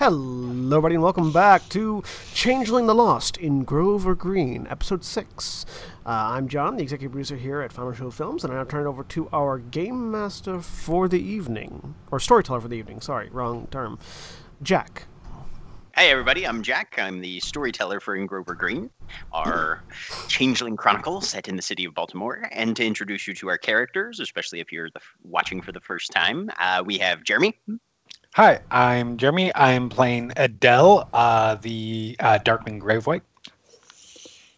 Hello, everybody, and welcome back to Changeling the Lost in Grover Green, Episode 6. I'm John, the executive producer here at Final Show Films, and I'll turn it over to our game master for the evening. Or storyteller for the evening, sorry, wrong term. Jack. Hey everybody, I'm Jack. I'm the storyteller for In Grover Green, our Changeling Chronicle set in the city of Baltimore. And to introduce you to our characters, especially if you're watching for the first time, we have Jeremy. Hi, I'm Jeremy. I'm playing Adele, the Darkling Gravewhite.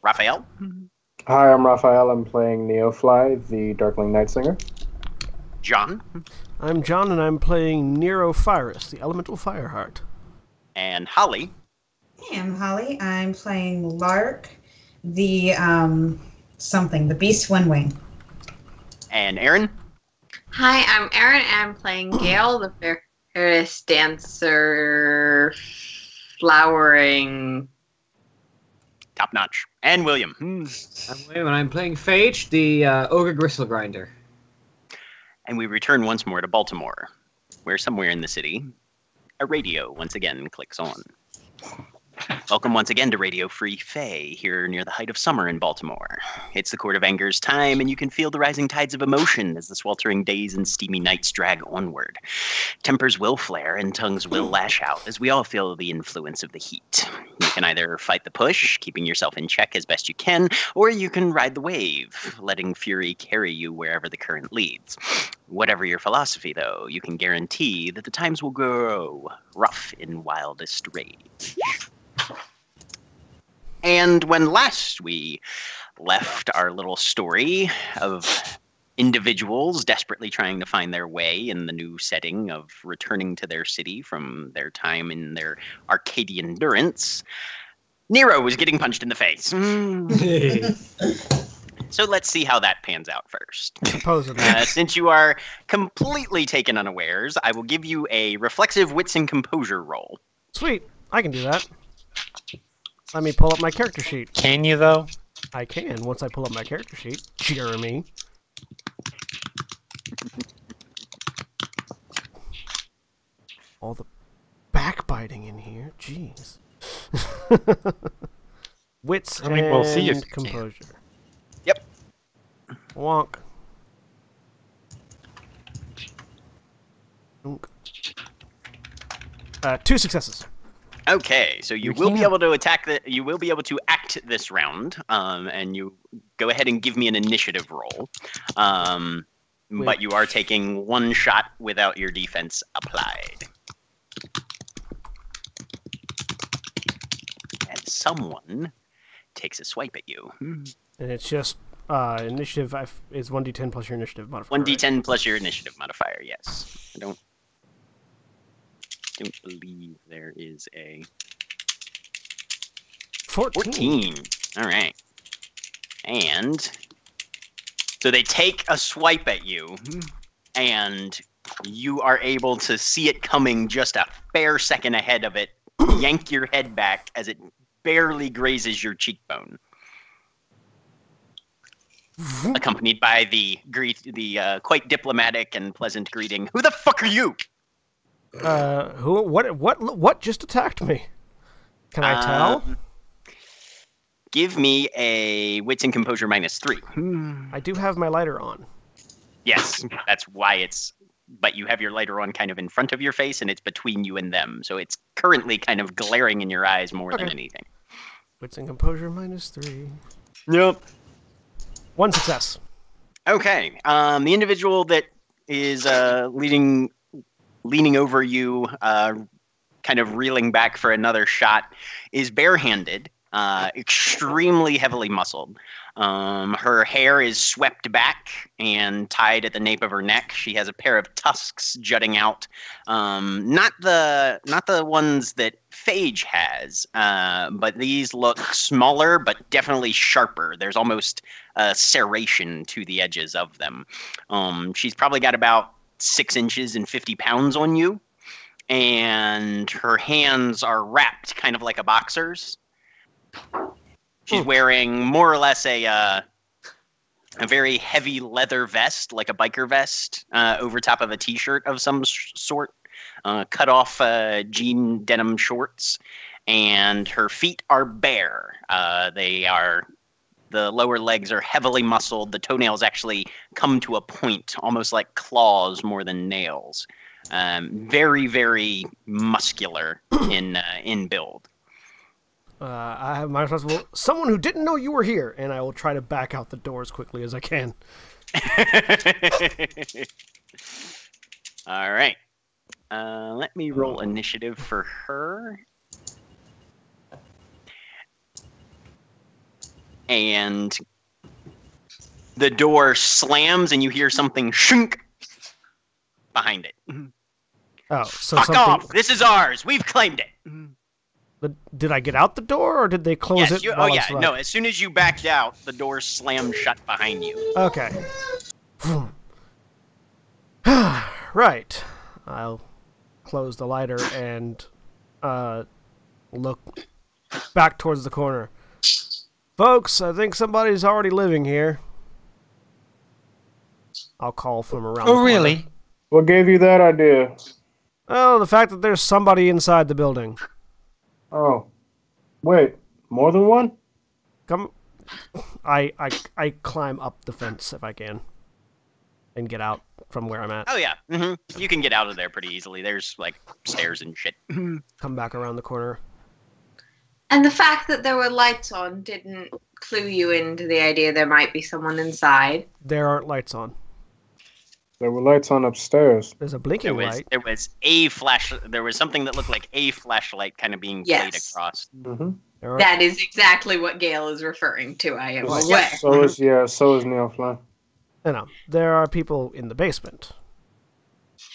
Raphael. Hi, I'm Raphael. I'm playing Neofly, the Darkling Nightsinger. John. I'm John, and I'm playing Nerophyrus, the Elemental Fireheart. And Holly. Hey, I'm Holly. I'm playing Lark, the the Beast Windwing. And Aaron. Hi, I'm Aaron, and I'm playing Gail, the Paris dancer flowering. Top notch. And William. I'm William, and I'm playing Phage, the ogre gristle grinder. And we return once more to Baltimore, where somewhere in the city, a radio once again clicks on. Welcome once again to Radio Free Faye, here near the height of summer in Baltimore. It's the Court of Anger's time, and you can feel the rising tides of emotion as the sweltering days and steamy nights drag onward. Tempers will flare and tongues will lash out as we all feel the influence of the heat. You can either fight the push, keeping yourself in check as best you can, or you can ride the wave, letting fury carry you wherever the current leads. Whatever your philosophy, though, you can guarantee that the times will grow rough in wildest rage. And when last we left our little story of individuals desperately trying to find their way in the new setting of returning to their city from their time in their Arcadian durance, Nero was getting punched in the face. So let's see how that pans out first. Supposedly. Since you are completely taken unawares, I will give you a reflexive wits and composure roll. Sweet, I can do that. Let me pull up my character sheet. Can you, though? I can, once I pull up my character sheet. Jeremy. All the backbiting in here. Jeez. Wits We'll see if and you composure. Yep. Wonk. Dunk. 2 successes. Okay, so you will be able to you will be able to act this round, and you go ahead and give me an initiative roll. But you are taking one shot without your defense applied. And someone takes a swipe at you. And it's just initiative is 1d10 plus your initiative modifier. 1d10 right? plus your initiative modifier, yes. I don't believe there is a 14. All right. And so they take a swipe at you, and you are able to see it coming just a fair second ahead of it, yank your head back as it barely grazes your cheekbone. Accompanied by the quite diplomatic and pleasant greeting, "Who the fuck are you?" What just attacked me? Can I tell? Give me a wits and composure -3. I do have my lighter on. Yes, that's why it's... But you have your lighter on kind of in front of your face, and it's between you and them. So it's currently kind of glaring in your eyes more than anything. Wits and composure -3. Yep. 1 success. Okay. The individual that is leaning over you, kind of reeling back for another shot, is barehanded, extremely heavily muscled. Her hair is swept back and tied at the nape of her neck. She has a pair of tusks jutting out, not the ones that Phage has, but these look smaller but definitely sharper. There's almost a serration to the edges of them. She's probably got about 6 inches and 50 pounds on you, and her hands are wrapped kind of like a boxer's. She's wearing more or less a very heavy leather vest, like a biker vest, over top of a t-shirt of some sort. cut off jean denim shorts, and her feet are bare. The lower legs are heavily muscled. The toenails actually come to a point, almost like claws more than nails. Very, very muscular in build. I have my responsible someone who didn't know you were here, and I will try to back out the door as quickly as I can. All right. Let me roll initiative for her. And the door slams, and you hear something shink behind it. Oh, so Fuck something. off! This is ours. We've claimed it. Did I get out the door, or did they close Yes. it? Oh yeah. No. As soon as you backed out, the door slammed shut behind you. Okay. Right. I'll close the lighter and look back towards the corner. Folks, I think somebody's already living here. I'll call from around the Oh, corner. really? What gave you that idea? Oh, the fact that there's somebody inside the building. Oh. Wait, more than one? Come. I climb up the fence if I can. And get out from where I'm at. Oh yeah. You can get out of there pretty easily. There's like stairs and shit. Come back around the corner. And the fact that there were lights on didn't clue you into the idea there might be someone inside. There aren't lights on. There were lights on upstairs. There's a blinking light. There was a flash. There was something that looked like a flashlight kind of being played Yes. across. Mm-hmm. There aren't- That is exactly what Gale is referring to, I am Right. aware. So is Neofly. No, there are people in the basement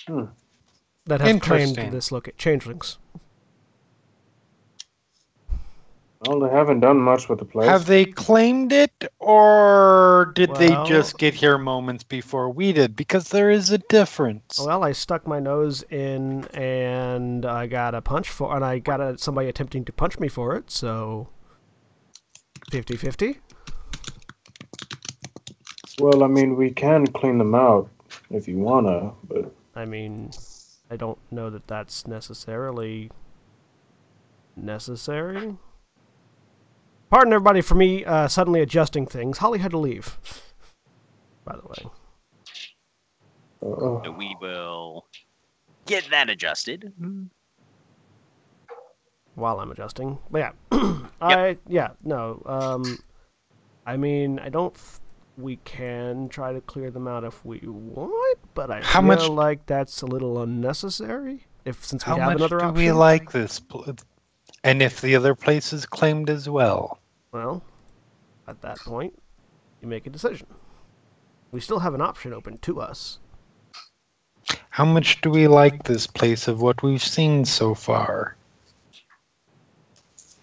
Hmm. that have claimed Interesting. this changelings. Well, they haven't done much with the place. Have they claimed it, or did they Well- just get here moments before we did? Because there is a difference. Well, I stuck my nose in, and I got a punch for, and I got somebody attempting to punch me for it. So, 50-50. Well, I mean, we can clean them out if you wanna, but I mean, I don't know that that's necessarily necessary. Pardon everybody for me suddenly adjusting things. Holly had to leave, by the way. So we will get that adjusted. While I'm adjusting, but yeah, I mean, I don't. We can try to clear them out if we want, but I How feel much- like that's a little unnecessary. Since we How have much another do option. we like this? And if the other place is claimed as well? Well, at that point, you make a decision. We still have an option open to us. How much do we like this place of what we've seen so far?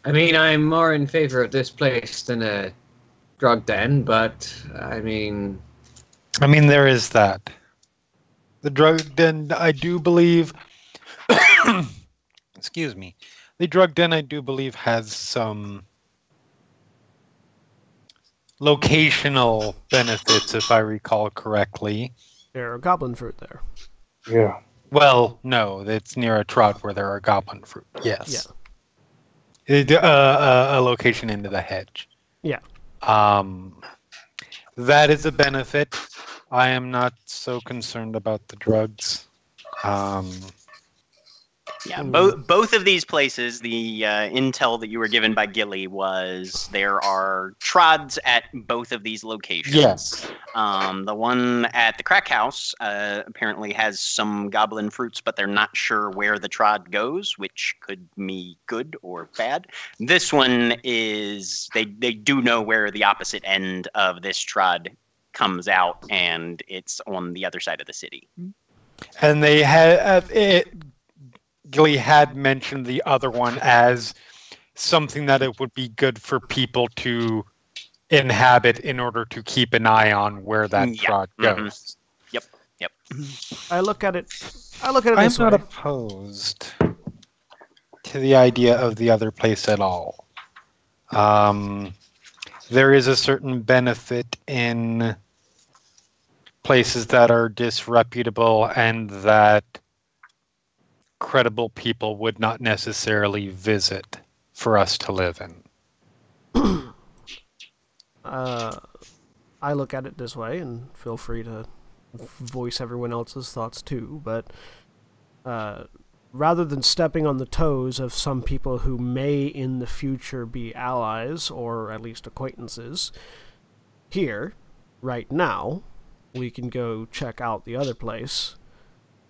I mean, I'm more in favor of this place than a drug den, but I mean, There is that. The drug den, I do believe. Excuse me. The drug den, I do believe, has some locational benefits, if I recall correctly. There are goblin fruit there. yeah. Well, no, it's near a trout where there are goblin fruit. Yes. A location into the hedge. Yeah. That is a benefit. I am not so concerned about the drugs. Yeah, both of these places, the intel that you were given by Gilly was there are trods at both of these locations. Yes. The one at the crack house apparently has some goblin fruits, but they're not sure where the trod goes, which could be good or bad. This one is, they do know where the opposite end of this trod comes out, and it's on the other side of the city. And they had Gilly had mentioned the other one as something that it would be good for people to inhabit in order to keep an eye on where that Yeah. trod goes. Yep. I look at it I'm this not way. opposed to the idea of the other place at all. There is a certain benefit in places that are disreputable and that credible people would not necessarily visit for us to live in. I look at it this way, and feel free to voice everyone else's thoughts too, but rather than stepping on the toes of some people who may in the future be allies, or at least acquaintances, here, right now, we can go check out the other place,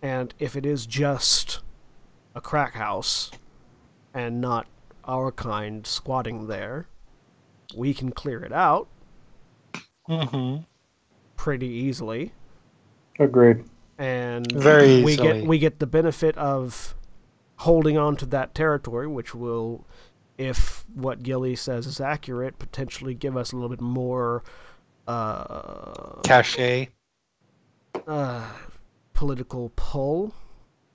and if it is just a crack house, and not our kind squatting there, we can clear it out pretty easily. Agreed. And Very we easily. we get the benefit of holding on to that territory, which will, if what Gilly says is accurate, potentially give us a little bit more Cachet. political pull,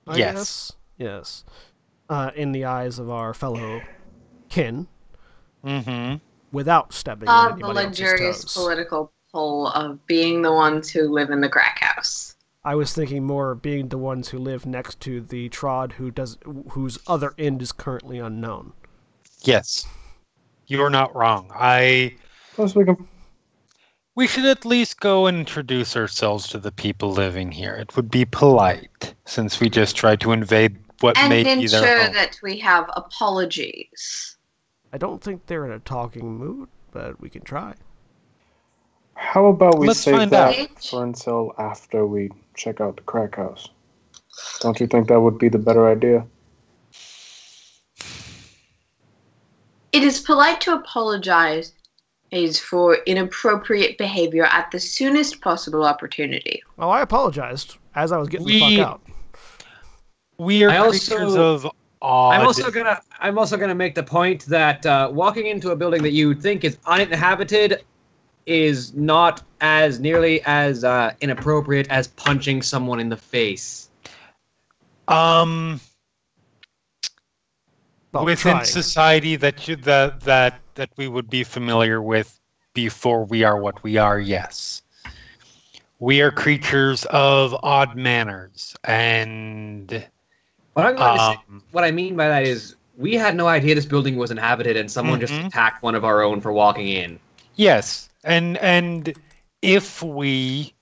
I Yes. guess. Yes. In the eyes of our fellow kin, without stepping on The anybody else's luxurious toes. political pull of being the ones who live in the crack house. I was thinking more of being the ones who live next to the Trod whose other end is currently unknown. Yes. You're not wrong. Plus, We should at least go and introduce ourselves to the people living here. It would be polite, since we just tried to invade what And may be their ensure home. that we have apologies. I don't think they're in a talking mood, but we can try. how about we Let's save find that out. for until after we check out the crack house? Don't you think that would be the better idea? It is polite to apologize for inappropriate behavior at the soonest possible opportunity. Oh, I apologized as I was getting the We- fuck out. We are I also- creatures of odd. I'm also gonna make the point that walking into a building that you think is uninhabited is not as nearly as inappropriate as punching someone in the face. Well, within trying. society that we would be familiar with before we are what we are, yes. We are creatures of odd manners, and What I'm going to say, what I mean by that is, we had no idea this building was inhabited, and someone just attacked one of our own for walking in. yes, and if we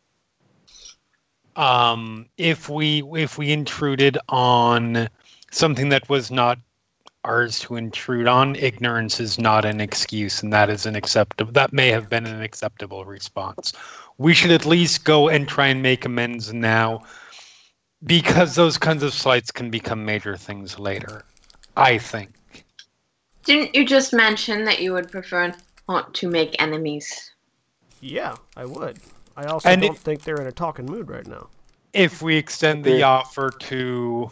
intruded on something that was not ours to intrude on, ignorance is not an excuse, and that may have been an acceptable response. We should at least go and try and make amends now, because those kinds of slights can become major things later, I think. Didn't you just mention that you would prefer not to make enemies? Yeah, I would. I also And don't think they're in a talking mood right now. If we extend the offer to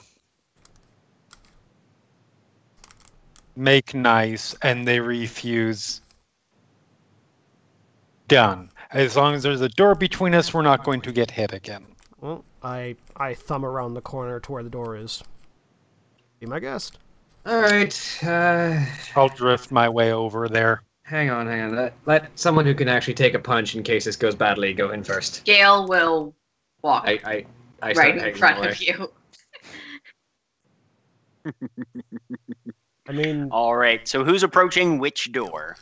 make nice and they refuse, done. As long as there's a door between us, we're not going to get hit again. Well, I thumb around the corner to where the door is. Be my guest. All right, I'll drift my way over there. hang on. Let someone who can actually take a punch in case this goes badly go in first. Gale will walk I start right in pegging front away. of you. I mean, All right. So who's approaching which door?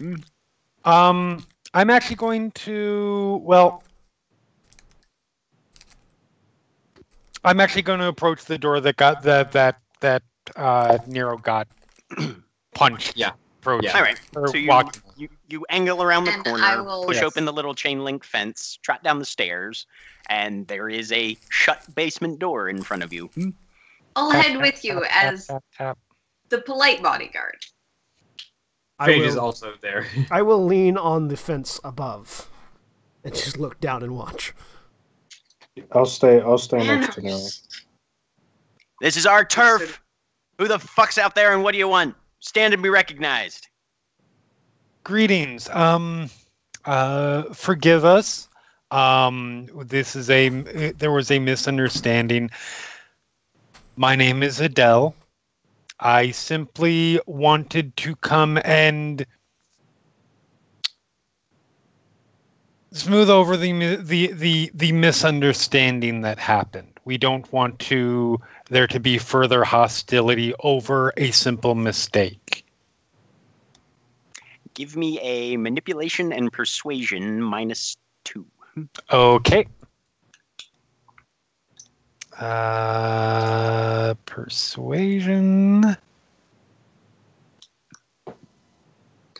I'm actually going to, well, I'm actually going to approach the door that got that Nero got punched. Yeah. Approach. Yeah. All right. Or So walk. you angle around the And I corner, will- push Yes. open the little chain link fence, trot down the stairs, and there is a shut basement door in front of you. I'll head with you as Tap, tap. the polite bodyguard. Paige is also there. I will lean on the fence above and just look down and watch. I'll stay next to Nero. This is our turf. Who the fuck's out there and what do you want? Stand and be recognized. Greetings. Forgive us. There was a misunderstanding. My name is Adele. I simply wanted to come and smooth over the misunderstanding that happened. We don't want there to be further hostility over a simple mistake. Give me a manipulation and persuasion -2. Okay. Persuasion.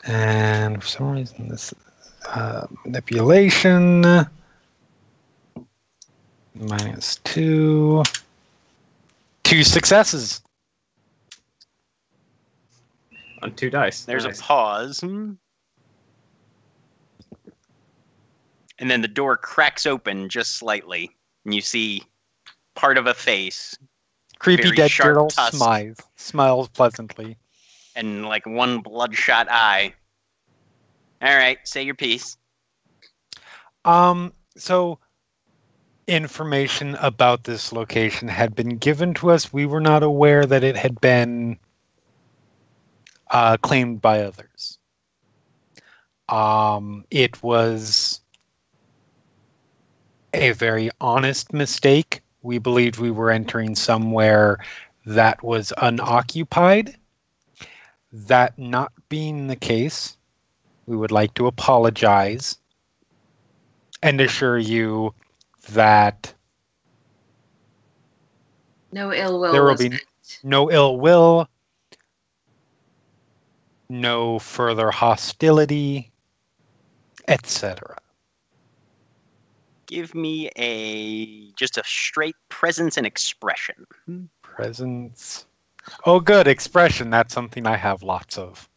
And for some reason, this manipulation -2. 2 successes. On 2 dice. There's Nice. a pause. And then the door cracks open just slightly. And you see part of a face. Creepy Very dead sharp girl tusk. smiles pleasantly. And like one bloodshot eye. All right, say your piece. So information about this location had been given to us. We were not aware that it had been claimed by others. It was a very honest mistake. We believed we were entering somewhere that was unoccupied. That not being the case, we would like to apologize and assure you that No ill will. there will was be meant. no ill will, no further hostility, etc. Give me just a straight presence and expression. Presence. Oh, good. Expression. That's something I have lots of.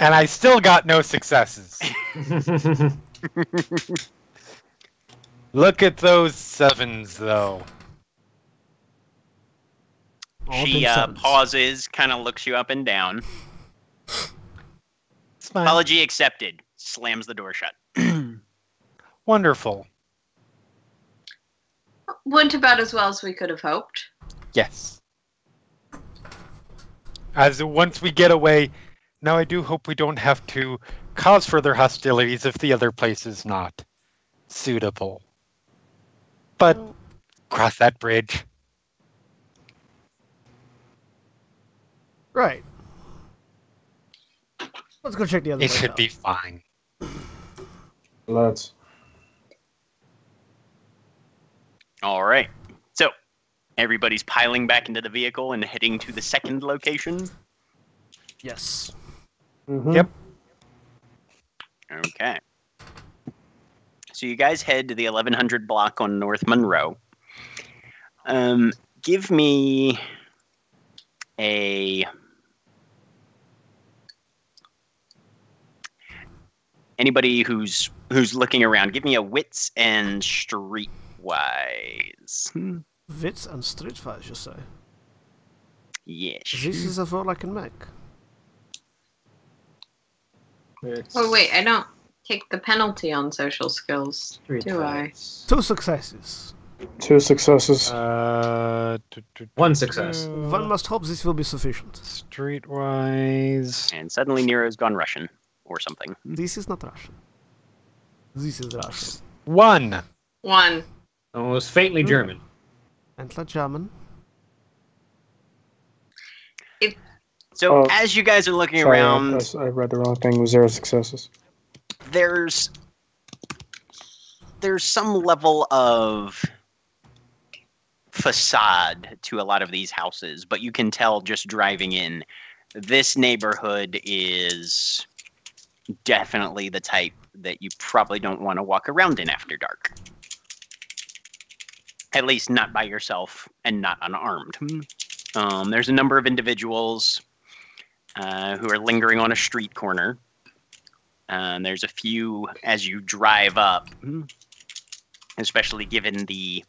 And I still got no successes. Look at those 7s, though. All She big sevens. pauses, kind of looks you up and down. It's fine. Apology accepted. Slams the door shut. Wonderful. Went about as well as we could have hoped. Yes. As once we get away, now I do hope we don't have to cause further hostilities if the other place is not suitable. But cross that bridge. Right. Let's go check the other It place should out. be fine. Let's. All right. So, everybody's piling back into the vehicle and heading to the second location. Yes. Mhm. Yep. Okay. So you guys head to the 1100 block on North Monroe. Give me anybody who's looking around. Give me a wits and streetwise. Wits and streetwise, you say? Yes. This is a roll I can make. Oh wait, I don't take the penalty on social skills, do I? 2 successes. 2 successes. 1 success. One must hope this will be sufficient. Streetwise. And suddenly Nero's gone Russian or something. This is not Russian. This is Russian. 1. 1. Almost faintly German. And la German. So Oh, as you guys are looking Sorry, around, I read the wrong thing. With 0 successes. there's some level of facade to a lot of these houses, but you can tell just driving in, this neighborhood is definitely the type that you probably don't want to walk around in after dark. At least not by yourself and not unarmed. There's a number of individuals who are lingering on a street corner. There's a few as you drive up, especially given the,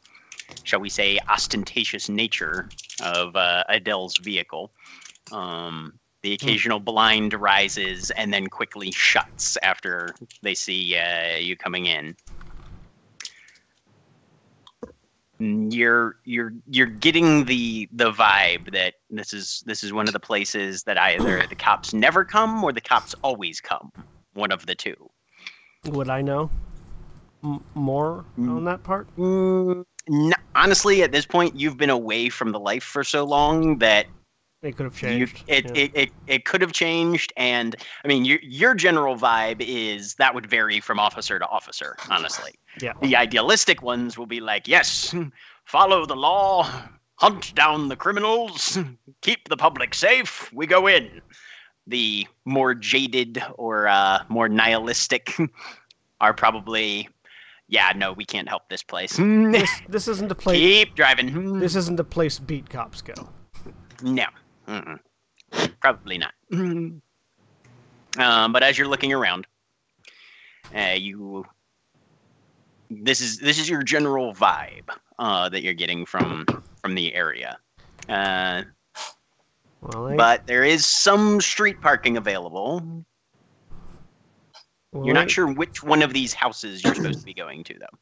shall we say, ostentatious nature of Adele's vehicle. The occasional blind rises and then quickly shuts after they see you coming in. You're getting the vibe that this is one of the places that either the cops never come or the cops always come. One of the two. Would I know more on that part? Honestly, at this point, you've been away from the life for so long that it could have changed. It could have changed, and I mean, your general vibe is that would vary from officer to officer. Honestly, yeah. The idealistic ones will be like, yes, follow the law, hunt down the criminals, keep the public safe. We go in. The more jaded or more nihilistic are probably, yeah, no, we can't help this place. This isn't a place. Keep driving. This isn't a place beat cops go. No. Mm-mm. Probably not. But as you're looking around, this is your general vibe that you're getting from the area. But there is some street parking available. You're not sure which one of these houses you're supposed to be going to, though.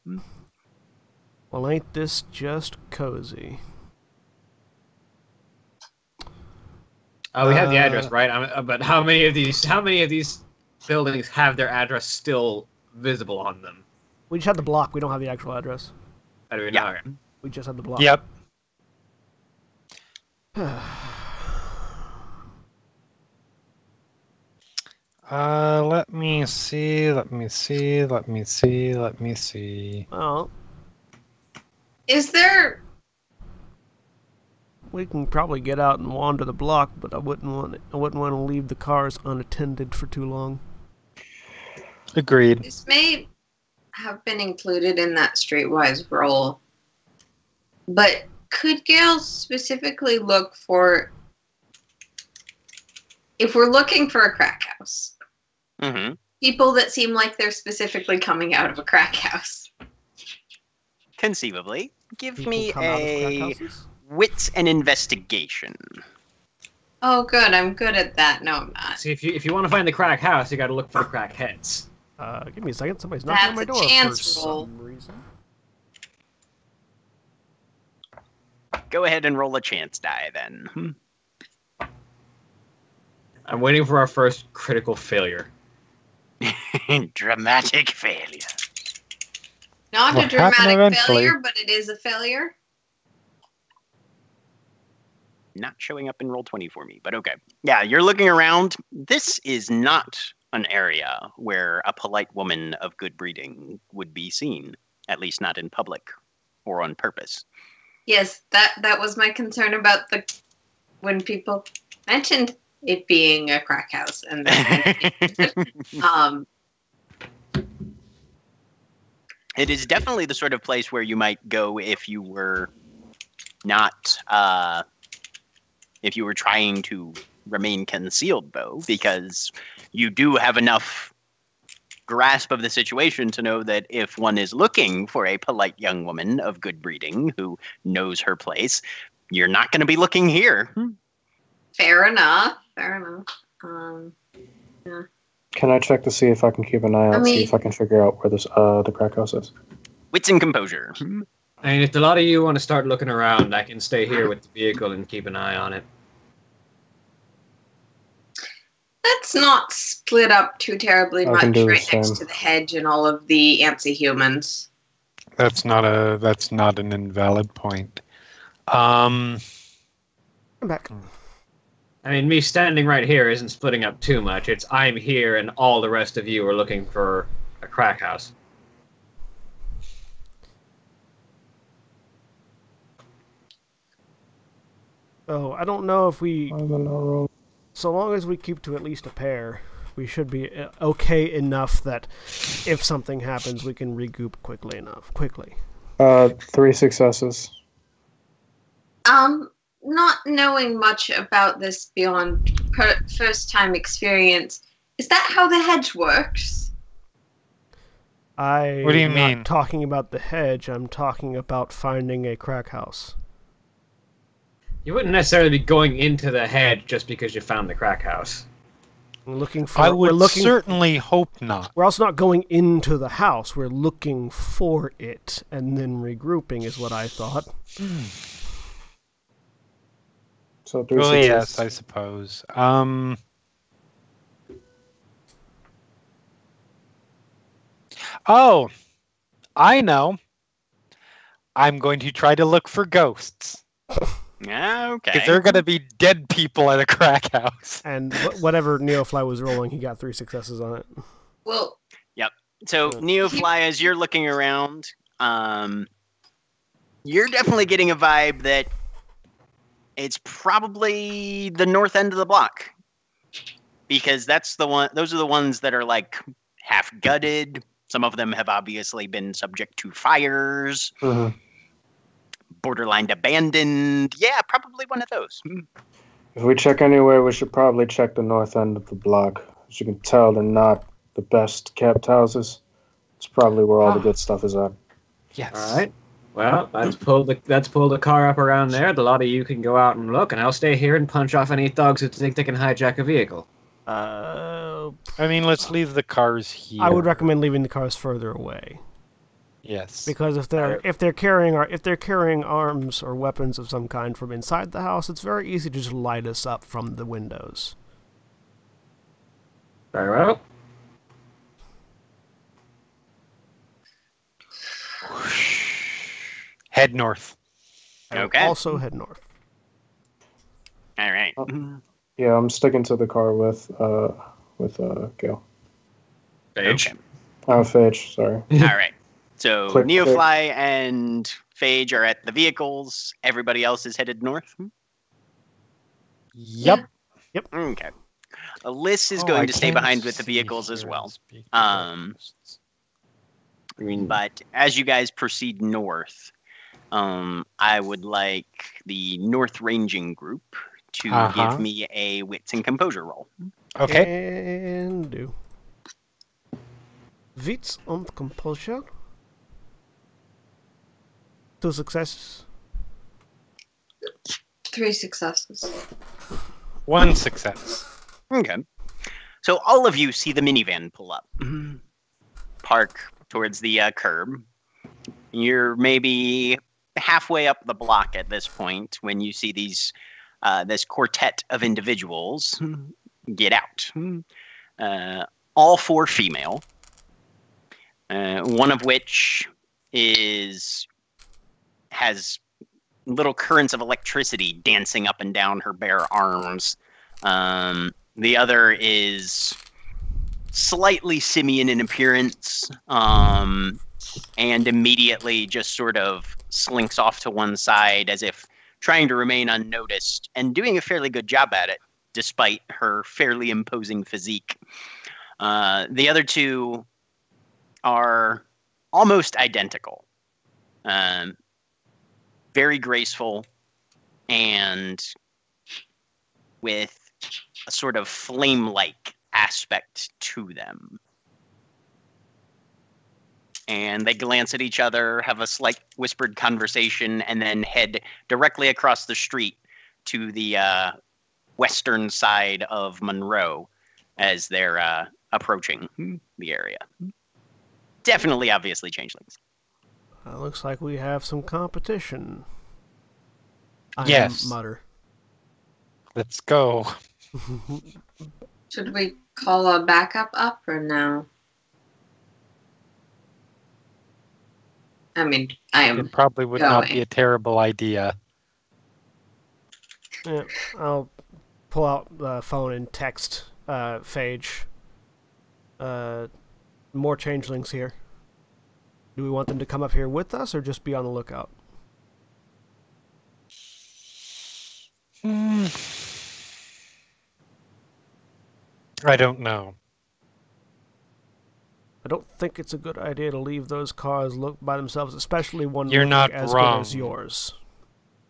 Well, ain't this just cozy? We have the address, right? But how many of these buildings have their address still visible on them? We just have the block. We don't have the actual address. How do we know? We just have the block. Yep. Let me see. Well, Is there... we can probably get out and wander the block, but I wouldn't want to leave the cars unattended for too long. Agreed. This may have been included in that streetwise roll, but could Gail specifically look for... If we're looking for a crack house, people that seem like they're specifically coming out of a crack house. Conceivably. Give People me come out of crack a houses? wits and investigation. Oh, good. I'm good at that. No, I'm not. See, if you want to find the crack house, you got to look for the crack heads. Give me a second. Somebody's knocking on my door for some reason. Go ahead and roll a chance die, then. I'm waiting for our first critical failure. Dramatic failure. Not Will a happen dramatic eventually. failure, but it is a failure. Not showing up in Roll20 for me, but okay. Yeah, you're looking around. This is not an area where a polite woman of good breeding would be seen, at least not in public or on purpose. Yes, that was my concern about when people mentioned it being a crack house, and then, It is definitely the sort of place where you might go if you were not, if you were trying to remain concealed, though, because you do have enough grasp of the situation to know that if one is looking for a polite young woman of good breeding who knows her place, you're not going to be looking here. Fair enough. Yeah. Can I check to see if I can keep an eye out, see if I can figure out where this the crack house is? Wits and composure. I mean, if a lot of you want to start looking around, I can stay here with the vehicle and keep an eye on it. Let's not split up too terribly I much can do the right next same. to the hedge and all of the antsy humans. That's not an invalid point. I'm back. I mean, me standing right here isn't splitting up too much. It's I'm here and all the rest of you are looking for a crack house. Oh, I don't know if we... I'm gonna roll. So long as we keep to at least a pair, we should be okay enough that if something happens, we can regroup quickly. 3 successes. Not knowing much about this beyond first-time experience, is that how the hedge works? What do you I'm mean? not talking about the hedge, I'm talking about finding a crack house. You wouldn't necessarily be going into the hedge just because you found the crack house. I would certainly hope not. We're also not going into the house. We're looking for it and then regrouping is what I thought. So 3 Well, successes. yes, I suppose. Oh, I know. I'm going to try to look for ghosts. Okay. Because there are going to be dead people at a crack house. And whatever Neofly was rolling, he got 3 successes on it. Well, So, Neofly, as you're looking around, you're definitely getting a vibe that it's probably the north end of the block. Because those are the ones that are like half gutted. Some of them have obviously been subject to fires. Mhm. Borderline abandoned. Yeah, probably one of those. If we check anywhere, we should probably check the north end of the block. As you can tell, they're not the best kept houses. It's probably where all the good stuff is at. Yes. All right. Well, let's pull the car up around there. The lot of you can go out and look, and I'll stay here and punch off any thugs who think they can hijack a vehicle. I mean, let's leave the cars here. I would recommend leaving the cars further away. Yes. Because if they're carrying arms or weapons of some kind from inside the house, it's very easy to just light us up from the windows. Very well. Head north. Okay. Also head north. All right. Yeah, I'm sticking to the car with Gil. Phage. Okay. Phage, sorry. All right. So Click, Neofly and Phage are at the vehicles. Everybody else is headed north. Yep. Okay. Alyss is Oh, going I to stay can't behind with the see vehicles as here well. and speak to Um, ghosts. But as you guys proceed north, I would like the north ranging group to give me a wits and composure roll. Okay. And do. Wits und Composure. 2 successes. 3 successes. 1 success. Okay. So all of you see the minivan pull up, park towards the curb. You're maybe halfway up the block at this point when you see this quartet of individuals get out. All 4 female. One of which has little currents of electricity dancing up and down her bare arms. The other is slightly simian in appearance, and immediately just sort of slinks off to one side as if trying to remain unnoticed and doing a fairly good job at it, despite her fairly imposing physique. The other 2 are almost identical. Very graceful and with a sort of flame-like aspect to them. And they glance at each other, have a slight whispered conversation, and then head directly across the street to the western side of Monroe as they're approaching the area. Definitely, obviously, changelings. Looks like we have some competition. Yes. Mutter. Let's go. Should we call a backup up or no? I mean, I am. It probably would not be going. a terrible idea. Yeah, I'll pull out the phone and text Phage. More changelings here. Do we want them to come up here with us or just be on the lookout? I don't know. I don't think it's a good idea to leave those cars look by themselves, especially one You're looking not as wrong. good as yours.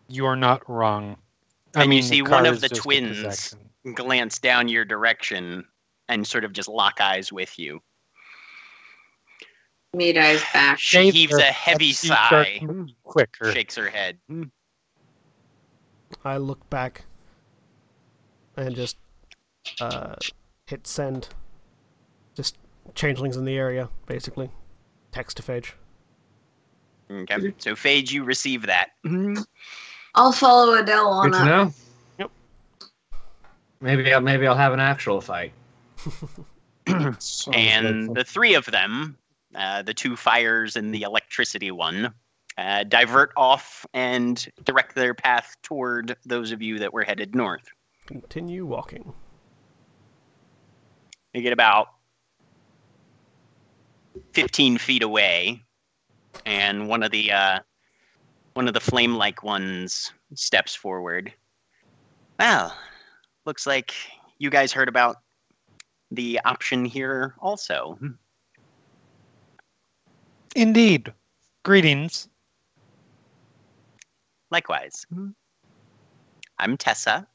You are not wrong. And you see one car of is the just a twins possession. glance down your direction and sort of just lock eyes with you. Meat eyes back. She heaves a heavy sigh, Quicker. shakes her head. I look back and just hit send. Just changelings in the area, basically. Text to Phage. Okay. So Phage, you receive that. I'll follow Adele on Good to up. know. Yep. Maybe I'll have an actual fight. And the three of them, the two fires and the electricity one, divert off and direct their path toward those of you that were headed north. Continue walking. You get about 15 feet away, and one of the flame-like ones steps forward. Well, looks like you guys heard about the option here also. Indeed. Greetings. Likewise. I'm Tessa.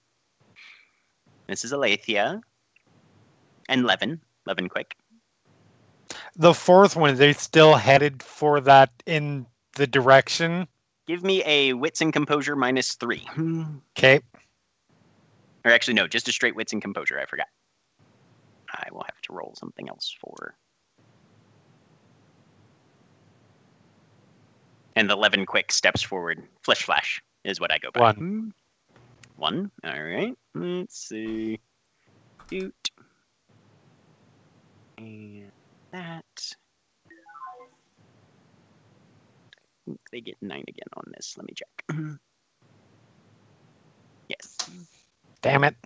This is Alethea. And Levin. Levin Quick. The fourth one, they still headed for that in the direction? Give me a wits and composure -3. Okay. Or actually, no, just a straight wits and composure. I forgot. I will have to roll something else for. And the Levin Quick steps forward. Flesh Flash is what I go by. 1. All right. Let's see. Doot. And that. I think they get 9 again on this. Let me check. Yes. Damn it.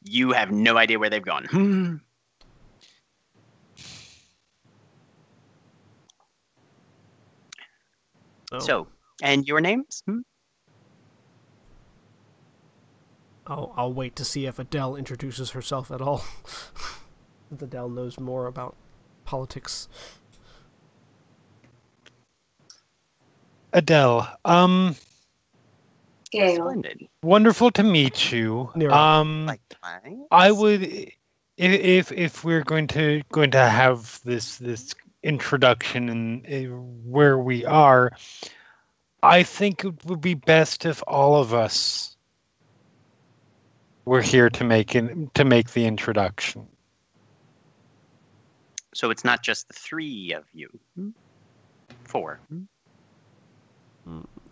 You have no idea where they've gone. So, and your names? I'll wait to see if Adele introduces herself at all. If Adele knows more about politics. Adele, Gale. Splendid. wonderful to meet you. Nero. Likewise. I would, if we're going to have this introduction and where we are, I think it would be best if all of us were here to make the introduction. So it's not just the 3 of you. 4.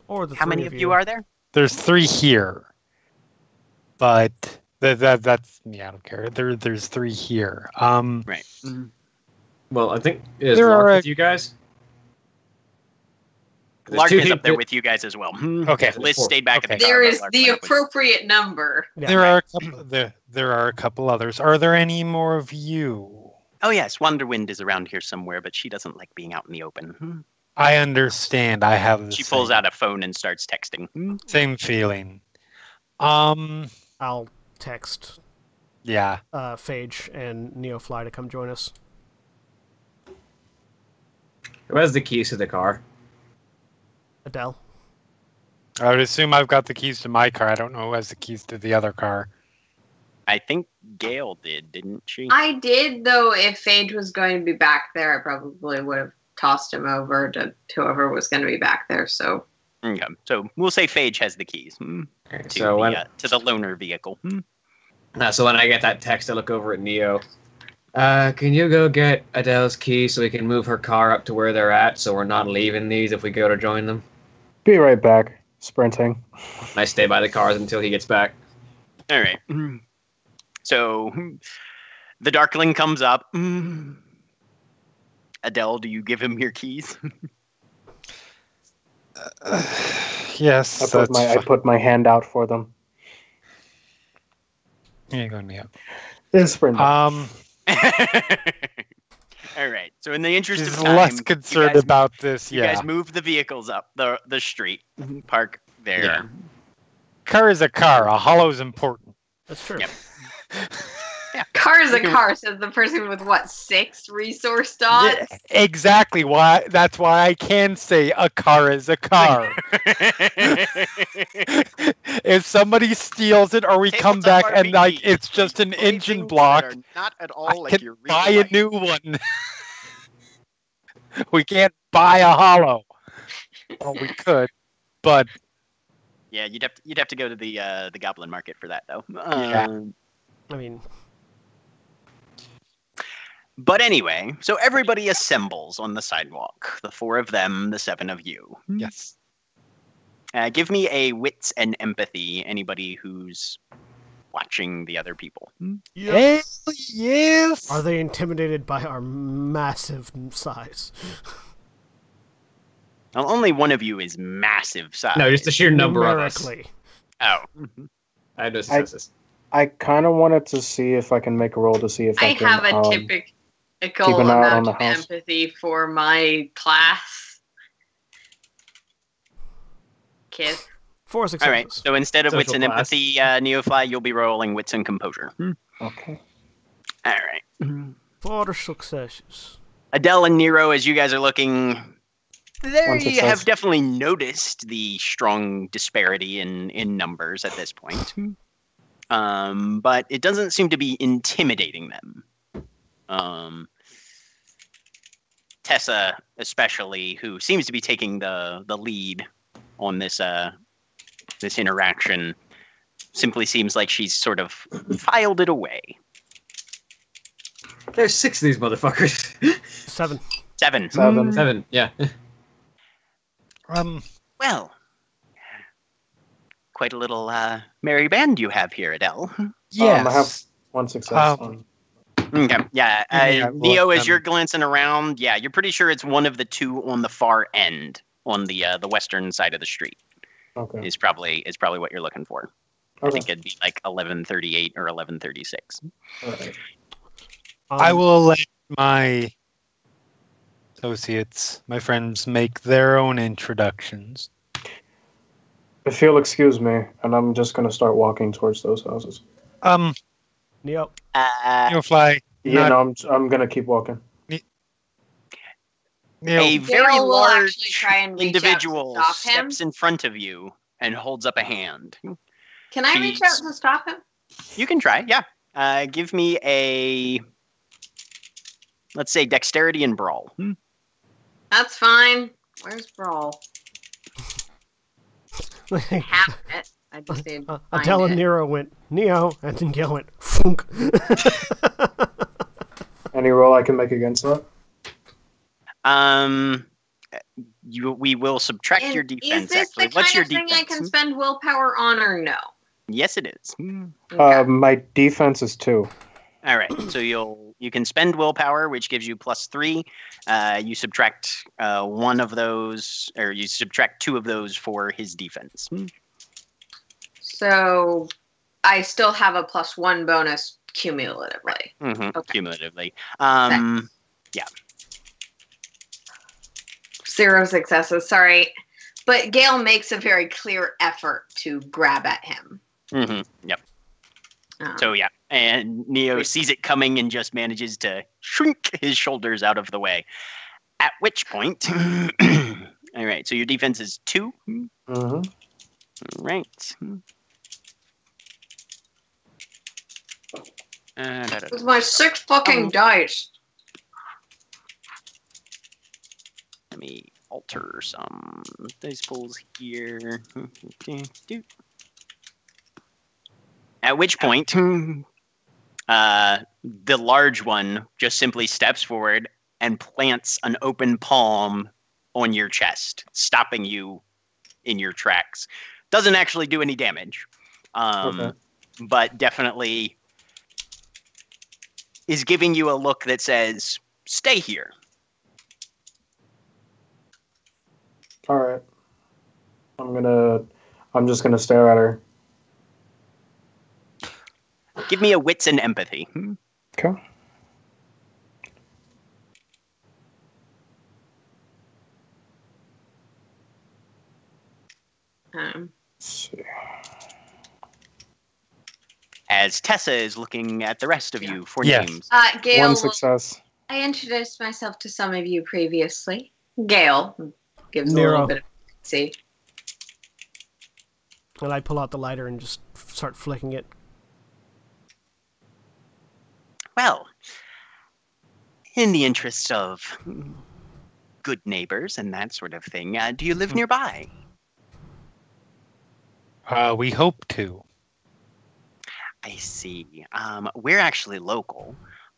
Or the How many of you are there? There's 3 here, but that's I don't care. There's 3 here. Right. Well, I think is There Lark are with you guys. There's Lark two is up there people- with you guys as well. Okay. Liz Four. stayed back Okay. at the car. There but is Lark the went up with- appropriate number. Yeah. There are a couple. There are a couple others. Are there any more of you? Oh yes, Wanderwind is around here somewhere, but she doesn't like being out in the open. I understand. I have the She pulls out a phone and starts texting. same feeling. I'll text Yeah. Phage and Neofly to come join us. Who has the keys to the car? Adele. I would assume I've got the keys to my car. I don't know who has the keys to the other car. I think Gail did, didn't she? I did, though. If Phage was going to be back there, I probably would have tossed him over to whoever was going to be back there. So Okay, so we'll say Phage has the keys Okay, to, so when to the loaner vehicle. so when I get that text, I look over at Neo. Can you go get Adele's key so we can move her car up to where they're at, so we're not leaving these if we go to join them? Be right back. Sprinting. And I stay by the cars until he gets back. All right. So the Darkling comes up. Adele, do you give him your keys? Yes. I put my hand out for them. Here you go, Neo. It's sprinting. All right. So in the interest She's of time, less concerned you guys, about this. you Yeah. guys move the vehicles up the street. Park there. Yeah. Car is a car. A hollow's important. That's true. Yep. car is a car, says the person with what, 6 resource dots? Yeah, exactly. Why? That's why I can say a car is a car. If somebody steals it or we come back Tabletop and like RPG. it's just an Play things engine that block, are not at all I like can your real buy a life. new one. We can't buy a hollow. Well, we could. but Yeah, you'd have to go to the Goblin Market for that though. Yeah. I mean, But anyway, so everybody assembles on the sidewalk. The 4 of them, the 7 of you. yes. Give me a wits and empathy. Anybody who's watching the other people. yep. Hell yes. Are they intimidated by our massive size? Well, only one of you is massive size. No, just the sheer number of us. Numerically. Oh. I have no successes. I kind of wanted to see if I can make a roll to see if I I can. have a keep typical an eye on amount the of house. empathy for my class. Kid. 4 All successes. right. So instead of wits Social and class. empathy, Neofly, you'll be rolling wits and composure. Okay. All right. 4 successes. Adele and Nero, as you guys are looking, there One you success. have definitely noticed the strong disparity in numbers at this point. But it doesn't seem to be intimidating them. Tessa, especially, who seems to be taking the lead on this this interaction, simply seems like she's sort of filed it away. There's 6 of these motherfuckers. 7. 7. 7. 7, yeah. Well, quite a little merry band you have here, Adele. Yes. I have 1 success. Okay, yeah. Yeah, Neo, well, as you're glancing around, yeah, you're pretty sure it's one of the 2 on the far end, on the western side of the street. Okay. Is probably what you're looking for. I Okay. think it'd be like 1138 or 1136. All right. I will let my associates, my friends, make their own introductions. If you'll excuse me, and I'm just gonna start walking towards those houses. Neo. Neofly, Yeah, not, no, I'm gonna keep walking. Neo, A very Gale will large actually try and reach out to individual stop him. steps in front of you and holds up a hand. Can I reach out to stop him? You can try, yeah. Give me a, let's say, dexterity and brawl. That's fine. Where's Brawl? Have it. I just need to find Adele and it. Nero went Neo, and then Gale went Funk. Any roll I can make against that? We will subtract And your defense. is this Actually, the what's kind your of thing defense? I can spend willpower on or no? Yes, it is. Okay. My defense is 2. All right, so you can spend willpower, which gives you +3. You subtract 1 of those, or you subtract 2 of those for his defense. So I still have a +1 bonus cumulatively. Okay. Cumulatively. 0 successes, sorry. But Gale makes a very clear effort to grab at him. Yep. So yeah, and Neo sees it coming and just manages to shrink his shoulders out of the way. At which point, all right. So your defense is 2. Mm-hmm. All right. With my 6 fucking dice. Let me alter some dice pulls here. At which point, the large one just simply steps forward and plants an open palm on your chest, stopping you in your tracks. Doesn't actually do any damage, but definitely is giving you a look that says, "Stay here." All right. I'm just gonna stare at her. Give me a wits and empathy. Okay. Um, Let's see. As Tessa is looking at the rest of you for Yes. names. Gale, 1 success. I introduced myself to some of you previously. Gale gives a Nero. little bit of see. And I pull out the lighter and just start flicking it. Well, in the interest of good neighbors and that sort of thing, do you live nearby? We hope to. I see. We're actually local.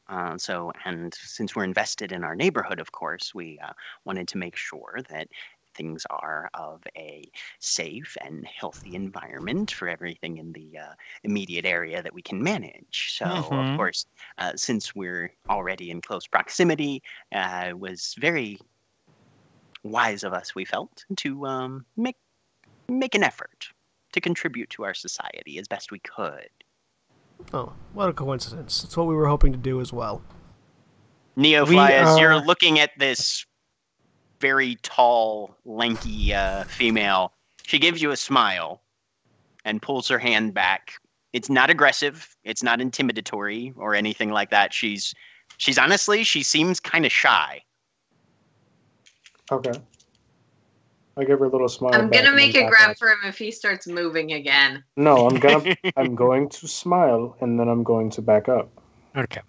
And since we're invested in our neighborhood, of course, we wanted to make sure that things are of a safe and healthy environment for everything in the immediate area that we can manage. So, of course, since we're already in close proximity, it was very wise of us, we felt, to make an effort to contribute to our society as best we could. Oh, what a coincidence. That's what we were hoping to do as well. Neofly, as you're looking at this very tall, lanky female, she gives you a smile and pulls her hand back. It's not aggressive. It's not intimidatory or anything like that. She's honestly, she seems kind of shy. Okay. I give her a little smile. I'm back gonna and make then a back grab up. for him if he starts moving again. No, I'm going to smile and then I'm going to back up. Okay.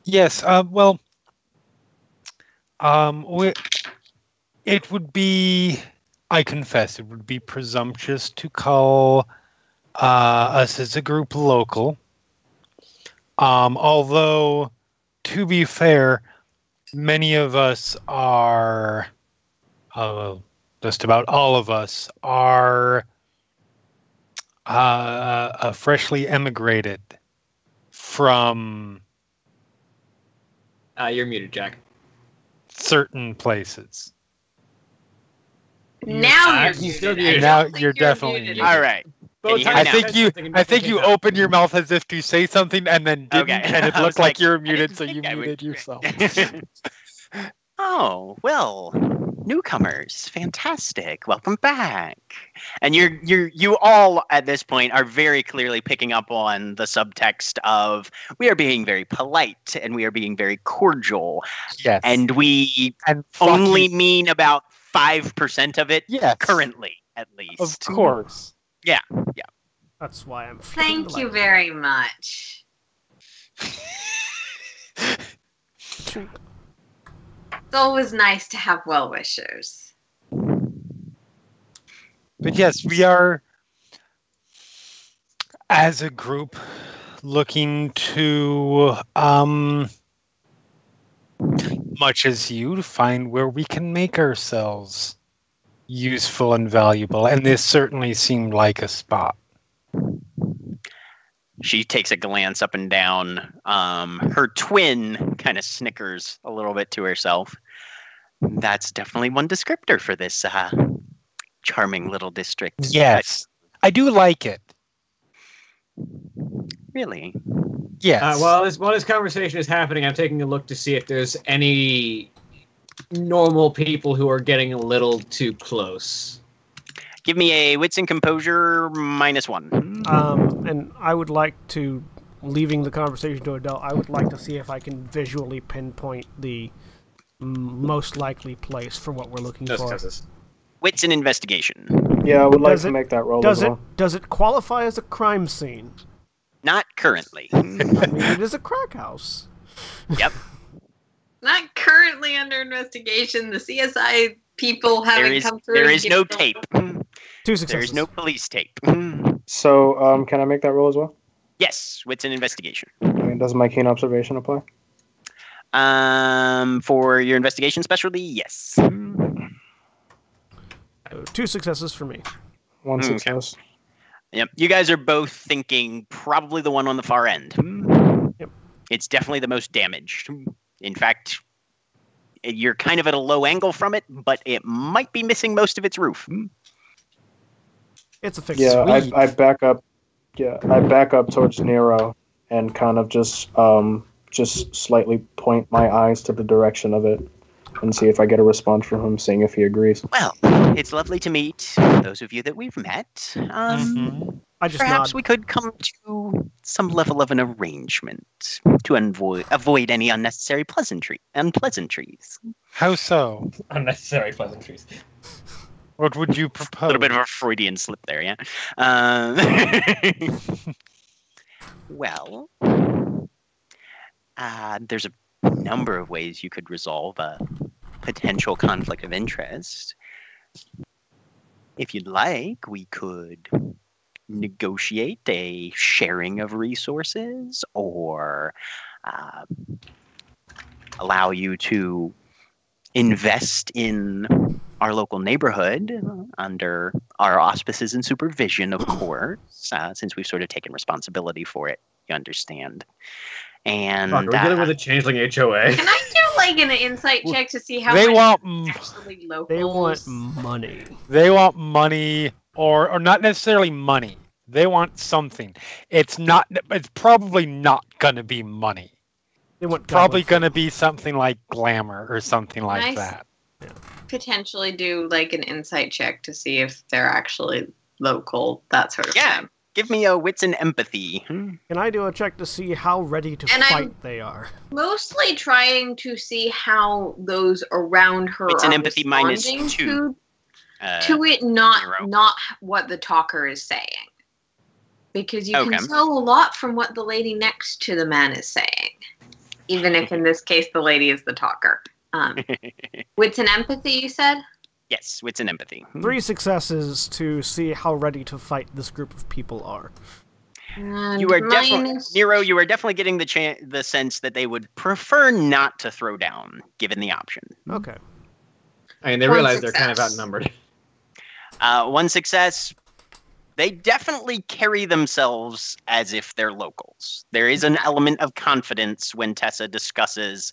Yes, it would be, I confess, it would be presumptuous to call us as a group local. Although, to be fair, many of us are, just about all of us are freshly emigrated from You're muted, Jack. certain places. Now You're you're still muted. muted. I Now don't think you're definitely muted. muted. All right. Both hear me I now? think you opened your mouth as if to say something and then didn't, Okay. and it I looked was like like, you were I muted, didn't so you think I would- muted yourself. Oh, well, newcomers, fantastic. Welcome back. And you all at this point are very clearly picking up on the subtext of we are being very polite and we are being very cordial. Yes. And we And fuck only you. mean about 5% of it Yes. currently, at least. Of course. That's why I'm. Thank you very much. It's It's always nice to have well-wishers. But yes, we are, as a group, looking to, much as you, find where we can make ourselves useful and valuable. And this certainly seemed like a spot. She takes a glance up and down. Her twin kind of snickers a little bit to herself. That's definitely one descriptor for this charming little district. Yes. I do like it. Really? Yes. While this conversation is happening, I'm taking a look to see if there's any normal people who are getting a little too close. Give me a wits and composure -1. And I would like to, leaving the conversation to Adele, I would like to see if I can visually pinpoint the most likely place for what we're looking for. Wits and investigation. Yeah, I would like Does to it- make that roll Does as it well. does it qualify as a crime scene? Not currently. I mean, it is a crack house. Yep. Not currently under investigation. The CSI people haven't come through. There and is get no it tape. Two There successes. is no police tape. So, can I make that roll as well? Yes, wits and investigation. And does my keen observation apply? For your investigation specialty, yes. Two successes for me. One Okay. success. Yep. You guys are both thinking probably the one on the far end. Yep. It's definitely the most damaged. In fact, you're kind of at a low angle from it, but it might be missing most of its roof. It's a fix. Yeah, Sweet. I back up. Yeah, I back up towards Nero and kind of just slightly point my eyes to the direction of it and see if I get a response from him, seeing if he agrees. Well, it's lovely to meet those of you that we've met. I just Perhaps nod. we could come to some level of an arrangement to avoid any unnecessary unpleasantries. How so? Unnecessary pleasantries. What would you A propose? little bit of a Freudian slip there, yeah. Well, there's a number of ways you could resolve a potential conflict of interest. If you'd like, we could negotiate a sharing of resources or allow you to invest in our local neighborhood under our auspices and supervision, of course, since we've sort of taken responsibility for it, you understand. And Fuck, are we dealing with a changeling HOA? Can I do like an insight check to see how They much want actually locals? They want money. They want money, or not necessarily money. They want something. It's probably not gonna be money. They want Probably goblin gonna be something like glamour or something like Nice. that. potentially do like an insight check to see if they're actually local, that sort of thing. Give me a wits and empathy. food. Can I do a check to see how ready to And fight they are? Mostly trying to see how those around her Wits are and empathy minus responding 2. to it, not Zero. what the talker is saying. Because you Okay. can tell a lot from what the lady next to the man is saying. Even if in this case the lady is the talker. Wits and empathy, you said? Yes, wits and empathy. 3 successes to see how ready to fight this group of people are. And You are definitely minus- Nero. You are definitely getting the sense that they would prefer not to throw down, given the option. Okay. I mean, they One realize they're kind of success. outnumbered. 1 success. They definitely carry themselves as if they're locals. There is an element of confidence when Tessa discusses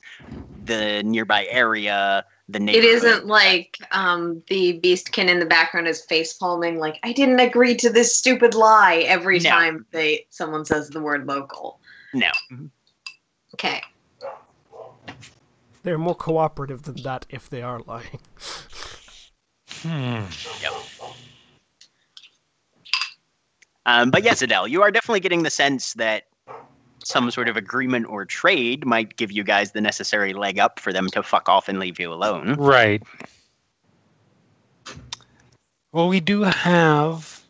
the nearby area, the It neighborhood. isn't like the beastkin in the background is face palming like I didn't agree to this stupid lie every No. time someone says the word local. No. Okay. They're more cooperative than that if they are lying. But yes, Adele, you are definitely getting the sense that some sort of agreement or trade might give you guys the necessary leg up for them to fuck off and leave you alone. Right. Well, we do have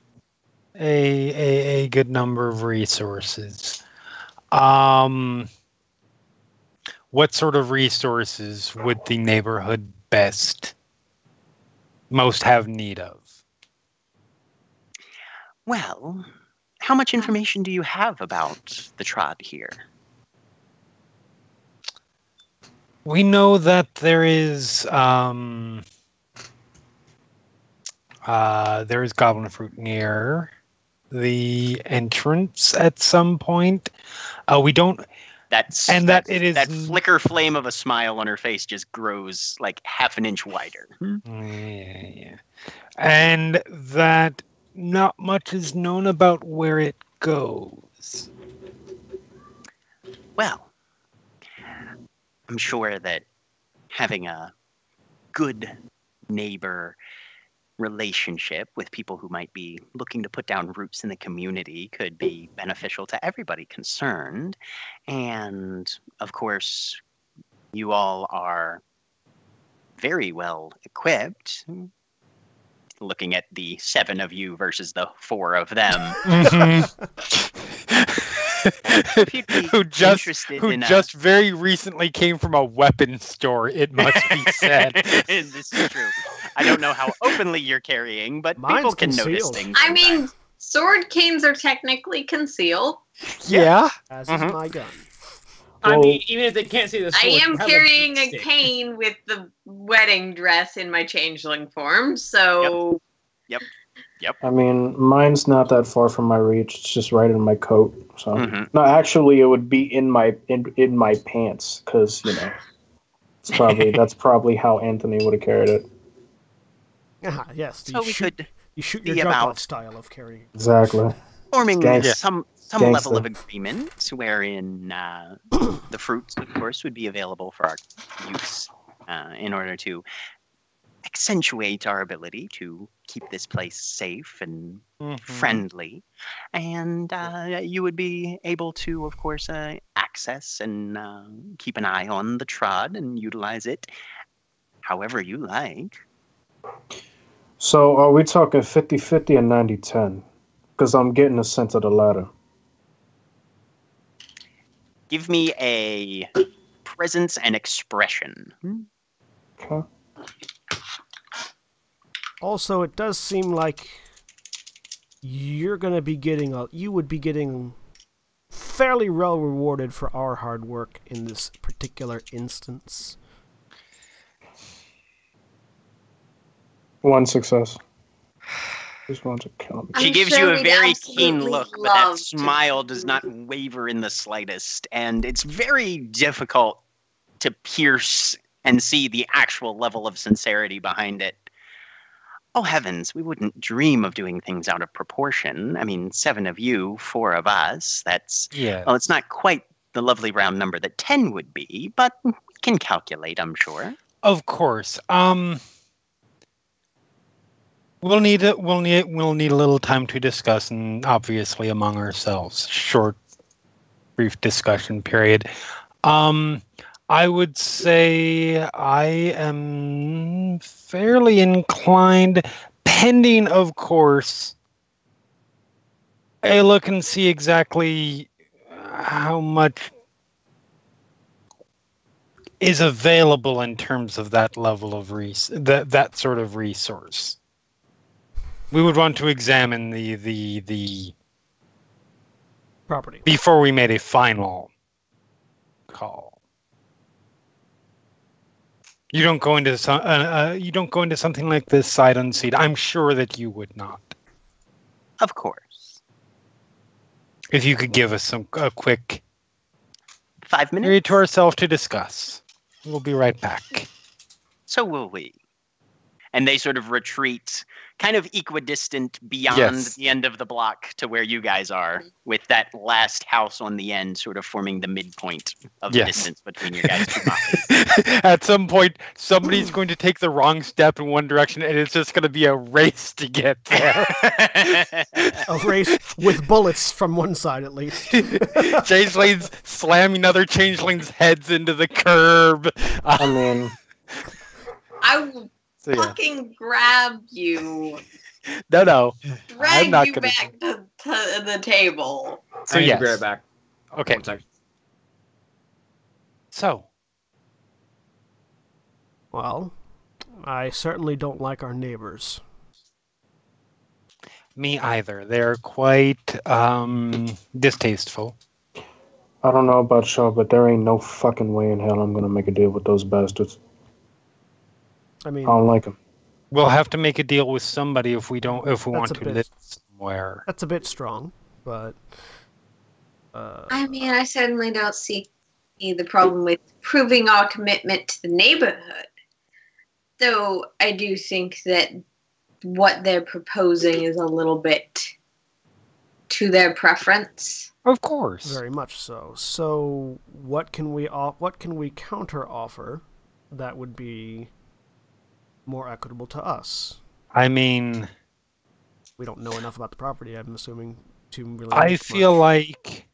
a good number of resources. What sort of resources would the neighborhood most have need of? Well, how much information do you have about the Trod here? We know that there is goblin fruit near the entrance at some point. We don't. That flicker flame of a smile on her face just grows like half an inch wider. Yeah. And that not much is known about where it goes. Well, I'm sure that having a good neighbor relationship with people who might be looking to put down roots in the community could be beneficial to everybody concerned. And of course, you all are very well equipped. Looking at the 7 of you versus the 4 of them. who just very recently came from a weapons store, it must be said. This is true. I don't know how openly you're carrying, but people can notice things. I mean, sword canes are technically concealed. Yeah. As is my gun. I mean, even if they can't see the sword, I you am have carrying a stick. cane with the wedding dress in my changeling form, so... Yep. I mean, mine's not that far from my reach. It's just right in my coat. So Mhm. no, actually, it would be in my pants because that's probably how Anthony would have carried it. Ah, yes. So we could You shoot be your jump about- off style of carrying. Exactly. forming Gangsta. some Gangsta. level of agreement wherein the fruits, of course, would be available for our use in order to accentuate our ability to keep this place safe and friendly. And you would be able to, of course, access and keep an eye on the Trod and utilize it however you like. So are we talking 50-50 and 90-10? Because I'm getting a sense of the latter. Give me a presence and expression. Okay. Also, it does seem like you would be getting fairly well rewarded for our hard work in this particular instance. One success. Just want to kill me. She I'm gives sure you a we'd very keen absolutely look, but that love to smile does do- not waver in the slightest, and it's very difficult to pierce and see the actual level of sincerity behind it. Oh heavens, we wouldn't dream of doing things out of proportion. I mean, 7 of you, 4 of us. That's Yeah. well, it's not quite the lovely round number that 10 would be, but we can calculate, I'm sure. Of course. We'll need a little time to discuss, and obviously among ourselves, short, brief discussion period. I would say I am fairly inclined, pending, of course, a look and see exactly how much is available in terms of that level of that sort of resource. We would want to examine the Property. before we made a final call. You don't go into something like this sight unseen. I'm sure that you would not. Of course. If you could give us a quick 5 minutes? period to ourselves to discuss. We'll be right back. So will we. And they sort of retreat, kind of equidistant beyond Yes. the end of the block to where you guys are, with that last house on the end sort of forming the midpoint of the Yes. distance between you guys. 2 miles. At some point, somebody's going to take the wrong step in one direction, and it's just going to be a race to get there. A race with bullets from one side, at least. Changelings slamming other changelings' heads into the curb. I mean, I will So, yeah. fucking grab you, No. drag not you gonna back to the table. So I need yes. to be right back. Okay. 1 second. So, Well, I certainly don't like our neighbors. me either. They're quite distasteful. I don't know about y'all, but there ain't no fucking way in hell I'm gonna make a deal with those bastards. I mean, I don't like them. We'll have to make a deal with somebody if we want That's to a bit- live somewhere. that's a bit strong, but I mean, I certainly don't see the problem with proving our commitment to the neighborhood. Though I do think that what they're proposing is a little bit to their preference. Of course. very much so. So, what can we counter offer that would be more equitable to us? I mean, We don't know enough about the property, I'm assuming, to really. I make feel much. like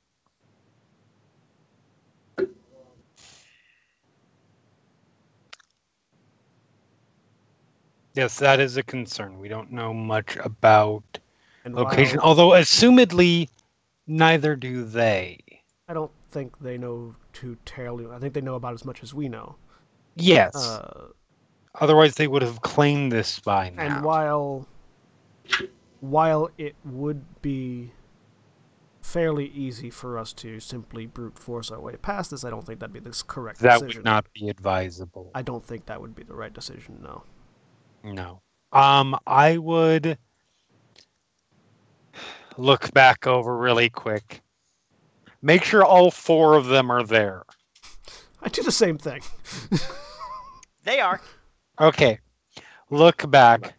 yes, that is a concern. We don't know much about And location, while although assumedly neither do they. I don't think they know too terribly. I think they know about as much as we know. Yes. Uh, Otherwise they would have claimed this by now. And while it would be fairly easy for us to simply brute force our way past this, I don't think that'd be the correct that decision. would not be advisable. I don't think that would be the right decision, no. No. I would look back over really quick. Make sure all 4 of them are there. I do the same thing. They are. Okay. Look back.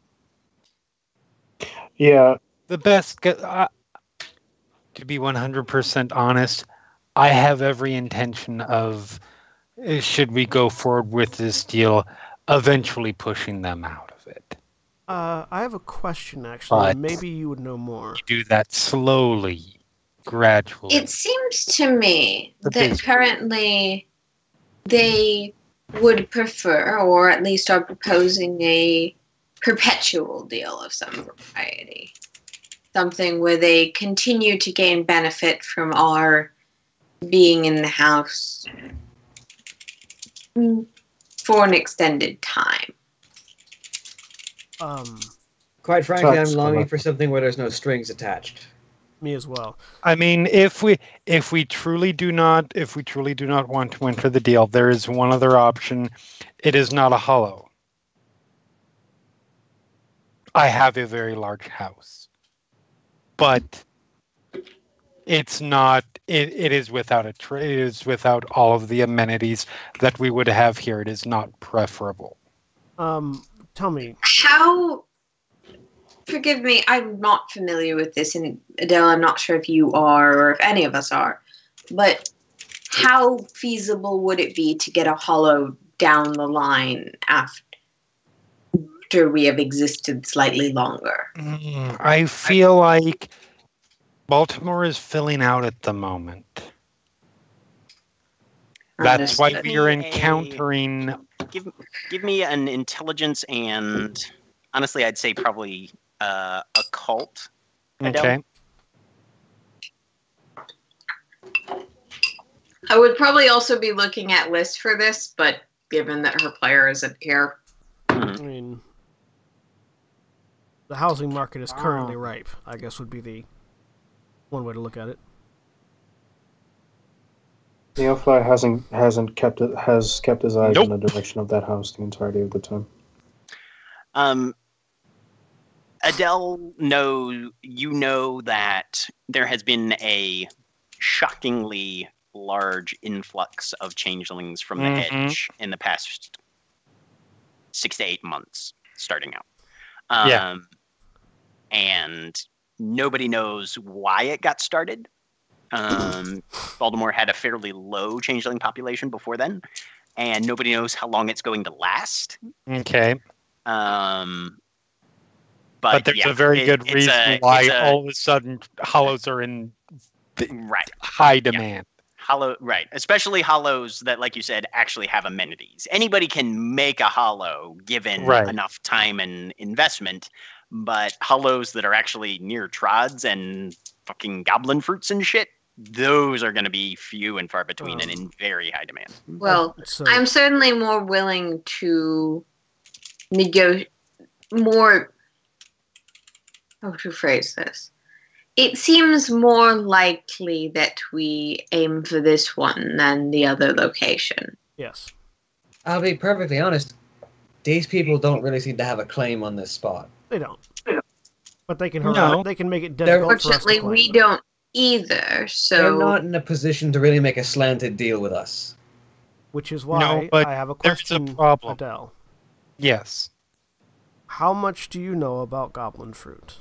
Yeah, The best, to be 100% honest, I have every intention of, should we go forward with this deal, eventually pushing them out of it. I have a question, actually. But- Maybe you would know more. You do that slowly, gradually. It seems to me The that base- currently they would prefer, or at least are proposing, a perpetual deal of some variety. Something where they continue to gain benefit from our being in the house for an extended time. Quite frankly, I'm Sucks, longing but- for something where there's no strings attached. Me as well. I mean, if we truly do not want to enter the deal, there is one other option. It is not a hollow. I have a very large house, but it's not. It is without it is without all of the amenities that we would have here. It is not preferable. Tell me. How? Forgive me, I'm not familiar with this, and Adele, I'm not sure if you are or if any of us are. But how feasible would it be to get a hollow down the line after we have existed slightly longer? I feel like Baltimore is filling out at the moment. That's why we are encountering. Give me an intelligence and, honestly, I'd say probably occult. Okay. I would probably also be looking at lists for this, but given that her player isn't here. I mean, the housing market is currently ripe, I guess would be the one way to look at it. Neophyte has kept his eyes in the direction of that house the entirety of the time. Adele, you know that there has been a shockingly large influx of changelings from the Edge in the past 6 to 8 months, starting out. And nobody knows why it got started. Baltimore had a fairly low changeling population before then, and nobody knows how long it's going to last. Okay. But there's a very good reason why all of a sudden hollows are in high demand. Right. Especially hollows that, like you said, actually have amenities. Anybody can make a hollow given enough time and investment, but hollows that are actually near trods and fucking goblin fruits and shit, those are going to be few and far between and in very high demand. Well, I'm certainly more willing to negotiate more. How to phrase this? It seems more likely that we aim for this one than the other location. Yes. I'll be perfectly honest. These people don't really seem to have a claim on this spot. They don't. But they can they can make it difficult for us to Fortunately, claim we them. don't either, so... They're not in a position to really make a slanted deal with us. Which is why I have a question, Adele. Yes. How much do you know about goblin fruit?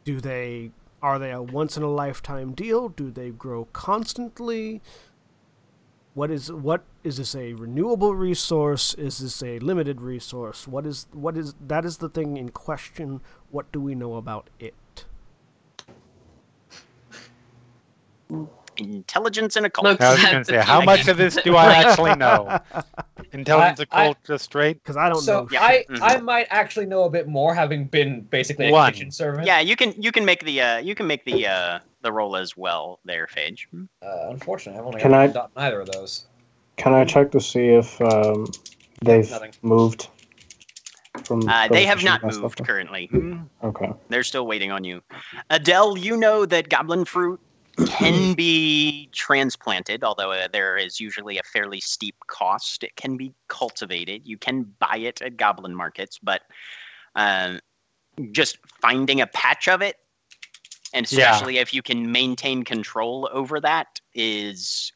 Are they a once in a lifetime deal? Do they grow constantly? What is this, a renewable resource? Is this a limited resource? What is that is the thing in question. What do we know about it? Intelligence and occult. I was going to say, how much of this do I actually know? Intelligence, occult, just straight? Because I don't know. I might actually know a bit more, having been basically a kitchen servant. Yeah, you can make the roll as well there, Phage. Unfortunately, I've only got neither of those. Can I check to see if they've moved from? They have not moved currently. Okay. They're still waiting on you. Adele, you know that goblin fruit can be transplanted, although there is usually a fairly steep cost. It can be cultivated. You can buy it at goblin markets, but just finding a patch of it, and especially if you can maintain control over that, is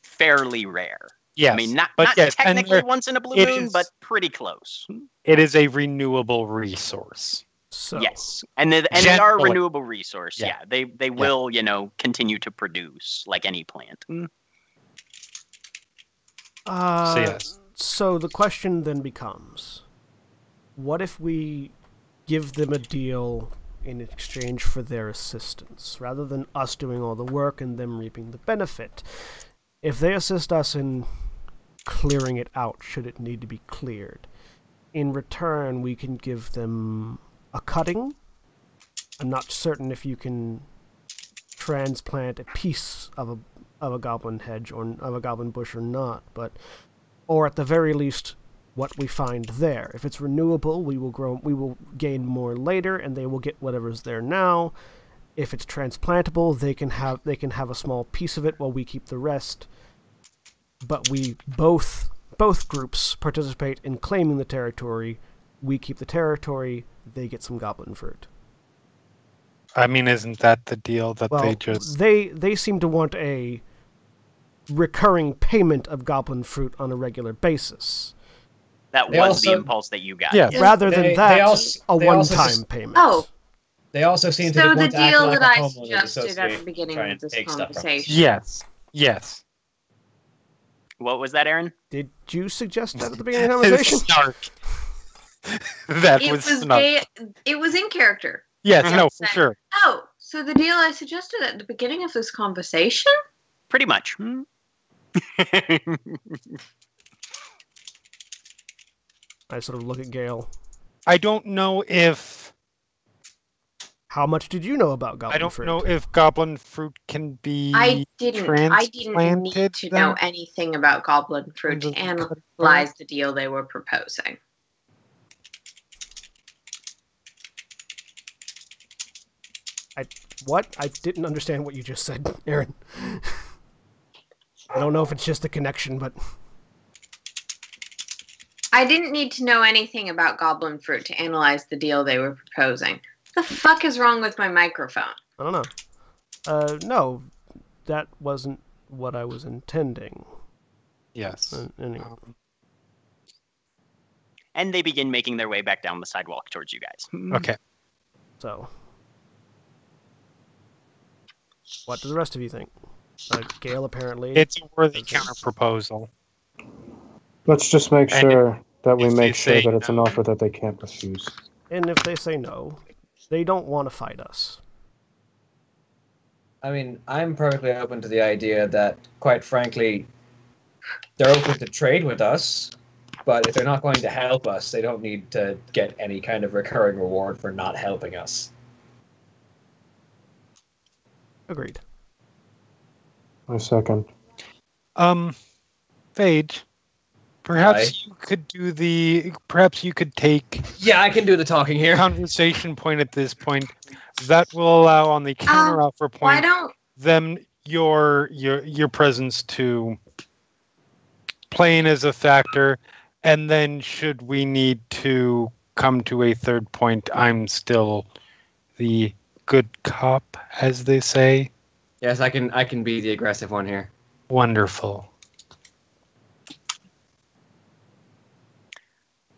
fairly rare. Yes. I mean, not yes, technically once in a blue moon, but pretty close. It is a renewable resource. So, yes, and they are a renewable resource. Yeah, they will continue to produce like any plant. So the question then becomes, what if we give them a deal in exchange for their assistance, rather than us doing all the work and them reaping the benefit? If they assist us in clearing it out, should it need to be cleared, in return we can give them a cutting. I'm not certain if you can transplant a piece of a goblin hedge or of a goblin bush or not, or at the very least, what we find there. If it's renewable, we will gain more later, and they will get whatever's there now. If it's transplantable, they can have a small piece of it while we keep the rest. But we both groups participate in claiming the territory. We keep the territory, they get some goblin fruit. I mean, isn't that the deal that Well, they just... They seem to want a recurring payment of goblin fruit on a regular basis. That They was also- the impulse that you got. Yeah. Rather than They that, also a also one-time sus- payment. Oh, They also seem to so want the to act deal like that a I homeowner's suggested at the association, beginning try of and this take stuff from us. conversation. Yes. What was that, Aaron? Did you suggest that at the beginning of the conversation? Snark. That It was was snark. it was in character. Yes, Mhm. no, for sure. Oh, so the deal I suggested at the beginning of this conversation? Pretty much. I sort of look at Gale. I don't know if... How much did you know about goblin I don't fruit? know if goblin fruit can be I didn't need transplanted to then? know anything about goblin fruit to Kind of analyze the deal they were proposing. What? I didn't understand what you just said, Aaron. I don't know if it's just a connection, but I didn't need to know anything about goblin fruit to analyze the deal they were proposing. What the fuck is wrong with my microphone? I don't know. No, that wasn't what I was intending. Yes. Anyway. And they begin making their way back down the sidewalk towards you guys. Okay. So, what do the rest of you think? Gale apparently. It's a worthy counter proposal. Let's just make And sure that we if make they sure say that it's an no. offer that they can't refuse. And if they say no, they don't want to fight us. I mean, I'm perfectly open to the idea that, quite frankly, they're open to trade with us, but if they're not going to help us, they don't need to get any kind of recurring reward for not helping us. Agreed. My second. Phage, perhaps Aye. you could do the... Perhaps you could take Yeah, I can do the talking here. conversation point at this point. That will allow on the counteroffer Why point don't them your presence to play in as a factor, and then should we need to come to a third point, I'm still the good cop, as they say. Yes, I can be the aggressive one here. Wonderful.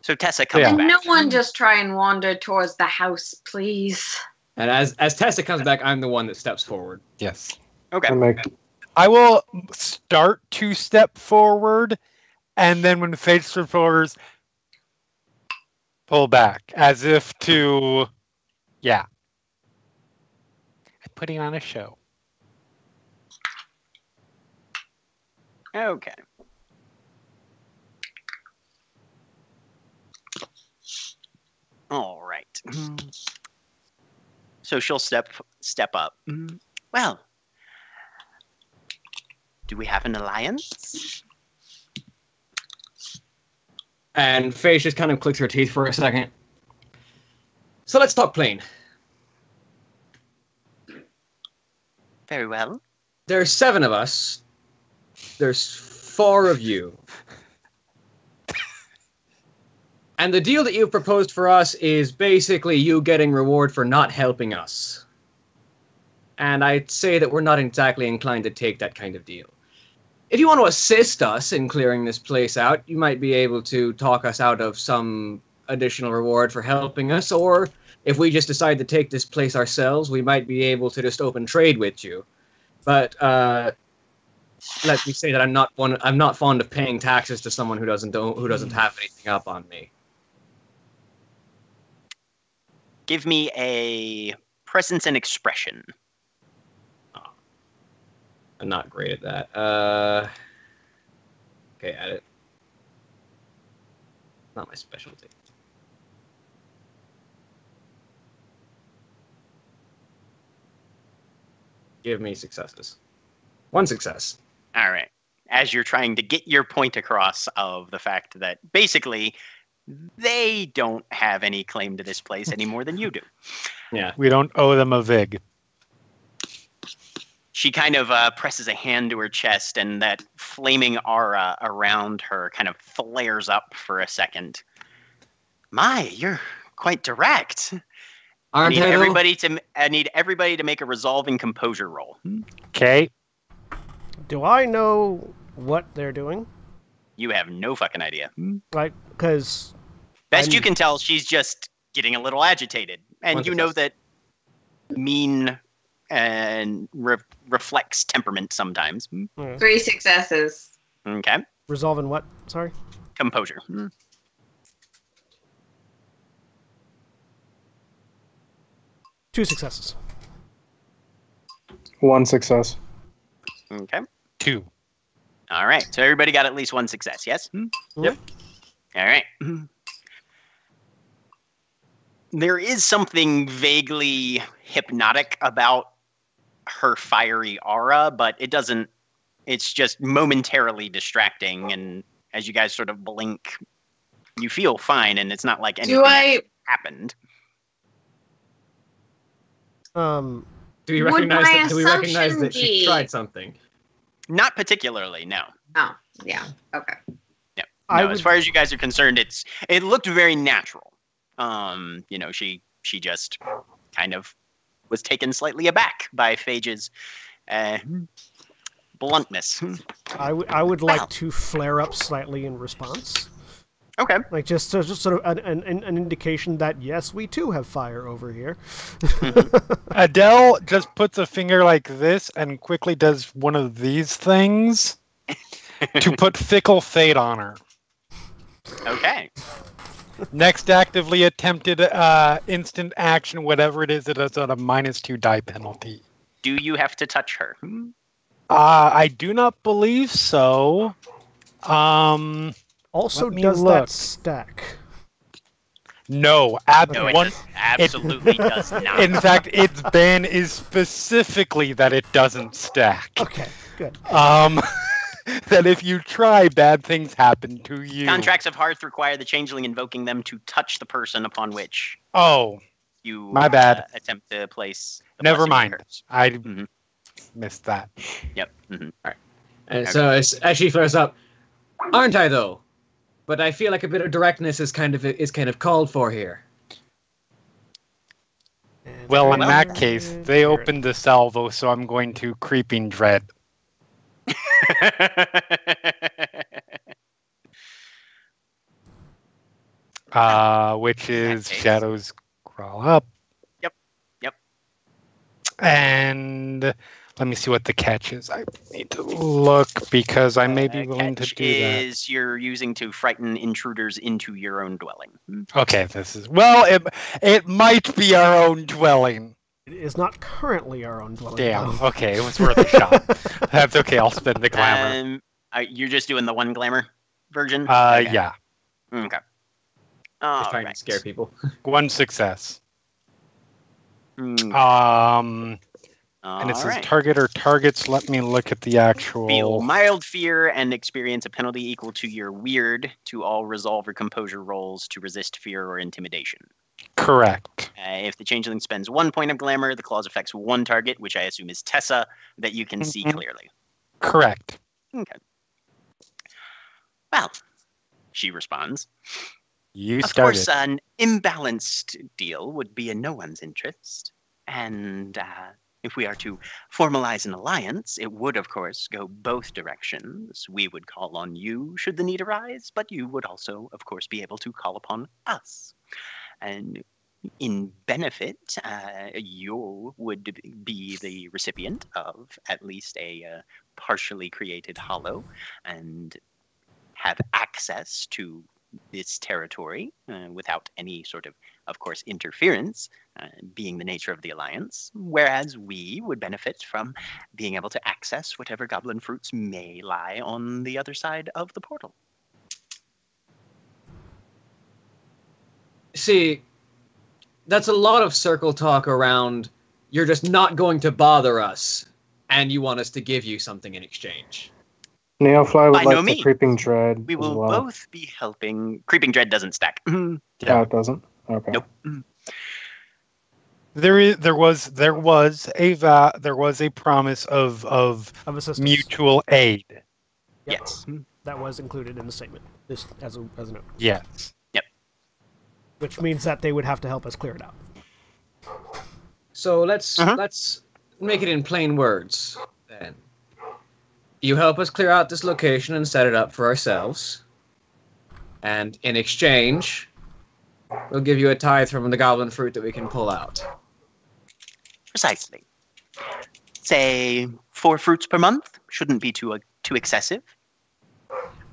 So Tessa comes Yeah. and back. no one just try and wander towards the house, please. And as Tessa comes back, I'm the one that steps forward. Yes. Okay. I make I will start to step forward, and then when Phage steps forward, pull back, as if to, yeah. I'm putting on a show. Okay. All right. So she'll step up. Well, do we have an alliance? And Faye just kind of clicks her teeth for a second. So let's talk plain. Very well. There's 7 of us. There's 4 of you. And the deal that you've proposed for us is basically you getting reward for not helping us. And I'd say that we're not exactly inclined to take that kind of deal. If you want to assist us in clearing this place out, you might be able to talk us out of some additional reward for helping us, or if we just decide to take this place ourselves, we might be able to just open trade with you. But let me say that I'm not fond of paying taxes to someone who doesn't have anything up on me. Give me a presence and expression. I'm not great at that. Okay, add it. Not my specialty. Give me successes. 1 success. All right. as you're trying to get your point across of the fact that basically they don't have any claim to this place any more than you do. Yeah. We don't owe them a vig. She kind of presses a hand to her chest, and that flaming aura around her kind of flares up for a second. My, you're quite direct. I need everybody to make a resolve and composure roll. Okay. Do I know what they're doing? You have no fucking idea. Like, because... Best you can tell, she's just getting a little agitated. And you know that mean and reflects temperament sometimes. 3 successes. Okay. Resolving what? Sorry? Composure. 2 successes. 1 success. Okay. 2. All right. So everybody got at least 1 success, yes? Yep. All right. There is something vaguely hypnotic about her fiery aura, but it's just momentarily distracting. And as you guys sort of blink, you feel fine, and it's not like anything happened. Do we recognize that she tried something? Not particularly, no. Oh, yeah. Okay. Yeah. No, as far as you guys are concerned, it looked very natural. She just kind of was taken slightly aback by Phage's bluntness. I would like to flare up slightly in response. Okay. Like just sort of an indication that yes, we too have fire over here. Adele just puts a finger like this and quickly does one of these things to put fickle fate on her. Okay. Next actively attempted instant action, whatever it is, it is at a -2 die penalty. Do you have to touch her? I do not believe so. Also, does that stack? No, absolutely does not. In fact, its ban is specifically that it doesn't stack. Okay, good. That if you try, bad things happen to you. Contracts of Hearth require the changeling invoking them to touch the person upon which you my bad. Attempt to place. Never mind. I missed that. Yep. Mm-hmm. All right. And so as she flares up, aren't I though? But I feel like a bit of directness is kind of called for here. Well, in that case, they opened the salvo, so I'm going to Creeping Dread. Which is Shadows Crawl Up. Yep. And let me see what the catch is. I need to look because I may be willing to do that. Is you're using to frighten intruders into your own dwelling. Okay, it might be our own dwelling. It is not currently our own dwelling. Damn. Okay, it was worth a shot. That's okay. I'll spend the glamour. You're just doing the 1 glamour version? Okay. Yeah. Okay. Just trying to scare people. 1 success. And it says target or targets. Let me look at the actual. Feel mild fear and experience a penalty equal to your weird to all resolve or composure rolls to resist fear or intimidation. Correct. If the changeling spends 1 point of glamour, the clause affects 1 target, which I assume is Tessa, that you can see clearly. Correct. Okay. Well, she responds. You started. Of course, an imbalanced deal would be in no one's interest. And if we are to formalize an alliance, it would, of course, go both directions. We would call on you should the need arise, but you would also, of course, be able to call upon us. And in benefit, you would be the recipient of at least a partially created hollow and have access to this territory without any sort of course, interference, being the nature of the alliance, whereas we would benefit from being able to access whatever goblin fruits may lie on the other side of the portal. See, that's a lot of circle talk around you're just not going to bother us, and you want us to give you something in exchange. Neofly By would no like the means. Creeping Dread We as will well. both be helping. Creeping Dread doesn't stack. Oh, it doesn't? Okay. Nope. There was a promise of Of assistance. mutual aid. Yep. Yes. That was included in the statement, just as a note. Yes. Which means that they would have to help us clear it out. So let's make it in plain words, then. You help us clear out this location and set it up for ourselves. And in exchange, we'll give you a tithe from the goblin fruit that we can pull out. Precisely. Say 4 fruits per month. Shouldn't be too excessive.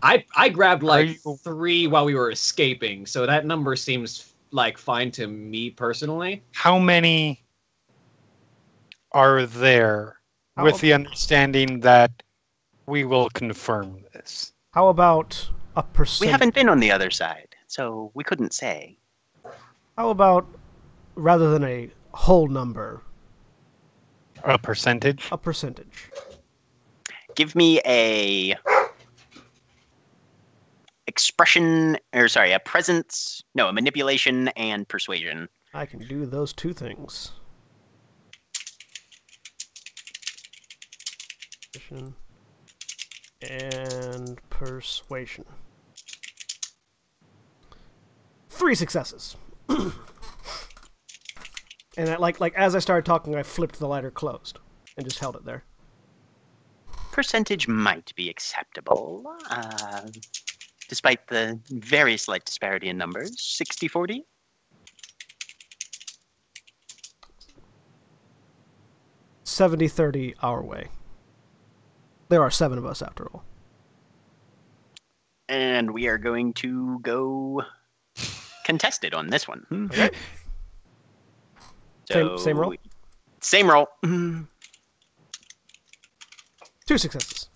I grabbed like 3 while we were escaping, so that number seems like fine to me personally. How many are there, with the understanding that we will confirm this? How about a percent? We haven't been on the other side, so we couldn't say. How about, rather than a whole number, A percentage? a percentage? Give me a a manipulation and persuasion. I can do those 2 things. And persuasion. 3 successes. And as I started talking, I flipped the lighter closed and just held it there. Percentage might be acceptable, despite the very slight disparity in numbers. 60-40? 70-30 our way. There are 7 of us after all. And we are going to go contested on this one. Okay. So, Same roll? Same roll. 2 successes.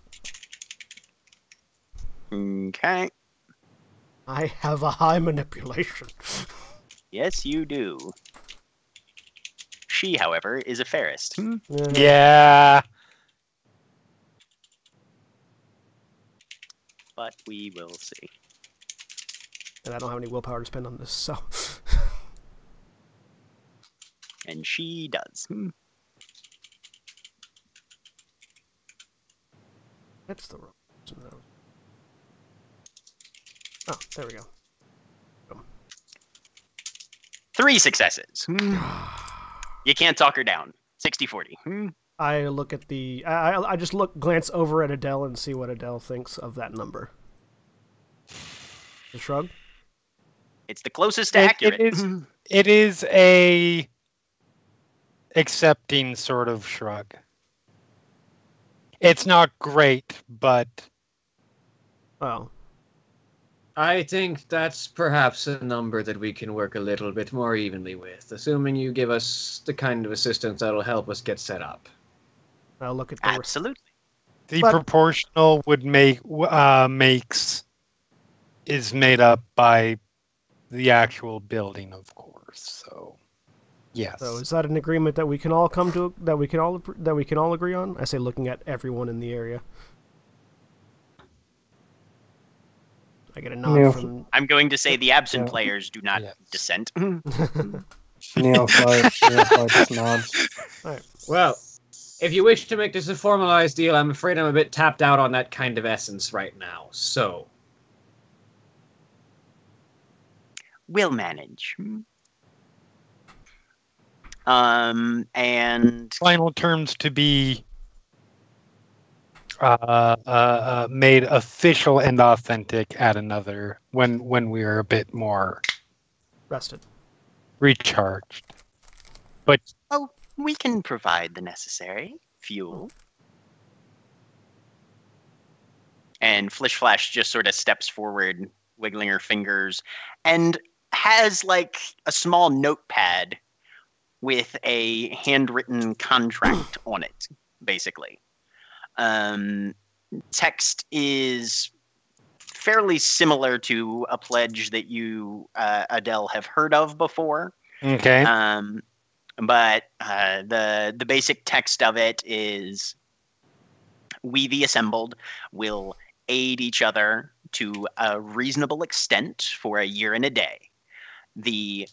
Okay. I have a high manipulation. Yes, you do. She, however, is a fairist. Yeah. But we will see. And I don't have any willpower to spend on this, so... And she does. That's the wrong... Oh, there we go. 3 successes. You can't talk her down. 60-40. I look at the... I just glance over at Adele and see what Adele thinks of that number. The shrug? It's the closest to accurate. It is a accepting sort of shrug. It's not great, but... Well... I think that's perhaps a number that we can work a little bit more evenly with, assuming you give us the kind of assistance that'll help us get set up. I'll look at the... Absolutely. The proportional would makes is made up by the actual building, of course. So, yes. So is that an agreement that we can all come to? That we can all agree on? I say, looking at everyone in the area. I get a nod from... I'm going to say the absent players do not dissent. Neofly just nods. All right. Well, if you wish to make this a formalized deal, I'm afraid I'm a bit tapped out on that kind of essence right now, so... We'll manage. And... Final terms to be made official and authentic at another when we are a bit more rested, recharged. But we can provide the necessary fuel. And Flish Flash just sort of steps forward, wiggling her fingers, and has like a small notepad with a handwritten contract on it, basically. Text is fairly similar to a pledge that you, Adele, have heard of before. Okay. But the basic text of it is we, the assembled, will aid each other to a reasonable extent for a year and a day. The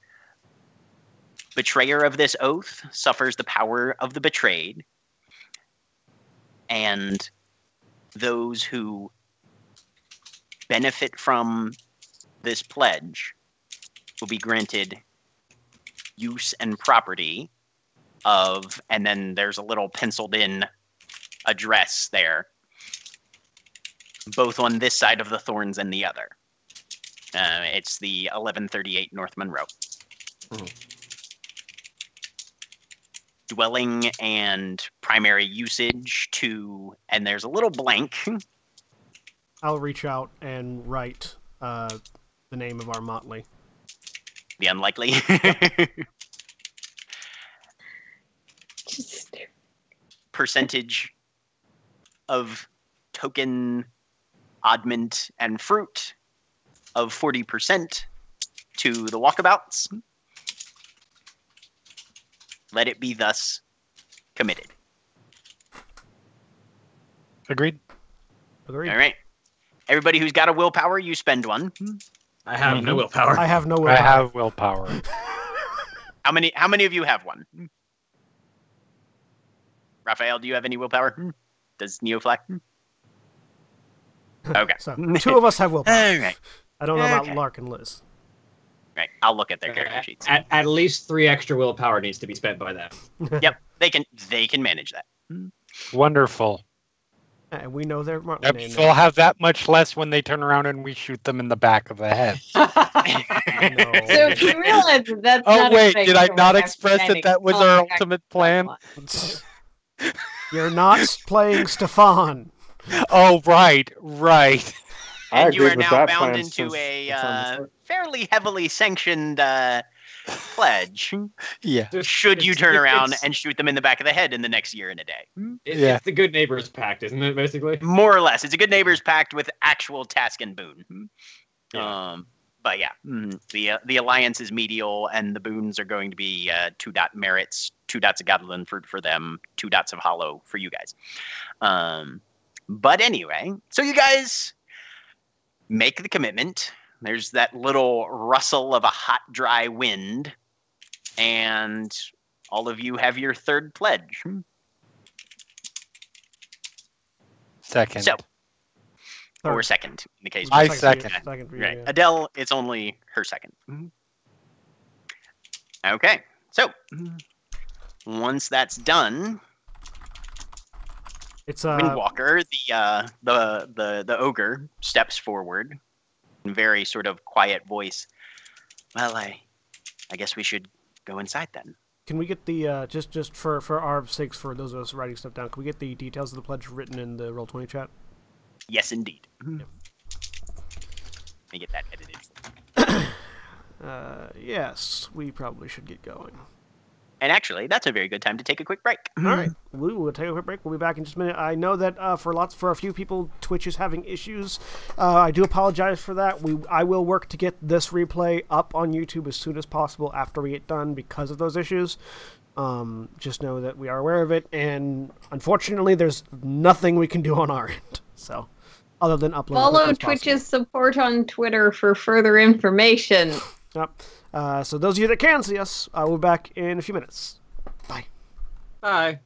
betrayer of this oath suffers the power of the betrayed, and those who benefit from this pledge will be granted use and property of, and then there's a little penciled in address there, both on this side of the thorns and the other. It's the 1138 North Monroe. Dwelling and primary usage to, and there's a little blank. I'll reach out and write the name of our motley. The unlikely. Percentage of token oddment and fruit of 40% to the walkabouts. Let it be thus committed. Agreed. Agreed. All right. Everybody who's got a willpower, you spend one. I have no willpower. I have no willpower. I have willpower. How many of you have one? Raphael, do you have any willpower? Does Neo fly? Okay. So, 2 of us have willpower. All right. I don't know about Okay. Lark and Liz. Right. I'll look at their character sheets. At least 3 extra willpower needs to be spent by them. Yep. They can manage that. Wonderful. And we know their motley Yep, name they'll have that much less when they turn around and we shoot them in the back of the head. now. So if you realize that that's Oh not a wait, thing did I for not one express after that that was landing. our Oh, ultimate plan? You're not playing Stefan. Oh, right. I And you agreed are with now that bound plan into since a it's on the short. fairly heavily sanctioned pledge. Yeah. Should you turn It's- around it's- and shoot them in the back of the head in the next year and a day? Yeah. It's the Good Neighbors Pact, isn't it, basically? More or less. It's a good neighbors pact with actual task and boon. Yeah. But yeah, the alliance is medial, and the boons are going to be 2 dot merits, 2 dots of Godland fruit for them, 2 dots of hollow for you guys. But anyway, so you guys make the commitment. There's that little rustle of a hot, dry wind, and all of you have your 3rd pledge. Second. So, Third. or second, in the case. I for you. second. Second for you, Right. yeah. Adele, it's only her 2nd. Okay. So, once that's done, It's Windwalker, the ogre, steps forward in very sort of quiet voice. Well, I guess we should go inside then. Can we get the just for our sakes, for those of us writing stuff down, can we get the details of the pledge written in the Roll20 chat? Yes, indeed. Let me get that edited. Yes, we probably should get going. And actually, that's a very good time to take a quick break. All right, we will take a quick break. We'll be back in just a minute. I know that for a few people, Twitch is having issues. I do apologize for that. I will work to get this replay up on YouTube as soon as possible after we get done because of those issues. Just know that we are aware of it, and unfortunately, there's nothing we can do on our end. So, other than upload. Follow Twitch's support on Twitter for further information. Yep. So those of you that can see us, we'll be back in a few minutes. Bye. Bye.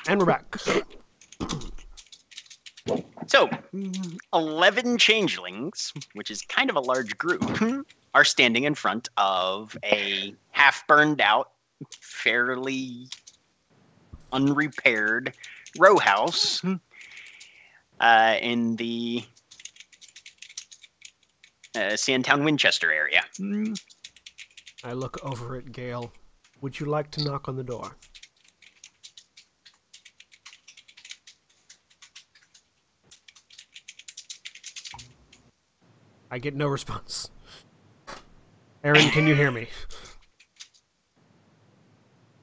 And we're back. So, 11 changelings, which is kind of a large group, are standing in front of a half-burned out, fairly unrepaired row house in the Sandtown, Winchester area. I look over at Gale. Would you like to knock on the door? I get no response. Aaron, can you hear me?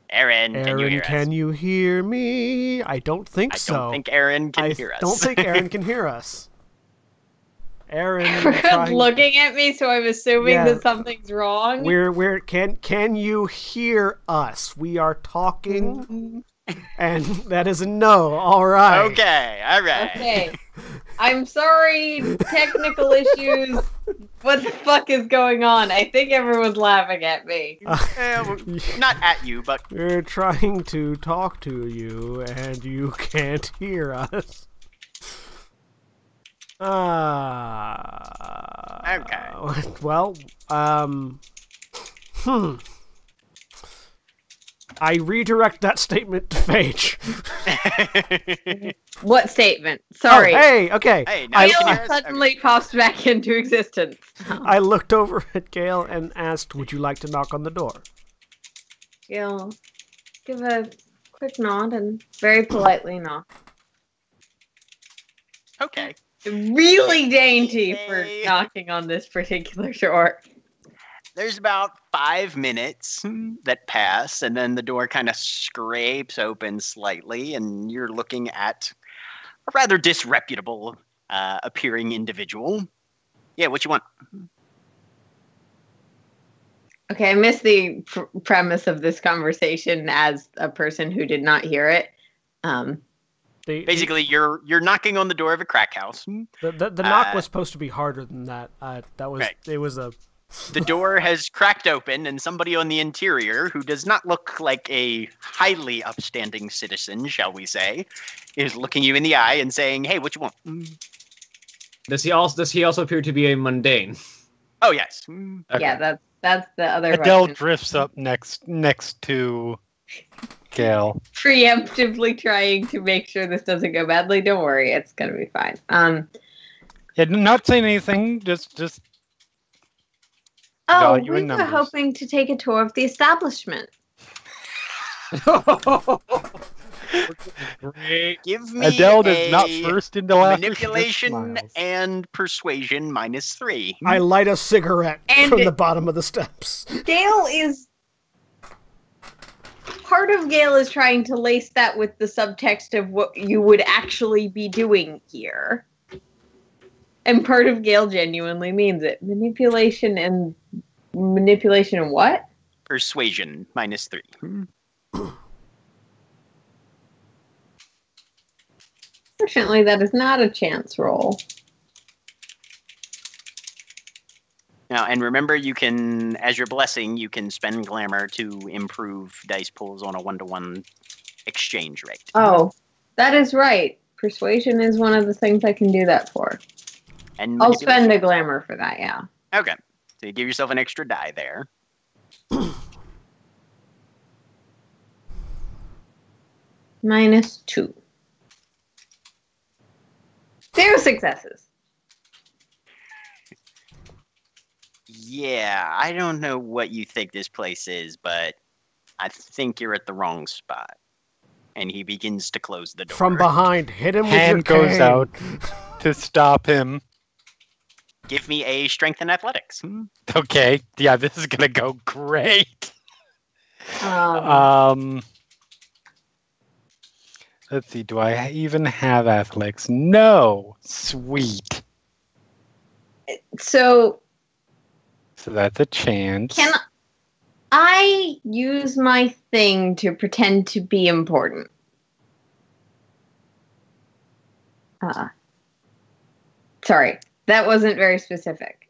Aaron, can you hear us? Can you hear me? I don't think so. I don't think Aaron can hear us. I don't think Aaron can hear us. Aaron, looking at me, so I'm assuming that something's wrong. Can you hear us? We are talking, and that is a no. All right. Okay. All right. Okay. I'm sorry. Technical issues. What the fuck is going on? I think everyone's laughing at me. Not at you, but we're trying to talk to you, and you can't hear us. Okay. Well, I redirect that statement to Phage. What statement? Sorry. Oh, hey, okay. Hey, now Gale suddenly pops back into existence. I looked over at Gale and asked, would you like to knock on the door? Gale, give a quick nod and very politely knock. Okay. Really dainty for knocking on this particular door. There's about 5 minutes that pass, and then the door kind of scrapes open slightly, and you're looking at a rather disreputable appearing individual. Yeah, what you want? Okay, I missed the premise of this conversation as a person who did not hear it. Basically, you're knocking on the door of a crack house. The knock was supposed to be harder than that. Right. It was a. The door has cracked open, and somebody on the interior, who does not look like a highly upstanding citizen, shall we say, is looking you in the eye and saying, "Hey, what you want?" Does he also appear to be a mundane? Oh yes. Okay. Yeah, that's the other. Adele question. drifts up next to Gale. Preemptively trying to make sure this doesn't go badly. Don't worry, it's gonna be fine. Yeah, not saying anything. Just. Oh, value we in were numbers. hoping to take a tour of the establishment. Great. Give me Adele does not burst into laughter. manipulation and persuasion -3. I light a cigarette And from the bottom of the steps. Gale is... Part of Gale is trying to lace that with the subtext of what you would actually be doing here. And part of Gale genuinely means it. Manipulation and what? Persuasion -3. Fortunately, that is not a chance roll. Now, and remember, you can, as your blessing, you can spend glamour to improve dice pools on a 1-to-1 exchange rate. Oh, that is right. Persuasion is one of the things I can do that for. And I'll spend a glamour for that, yeah. Okay, so you give yourself an extra die there. -2. 0 successes. Yeah, I don't know what you think this place is, but I think you're at the wrong spot. And he begins to close the door. From behind, hit him with your Hand goes cane. out to stop him. Give me a strength and athletics. Okay, yeah, this is gonna go great. Um, Let's see, do I even have athletics? No. Sweet. so, So that's a chance. can I use my thing to pretend to be important? Sorry, that wasn't very specific.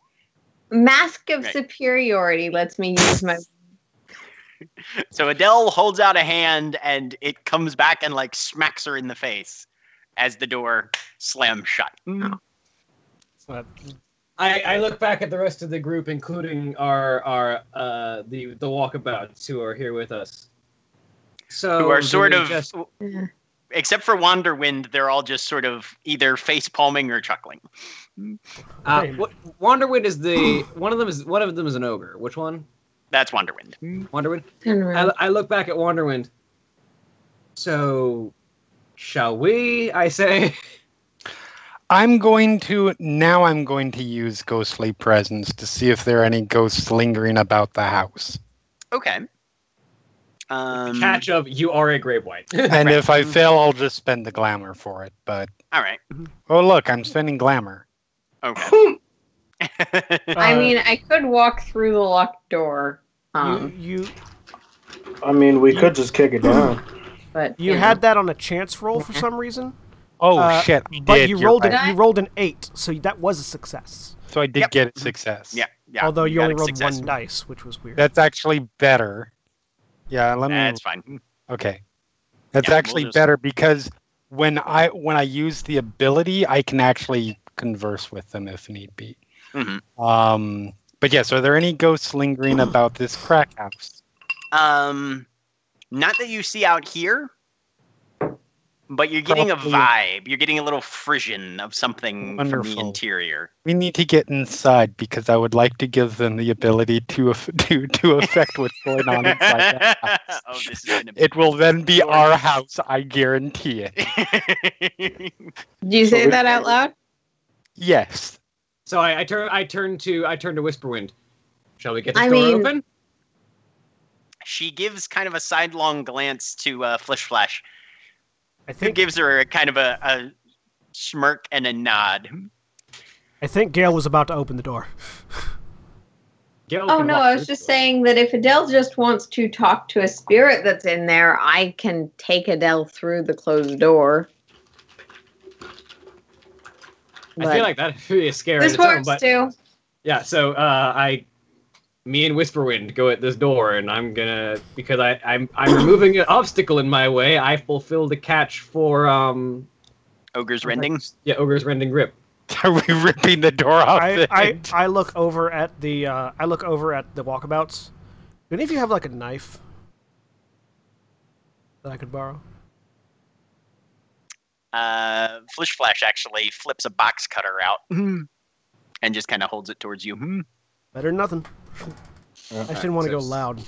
Mask of Right. Superiority lets me use my... So Adele holds out a hand, and it comes back and like smacks her in the face as the door slams shut. But I look back at the rest of the group, including the walkabouts who are here with us. So Who are sort of, just... except for Wanderwind, they're all just sort of either face palming or chuckling. Wanderwind is one of them is an ogre. Which one? That's Wanderwind. Wanderwind. I look back at Wanderwind. So, shall we? I say. I'm going to use ghostly presence to see if there are any ghosts lingering about the house. Okay. Catch of you are a Grave White. And if I fail, I'll just spend the glamour for it. But all right. Oh, look, I'm spending glamour. Okay. I mean, I could walk through the locked door. I mean, we could just kick it down. But you had that on a chance roll for some reason. Oh shit! But you rolled an 8, so that was a success. So I did get a success. Yeah. Although you only got a rolled success. 1 dice, which was weird. That's actually better. Yeah, let me. That's fine. Okay, that's Yeah, actually we'll just- better because when I use the ability, I can actually converse with them if need be. Mm-hmm. But yes, are there any ghosts lingering about this crack house? Not that you see out here, but you're getting a vibe. You're getting a little frisson of something from the Wonderful. interior. We need to get inside because I would like to give them the ability to affect what's going on inside that house. Oh, this is gonna be It will then be our house, I guarantee it. Did you say that out loud? Yes. So I turn to Whisperwind. Shall we get this I door mean- open? She gives kind of a sidelong glance to Flish Flash, I who think gives her a kind of a smirk and a nod. Gale was about to open the door. Gale Oh can no, walk I was through. just saying that if Adele just wants to talk to a spirit that's in there, I can take Adele through the closed door. I feel like that'd be a scary. This works too. Yeah, so me and Whisperwind go at this door, and I'm gonna, because I'm removing an obstacle in my way. I fulfilled a catch for Ogre's Rending. Yeah, Ogre's Rending Grip. Are we ripping the door off? I look over at the walkabouts. Do any of you have like a knife that I could borrow? Flish Flash actually flips a box cutter out and just kind of holds it towards you. Better than nothing. I just didn't want to go loud.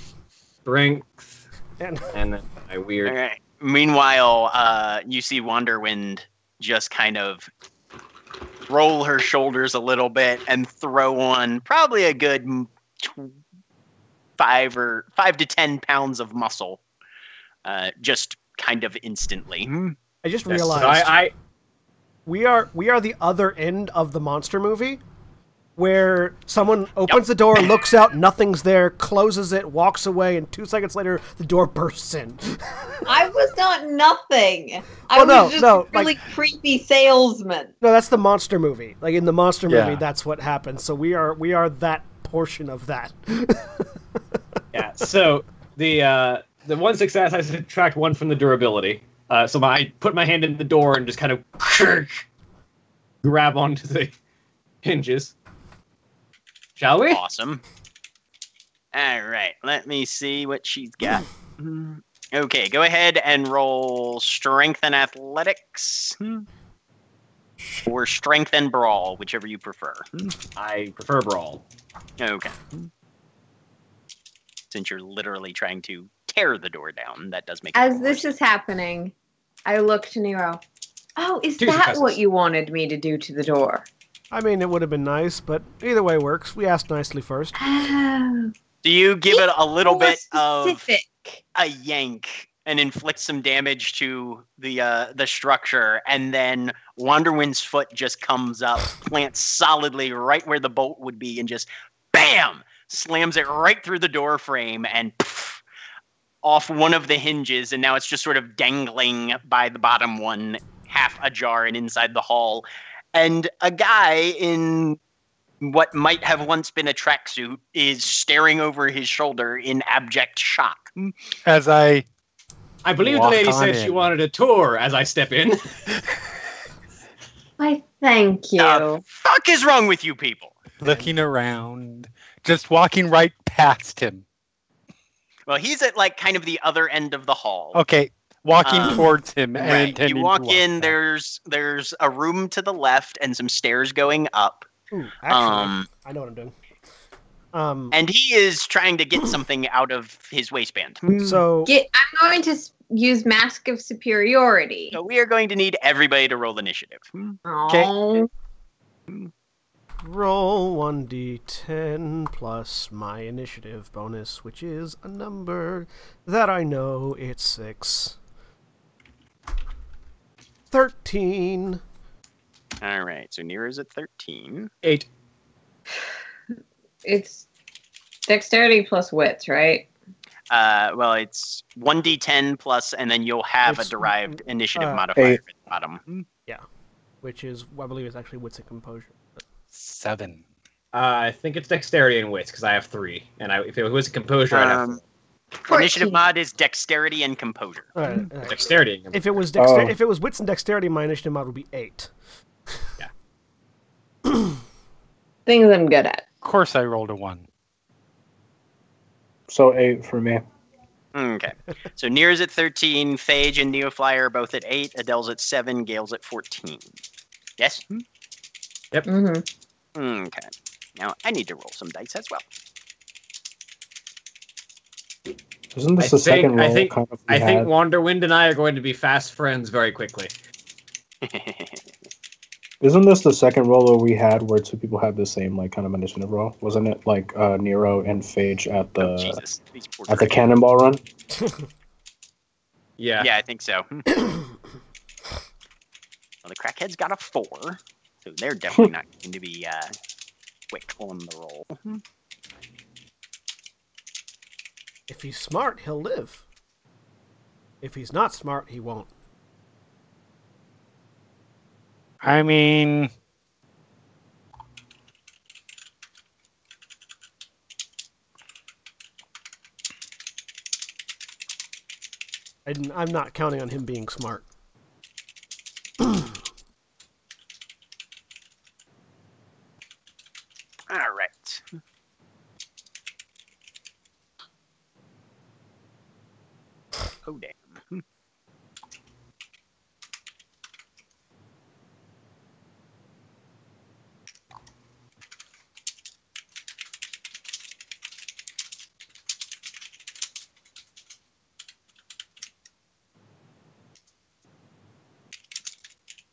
Strength, And and then I weird. All right. Meanwhile, you see Wanderwind just kind of roll her shoulders a little bit and throw on probably a good 5 to 10 pounds of muscle, just kind of instantly. I just So realized we are the other end of the monster movie, where someone opens the door, looks out, nothing's there, closes it, walks away, and 2 seconds later the door bursts in. I was not nothing. I Well, was just no, really creepy salesman. No, that's the monster movie. Like in the monster movie, Yeah. that's what happens. So we are that portion of that. Yeah. So the one success, I subtract 1 from the durability. So I put my hand in the door and just kind of grab onto the hinges. Shall we? Awesome. All right, let me see what she's got. Okay, go ahead and roll Strength and Athletics. Or Strength and Brawl, whichever you prefer. I prefer brawl. Okay. Since you're literally trying to tear the door down, that does make it As worse. this is happening, I look to Nero. Oh, is 2 that successes. what you wanted me to do to the door? I mean, it would have been nice, but either way works. We asked nicely first. Oh, Do you give it a little more bit of specific. a yank and inflict some damage to the structure, and then Wanderwind's foot just comes up, plants solidly right where the bolt would be, and just BAM! Slams it right through the door frame and poof, off one of the hinges, and now it's just sort of dangling by the bottom one, half ajar and inside the hall. And a guy in what might have once been a tracksuit is staring over his shoulder in abject shock. As I believe the walk lady on said she in. wanted a tour as I step in. Why, thank you. Fuck is wrong with you people? looking around, just walking right past him. Well, he's at like kind of the other end of the hall. Okay, walking towards him and Right. intending You to walk in. back. There's a room to the left and some stairs going up. Ooh, actually, I know what I'm doing. And he is trying to get something out of his waistband. So I'm going to use Mask of Superiority. So we are going to need everybody to roll initiative. Oh, roll 1d10 plus my initiative bonus, which is a number that I know. It's 6. 13. All right. So Nero's at 13. 8. it's dexterity plus wits, right? Well, it's 1d10 plus, and then you'll have It's, a derived initiative modifier 8. at the bottom. Which is, I believe, it's actually wits and composure. 7. I think it's dexterity and wits because I have 3, and if it was composure, I'd have 4. Initiative mod is dexterity and composure. All right. Dexterity. If it was if it was wits and dexterity, my initiative mod would be 8. Things I'm good at. Of course, I rolled a 1. So 8 for me. Okay. So Nero's at 13, Phage and Neofly are both at 8, Adele's at 7, Gale's at 14. Yes? Yep. Mm-hmm. Okay. Now I need to roll some dice as well. Isn't this the second roll? I think Wanderwind and I are going to be fast friends very quickly. Isn't this the second roll we had where two people had the same like kind of initiative roll? Wasn't it like Nero and Phage at the Jesus. These poor at the crackheads. cannonball run? Yeah. Yeah, I think so. Well, the crackhead's got a 4, so they're definitely not going to be quick on the roll. If he's smart, he'll live. If he's not smart, he won't. I mean, I'm not counting on him being smart. All right. Oh, damn.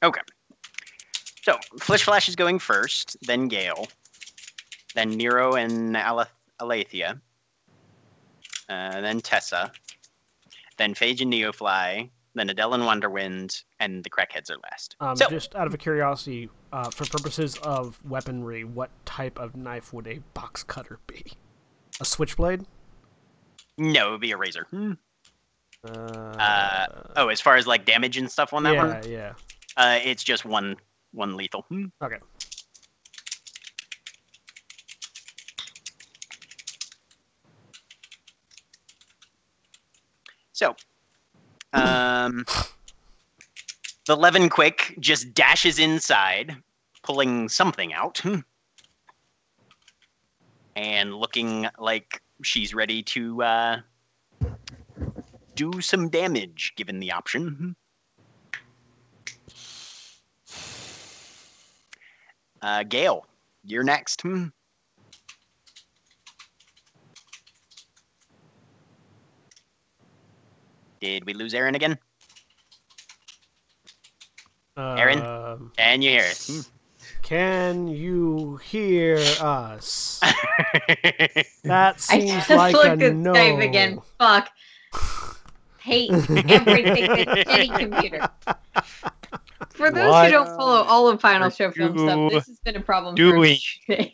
Okay. So, Flish Flash is going first, then Gale, then Nero and Alethea, then Tessa, then Phage and Neofly, then Adele and Wonderwind, and the Crackheads are last. So, Just out of a curiosity, for purposes of weaponry, what type of knife would a box cutter be? A switchblade? no, it would be a razor. As far as like damage and stuff on that one? Yeah. It's just one lethal. Okay. So, the Levin Quick just dashes inside, pulling something out, and looking like she's ready to do some damage, given the option. Gale, you're next. Did we lose Aaron again? Aaron? Can you hear us? Can you hear us? That I seems just like looked a at no. Skype again. Fuck. Hate everything with any computer. For those What who don't follow all of Final are Show film you stuff, this has been a problem doing? for days.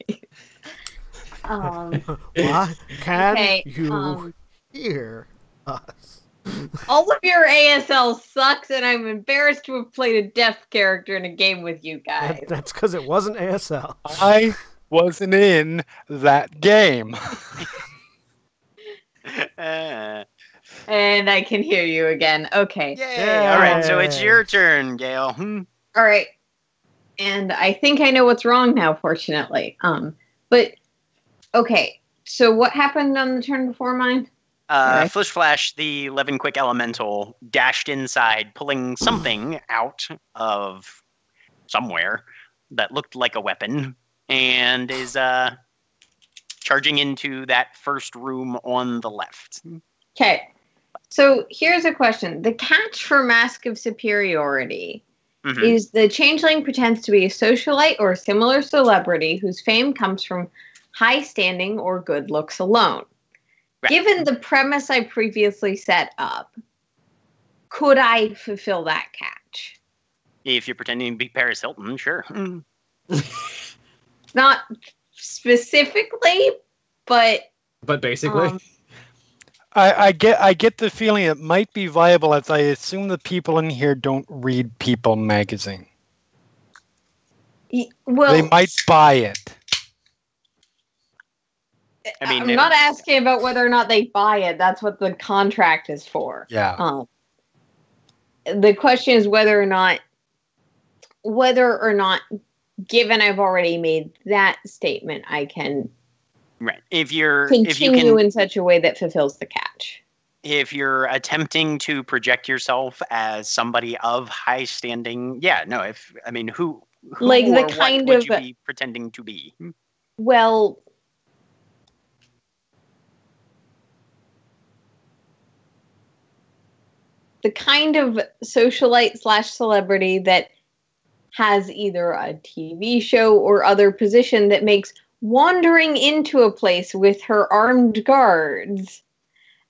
What? Can Okay, you hear us? all of your ASL sucks, and I'm embarrassed to have played a deaf character in a game with you guys. That's because it wasn't ASL. I wasn't in that game. And I can hear you again. Okay. Yay! All right, so it's your turn, Gail. All right. And I think I know what's wrong now, fortunately. But okay. So what happened on the turn before mine? Flish Flash, the 11 quick elemental, dashed inside, pulling something out of somewhere that looked like a weapon, and is charging into that first room on the left. Okay. So here's a question. The catch for Mask of Superiority is the changeling pretends to be a socialite or a similar celebrity whose fame comes from high standing or good looks alone. Right. Given the premise I previously set up, could I fulfill that catch? If you're pretending to be Paris Hilton, sure. Not specifically, but basically. I get the feeling it might be viable, as I assume the people in here don't read People magazine. Well, they might buy it. I mean, I'm not asking about whether or not they buy it. That's what the contract is for. Yeah. The question is whether or not, given I've already made that statement, I can. Right. Continue in such a way that fulfills the catch. If you're attempting to project yourself as somebody of high standing, who like or the kind what of would you be pretending to be? Well, the kind of socialite / celebrity that has either a TV show or other position that makes wandering into a place with her armed guards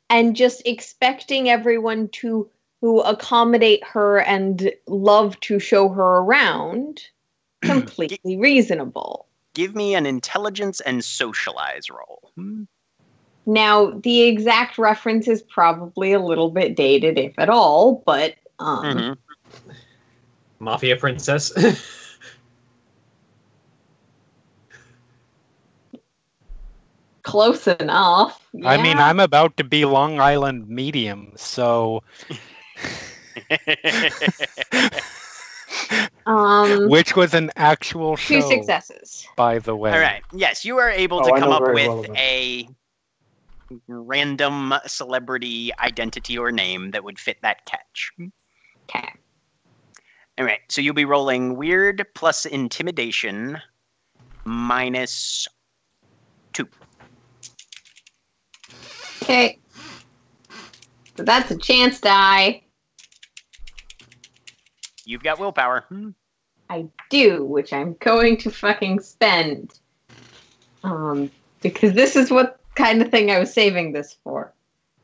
and just expecting everyone to accommodate her and love to show her around completely reasonable. Give me an intelligence and socialize roll. Now, the exact reference is probably a little bit dated, if at all, but Mafia princess. Close enough. Yeah. I mean, I'm about to be Long Island medium, so which was an actual show. 2 successes. By the way. All right. Yes, you are able to come up with a random celebrity identity or name that would fit that catch. Okay. All right. So you'll be rolling weird plus intimidation minus 2. Okay. So that's a chance die. You've got willpower. I do, which I'm going to fucking spend. Because this is what kind of thing I was saving this for.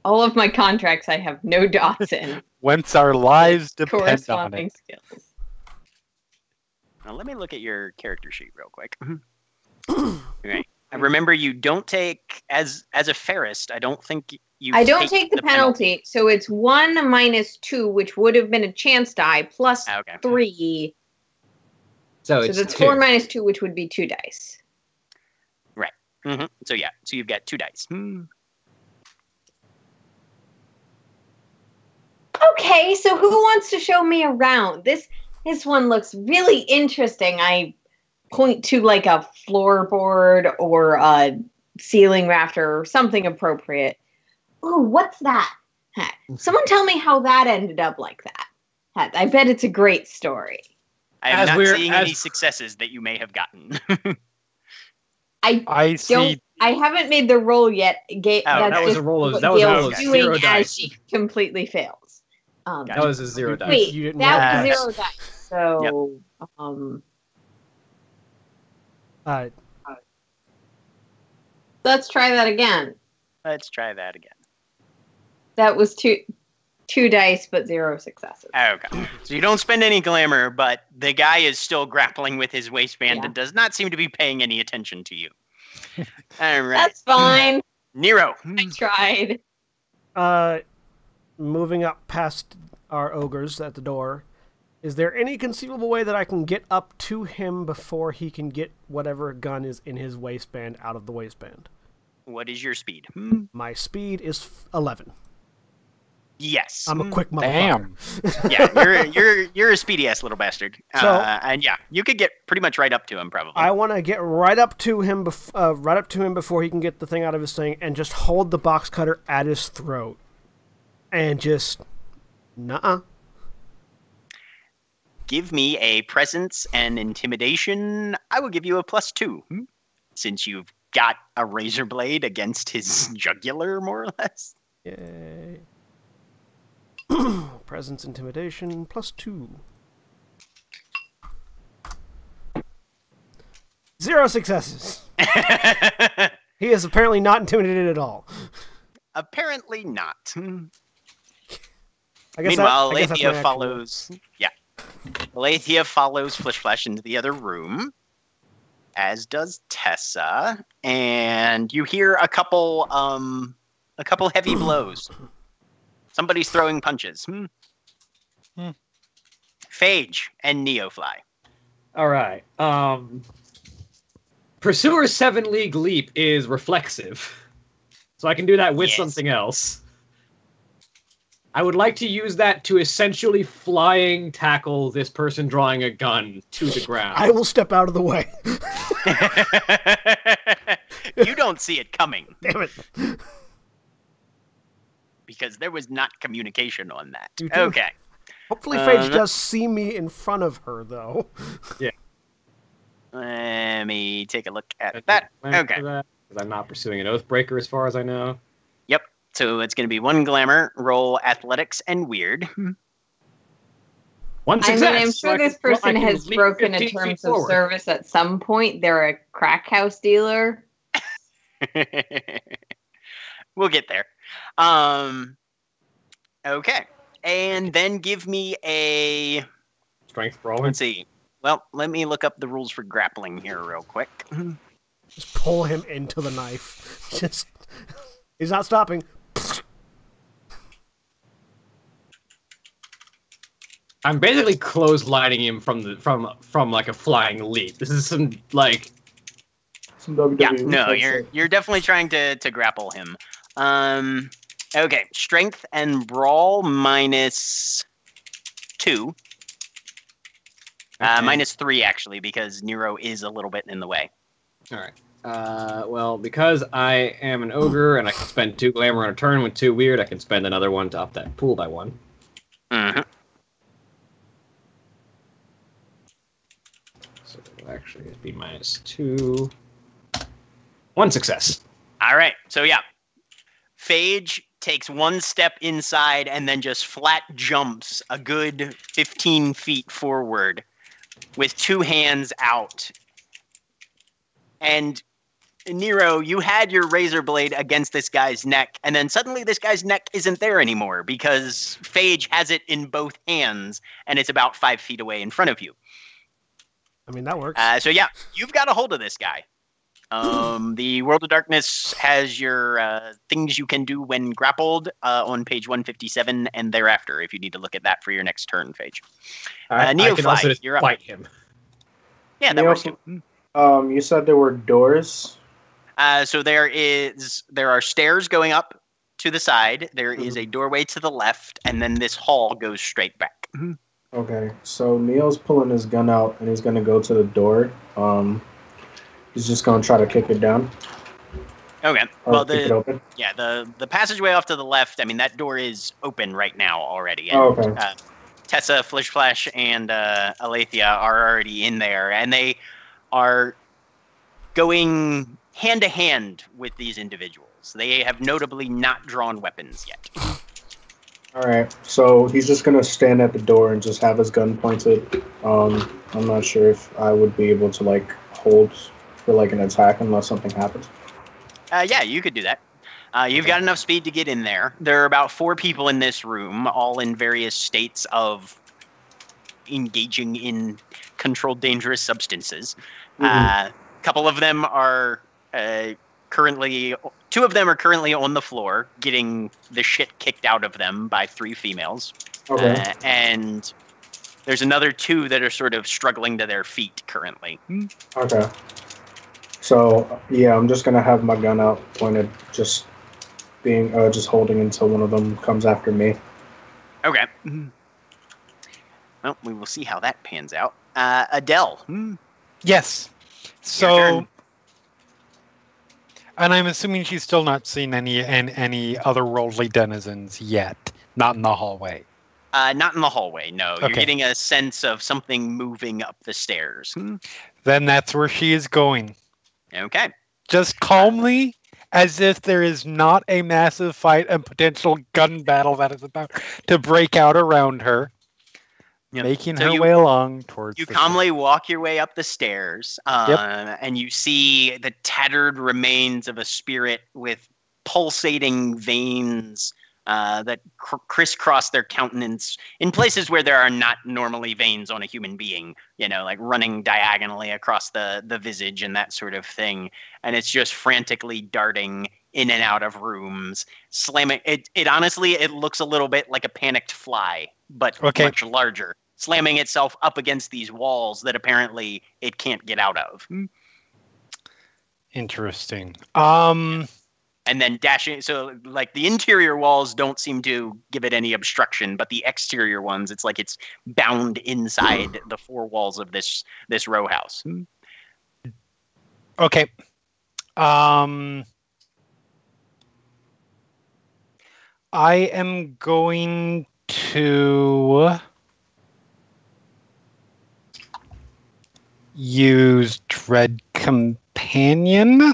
All of my contracts I have no dots in. Whence our lives depend on corresponding it. skills. Now let me look at your character sheet real quick. Right. Remember, you don't take as a Ferrist. I don't think you. I don't take the penalty, so it's 1 minus 2, which would have been a chance die, plus 3. So that's 4 minus 2, which would be 2 dice. Right. So yeah. So you've got 2 dice. Okay, so who wants to show me around? This one looks really interesting. I point to like a floorboard or a ceiling rafter or something appropriate. Ooh, what's that? Someone tell me how that ended up like that. I bet it's a great story. I am not seeing any successes that you may have gotten. I see. I haven't made the roll yet. That was a roll of 0 dice. She completely fails. That was a 0 dice. Wait, that was 0 dice. So, let's try that again. Let's try that again. That was two dice, but 0 successes. Okay. So you don't spend any glamour, but the guy is still grappling with his waistband and does not seem to be paying any attention to you. All right. That's fine. Nero. I tried. Moving up past our ogres at the door, is there any conceivable way that I can get up to him before he can get whatever gun is in his waistband out of the waistband? What is your speed? My speed is 11. Yes. I'm a quick motherfucker. Damn. Yeah, you're a speedy ass little bastard. So- And yeah, you could get pretty much right up to him probably. I want to get right up to him before he can get the thing out of his thing, and just hold the box cutter at his throat, and just nuh-uh. Give me a presence and intimidation. I will give you a +2 since you've got a razor blade against his jugular, more or less. Yay. Presence, intimidation, +2. 0 successes. He is apparently not intimidated at all. Apparently not. I guess Meanwhile, I guess that's my Alethea action. follows. Yeah, Alethea follows Flish Flash into the other room, as does Tessa, and you hear a couple heavy blows. Somebody's throwing punches. Phage and Neofly. All right. Pursuer's 7 League Leap is reflexive, so I can do that with Yes. something else. I would like to use that to essentially flying tackle this person drawing a gun to the ground. I will step out of the way. You don't see it coming Damn it. because there was not communication on that. You do. Okay. Hopefully Phage does see me in front of her, though. Let me take a look at that. Okay. Because I'm not pursuing an Oathbreaker as far as I know. Yep. So it's going to be 1 glamour, roll athletics and weird. 1 I success. mean, I'm so sure I this can- I person can has leap broken a 15 feet terms of forward. service at some point. They're a crack house dealer. We'll get there. Okay. And then give me a... Strength brawling. Let's see. Well, let me look up the rules for grappling here real quick. Just pull him into the knife. Just, he's not stopping. I'm basically clotheslining him from like a flying leap. This is some like Some WWE. Yeah, no, type you're shit. you're definitely trying to grapple him. Okay, strength and brawl -2. Okay. -3 actually, because Nero is a little bit in the way. All right. Well, because I am an ogre and I can spend 2 glamour on a turn with 2 weird, I can spend another 1 to up that pool by 1. Mhm. So it'll actually be -2. 1 success. All right, so yeah, Phage takes 1 step inside and then just flat jumps a good 15 feet forward with 2 hands out. And Nero, you had your razor blade against this guy's neck, and then suddenly this guy's neck isn't there anymore because Phage has it in both hands, and it's about 5 feet away in front of you. I mean, that works. So yeah, you've got a hold of this guy. The World of Darkness has your things you can do when grappled on page 157 and thereafter, if you need to look at that for your next turn, Phage. I can Neofly, also just you're up. bite him. Yeah, that works too. You said there were doors. So there are stairs going up to the side. There is a doorway to the left, and then this hall goes straight back. Okay, so Neo's pulling his gun out and he's gonna go to the door. He's just gonna try to kick it down. Okay. Or Well, kick it open. the passageway off to the left. I mean, that door is open right now already. And, Oh, okay. Tessa, Flish Flash, and Alethea are already in there, and they are going hand to hand with these individuals. They have notably not drawn weapons yet. All right, so he's just gonna stand at the door and just have his gun pointed. I'm not sure if I would be able to like hold for like an attack unless something happens. Yeah, you could do that. You've got enough speed to get in there. There are about 4 people in this room, all in various states of engaging in controlled dangerous substances. A couple of them are currently... 2 of them are currently on the floor, getting the shit kicked out of them by 3 females. Okay. And there's another 2 that are sort of struggling to their feet currently. Okay. So yeah, I'm just gonna have my gun out pointed just being just holding until one of them comes after me. Okay. Well, we will see how that pans out. Adele. Yes. Your So, turn. and I'm assuming she's still not seen any otherworldly denizens yet. Not in the hallway. Not in the hallway, no. You're Okay. getting a sense of something moving up the stairs. Then that's where she is going. Okay. Just calmly, as if there is not a massive fight and potential gun battle that is about to break out around her. Yep. Making So her way along towards You the calmly walk your way up the stairs, Yep. and you see the tattered remains of a spirit with pulsating veins that crisscross their countenance in places where there are not normally veins on a human being, like running diagonally across the visage and that sort of thing. And it's just frantically darting in and out of rooms, slamming. It honestly, it looks a little bit like a panicked fly, but much larger, slamming itself up against these walls that apparently it can't get out of. Interesting. And then dashing, so like the interior walls don't seem to give it any obstruction, but the exterior ones, it's like it's bound inside the four walls of this row house. Okay. I am going to use Dread Companion.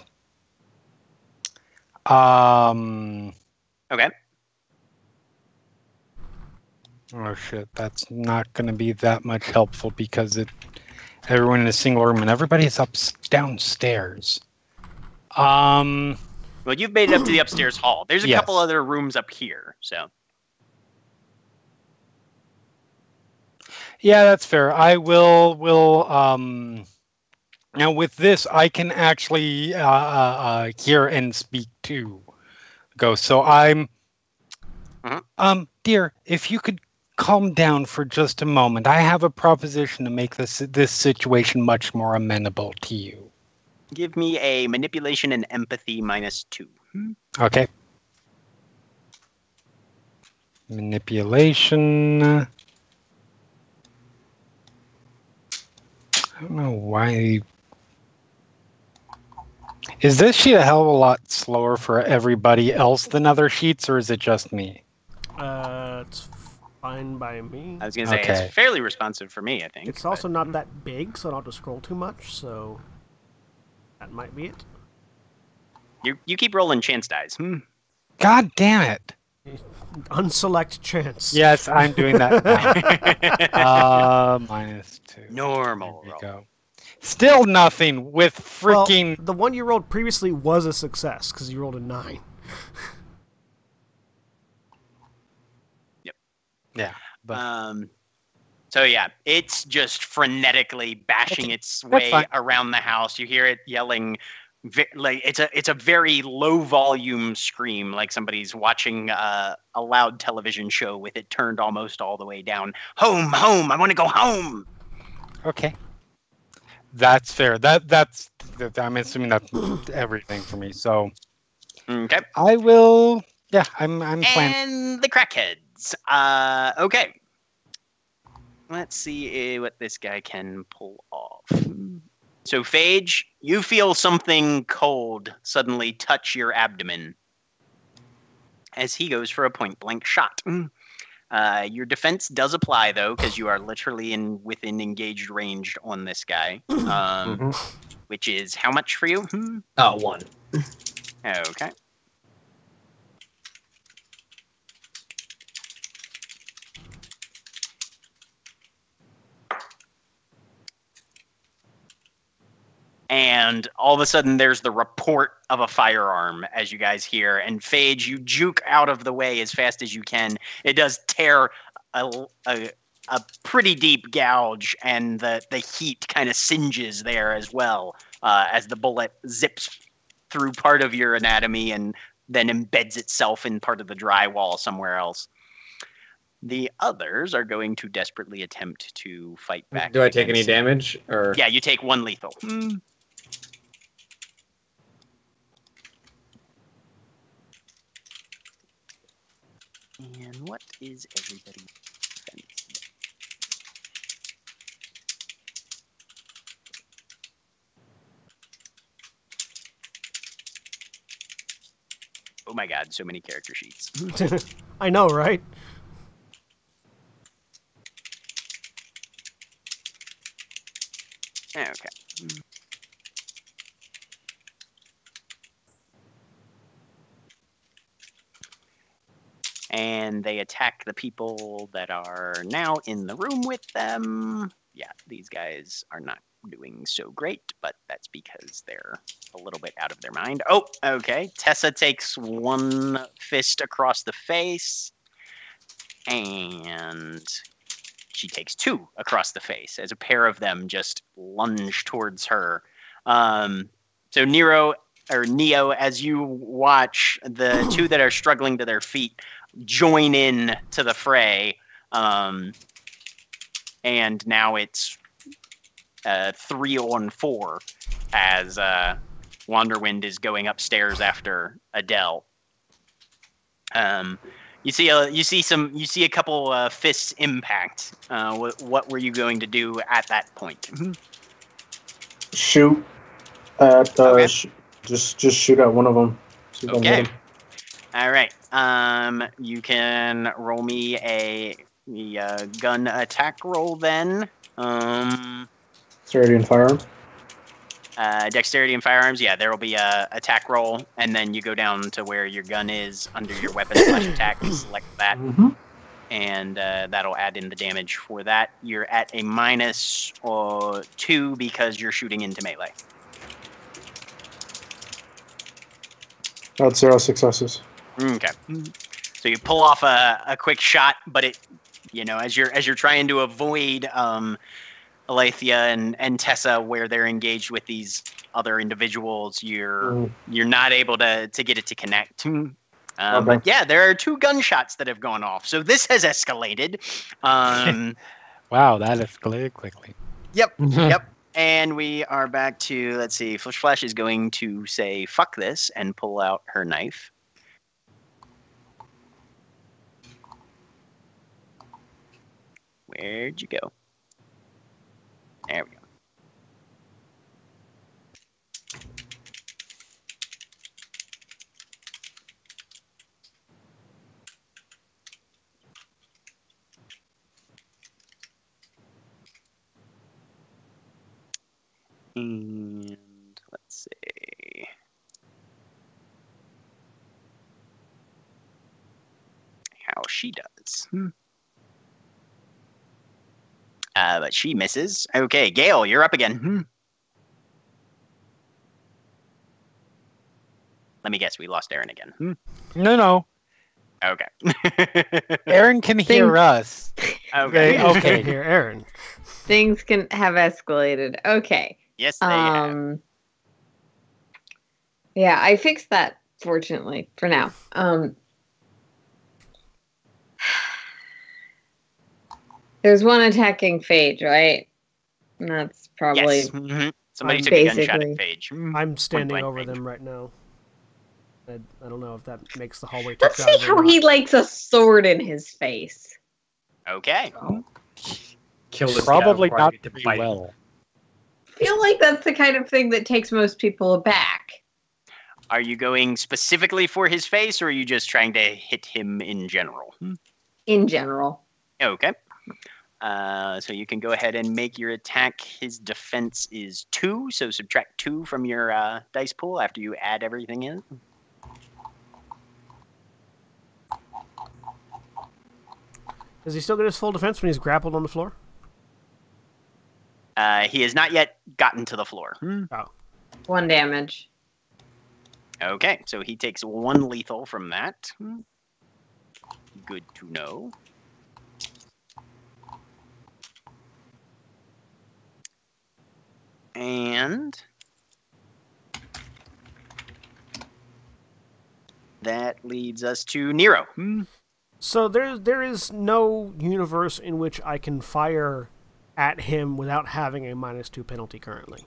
Okay. Oh shit, that's not going to be that much helpful because everyone in a single room and everybody's downstairs. Well, you've made it up to the upstairs hall. There's a Yes. couple other rooms up here, so. Yeah, that's fair. I will now with this I can actually hear and speak to Ghost. So I'm dear, if you could calm down for just a moment. I have a proposition to make this situation much more amenable to you. Give me a manipulation and empathy -2. Okay. Manipulation. I don't know why. Is this sheet a hell of a lot slower for everybody else than other sheets, or is it just me? It's fine by me. I was going to say, Okay. it's fairly responsive for me, I think. It's also not that big, so I don't have to scroll too much, so that might be it. You keep rolling chance dice. God damn it. Unselect chance. Yes, I'm doing that now. -2. Normal There we roll. go. Still nothing with freaking... Well, the one you rolled previously was a success, because you rolled a 9. Yeah. But... So yeah, it's just frenetically bashing its way fine. around the house. You hear it yelling, like it's a very low volume scream, like somebody's watching a loud television show with it turned almost all the way down. Home, home! I want to go home. Okay. That's fair. That's I'm assuming that's everything for me. So Okay. I will. Yeah, I'm planning. And the crackheads. Okay. Let's see what this guy can pull off. So, Phage, you feel something cold suddenly touch your abdomen as he goes for a point-blank shot. Your defense does apply, though, because you are literally within engaged range on this guy, which is how much for you? 1. Okay. And all of a sudden, there's the report of a firearm, as you guys hear. And Phage, you juke out of the way as fast as you can. It does tear a pretty deep gouge, and the heat kind of singes there as well, as the bullet zips through part of your anatomy and then embeds itself in part of the drywall somewhere else. The others are going to desperately attempt to fight back. Do I take any damage? Or Yeah, you take 1 lethal. And what is everybody's defense? Oh my god, so many character sheets. I know, right? Okay. And they attack the people that are now in the room with them. Yeah, these guys are not doing so great, but that's because they're a little bit out of their mind. Oh, okay. Tessa takes one fist across the face, and she takes two across the face as a pair of them just lunge towards her. So Neo, as you watch the two that are struggling to their feet join in to the fray, and now it's 3-on-4 as Wanderwind is going upstairs after Adele. You see a couple fists impact. What were you going to do at that point? Shoot at Okay. just shoot at one of them. See if I can Okay. hit him. All right. You can roll me a gun attack roll then. Dexterity and firearms. Dexterity and firearms. Yeah, there will be a attack roll, and then you go down to where your gun is under your weapon slash attack. Select that, and that'll add in the damage for that. You're at a -2 because you're shooting into melee. That's 0 successes. Okay. So you pull off a quick shot, but it, as you're trying to avoid Alethea and Tessa where they're engaged with these other individuals, you're not able to get it to connect. Okay. But yeah, there are 2 gunshots that have gone off, so this has escalated. Wow, that escalated quickly. Yep. Yep. And we are back to, let's see, Flash is going to say, fuck this, and pull out her knife. Where'd you go? There we go. And let's see. How she does. But she misses. Okay, Gale, you're up again. Let me guess, we lost Aaron again. No. Okay. Aaron can hear us. Okay. Okay. Here, Aaron. Things can have escalated. Okay. Yes, they have. Yeah, I fixed that, fortunately, for now. There's one attacking Phage, right? And that's probably... Yes. Somebody I'm took a gunshot at basically- Phage. I'm standing Point-blank over range. them right now. I don't know if that makes the hallway Let's touch see out or how not. he likes a sword in his face. Okay. Kill this Probably guy before I not get to very bite him. well. I feel like that's the kind of thing that takes most people aback. Are you going specifically for his face, or are you just trying to hit him in general? In general. Okay. So you can go ahead and make your attack. His defense is 2, so subtract 2 from your dice pool after you add everything in. Does he still get his full defense when he's grappled on the floor? He has not yet gotten to the floor. Oh. 1 damage. Okay, so he takes 1 lethal from that. Good to know. And that leads us to Nero. So there is no universe in which I can fire at him without having a -2 penalty currently.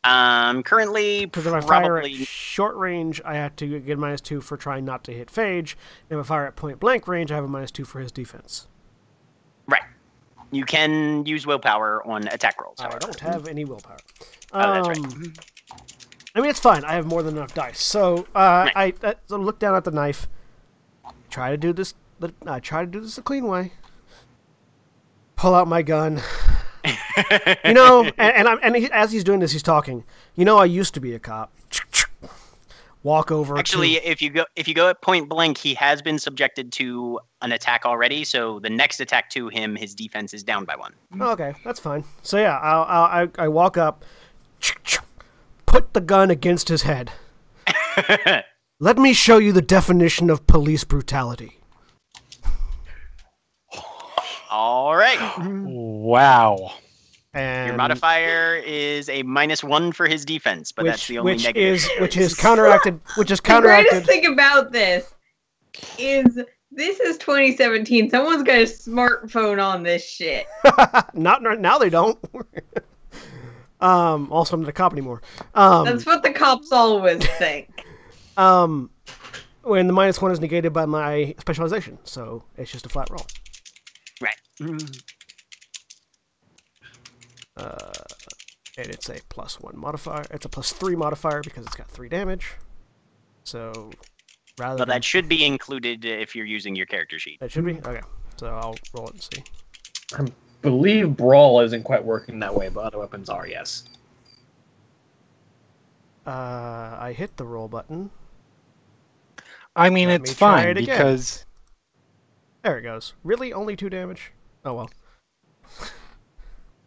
Currently, Because if I fire at probably short range, I have to get -2 for trying not to hit Phage. And if I fire at point blank range, I have a -2 for his defense. right. You can use willpower on attack rolls. I However. don't have any willpower. Oh, that's right. I mean, it's fine. I have more than enough dice. So I look down at the knife. Try to do this. I try to do this the clean way. Pull out my gun. You know, as he's doing this, he's talking. You know, I used to be a cop. Walk over. Actually, if you go at point blank, he has been subjected to an attack already. So the next attack to him, his defense is down by 1. Okay, that's fine. So yeah, I walk up, put the gun against his head. Let me show you the definition of police brutality. All right. Wow. And Your modifier is a -1 for his defense, but that's the only negative. Which is counteracted. Which is The counteracted. greatest thing about this is 2017. Someone's got a smartphone on this shit. Not now. They don't. Also, I'm not a cop anymore. That's what the cops always think. When the -1 is negated by my specialization, so it's just a flat roll. Right. And it's a +1 modifier. It's a +3 modifier because it's got 3 damage. So rather But than... that should be included if you're using your character sheet. That should be? Okay. So I'll roll it and see. I believe Brawl isn't quite working that way, but other weapons are, yes. I hit the roll button. I mean, Let it's me try fine it again. because There it goes. Really? Only 2 damage? Oh, well.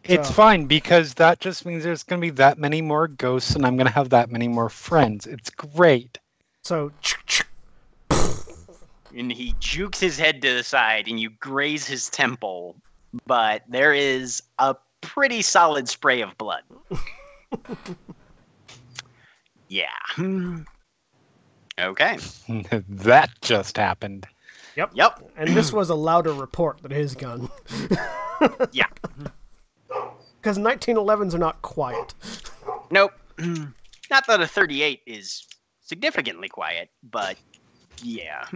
it's So- fine because that just means there's going to be that many more ghosts, and I'm going to have that many more friends. It's great. So, And he jukes his head to the side, and you graze his temple, but there is a pretty solid spray of blood. Yeah. Okay. That just happened. Yep. Yep. And this was a louder report than his gun. Yeah. Because 1911s are not quiet. Nope. Not that a 38 is significantly quiet, but yeah.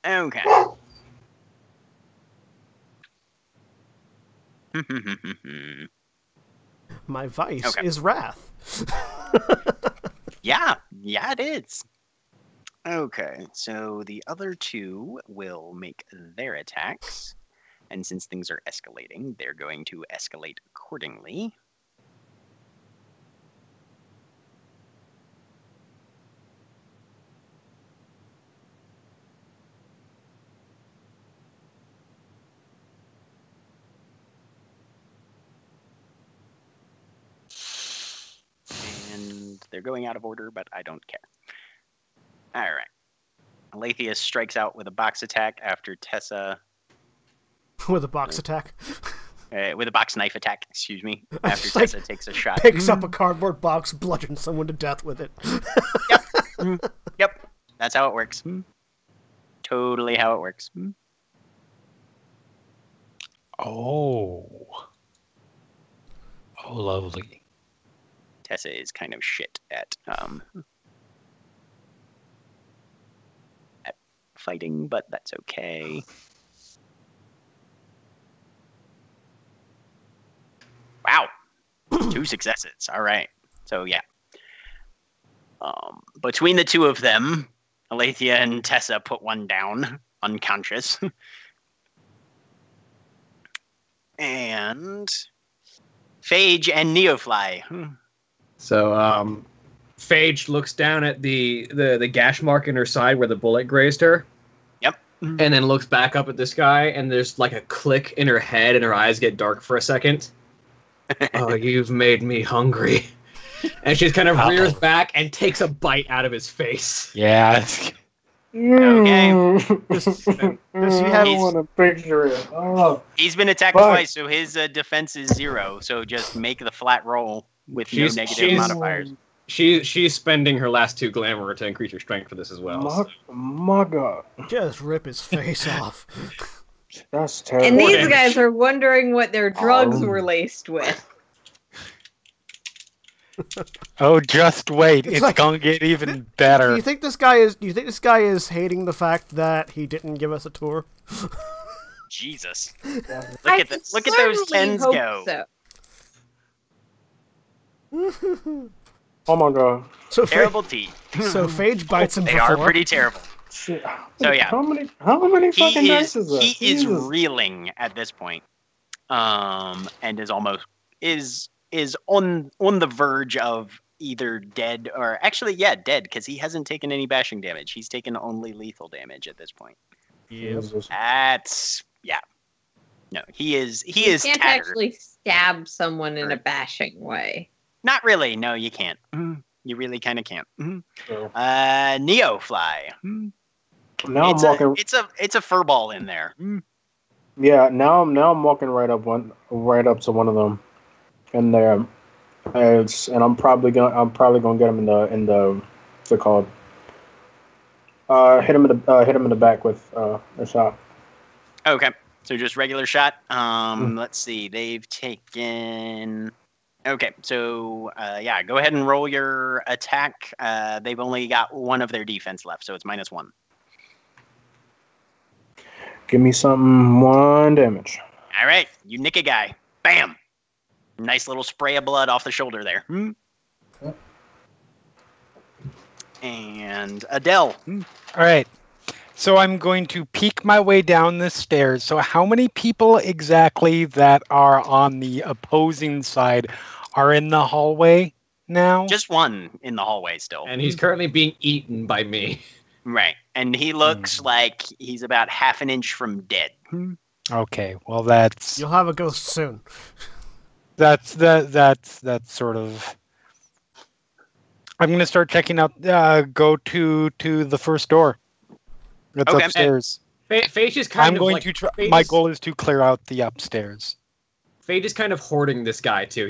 Okay. My vice Okay. is wrath. Yeah, it is. Okay, so the other 2 will make their attacks. And since things are escalating, they're going to escalate accordingly. And they're going out of order, but I don't care. All right. Aletheus strikes out with a box attack after Tessa... With a box attack. with a box knife attack, excuse me, after Just, like, Tessa takes a shot. Picks up a cardboard box, bludgeons someone to death with it. Yep, that's how it works. Totally how it works. Oh, lovely. Tessa is kind of shit at fighting, but that's okay. Wow, 2 successes. All right, so yeah. Between the 2 of them, Alethea and Tessa put one down, unconscious. And Phage and Neofly. So, Phage looks down at the gash mark in her side where the bullet grazed her. Yep. And then looks back up at this guy, and there's like a click in her head, and her eyes get dark for a second. Oh, you've made me hungry. And she kind of rears back and takes a bite out of his face. Yeah. Okay. I want to picture it. Oh, He's been attacked twice, so his defense is 0. So just make the flat roll with no negative modifiers. She's spending her last 2 glamour to increase her strength for this as well. my God. Just rip his face off. That's terrible. And these guys are wondering what their drugs were laced with. Oh, just wait. It's like- gonna get even Do better. you think this guy is hating the fact that he didn't give us a tour? Jesus. Yeah. Look at this. Look at those certainly tens hope go. so. Oh my god. So Terrible teeth. So Phage bites him They for are 4. pretty terrible. Shit. So, yeah. How many fucking dice is that? He is Jesus. reeling at this point. And is almost is on the verge of either dead or actually dead, because he hasn't taken any bashing damage. He's taken only lethal damage at this point. Jesus. That's no, he is You can't tattered. actually stab someone in a bashing way. Not really. No, you can't. You really kind of can't. So, Neo fly. now I'm walking. It's a fur ball in there. Yeah, now I'm walking right up to one of them, and there, and I'm probably gonna get him in the what's it called? Hit him in the back with a shot. Okay, so just regular shot. Let's see. They've taken. Okay, so go ahead and roll your attack. They've only got one of their defense left, so it's -1. Give me something 1 damage. All right, you nick a guy. Bam! Nice little spray of blood off the shoulder there. Yep. And Adele. All right. So I'm going to peek my way down the stairs. So how many people exactly that are on the opposing side are in the hallway now? Just one in the hallway still. And he's currently being eaten by me. Right, and he looks like he's about half an inch from dead. Okay. Well, that's You'll have a ghost soon. that's sort of. I'm going to start checking out. Go to the first door. It's Okay. upstairs. Phage is kind I'm of going like, to try. Phage My is- goal is to clear out the upstairs. Phage is kind of hoarding this guy too.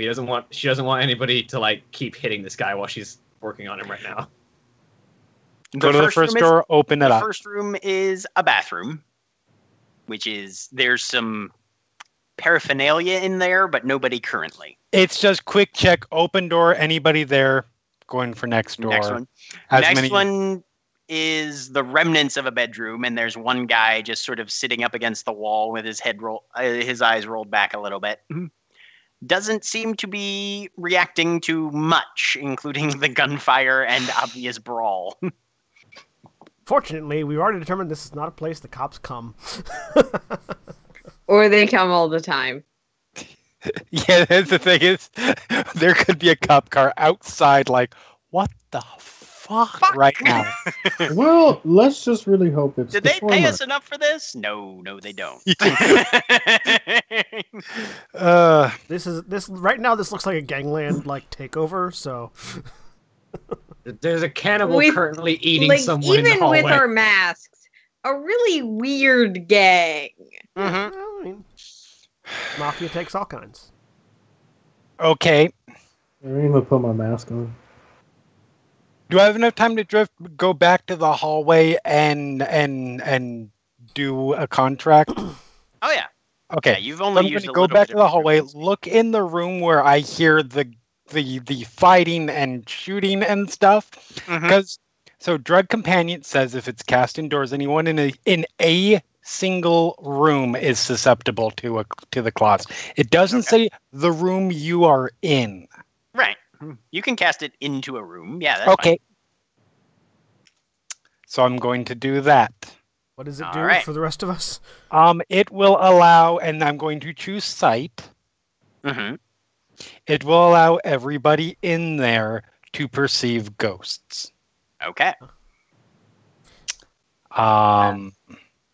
She doesn't want anybody to like keep hitting this guy while she's working on him right now. Go to the first room door. Open it The up. first room is a bathroom, which is there's some paraphernalia in there, but nobody currently. It's just quick check. Open door. Anybody there? Going for next door. Next one. As Next many- one is the remnants of a bedroom, and there's one guy just sort of sitting up against the wall with his his eyes rolled back a little bit. Doesn't seem to be reacting to much, including the gunfire and obvious brawl. Fortunately, we've already determined this is not a place the cops come. Or they come all the time. Yeah, that's the thing is, there could be a cop car outside, like, what the fuck right now? Well, let's just really hope it's. Did the they pay former. us enough for this? No, they don't. This right now. This looks like a gangland takeover. So There's a cannibal With- currently eating Like, someone in the even hallway. with our masks, a really weird gang. Mhm. well, I mean, mafia takes all kinds. Okay. I didn't even put my mask on. Do I have enough time to go back to the hallway and do a contract? Oh yeah. Okay. Yeah, you've So only I'm going used to a go little back bit to the of hallway, your look in the room where I hear the fighting and shooting and stuff. Mhm. Because so drug companion says if it's cast indoors, anyone in a single room is susceptible to the claws. It doesn't say the room you are in. Right. You can cast it into a room. Yeah, that's Okay. So I'm going to do that. What does it All do right. for the rest of us? It will allow, and I'm going to choose sight. fine. Mm-hmm. It will allow everybody in there to perceive ghosts. Okay.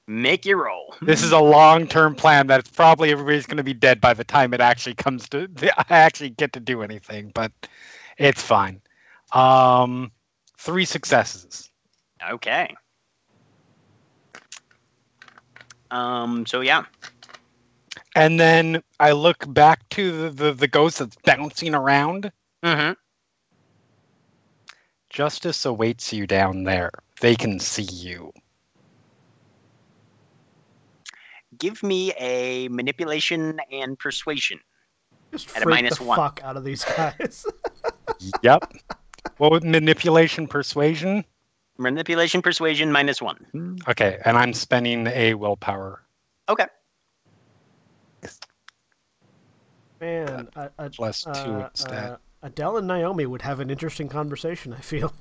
Make your roll. This is a long-term plan that's probably everybody's going to be dead by the time it actually comes to I actually get to do anything, but it's fine. 3 successes. Okay. So yeah. And then I look back to the ghost that's bouncing around. Mm-hmm. Justice awaits you down there. They can see you. Give me a manipulation and persuasion. Just At a freak the -1. fuck out of these guys. Yep. What was manipulation, persuasion? Manipulation, persuasion, -1. Okay, and I'm spending a willpower. Okay. Man, +2 instead. Adele and Naomi would have an interesting conversation, I feel.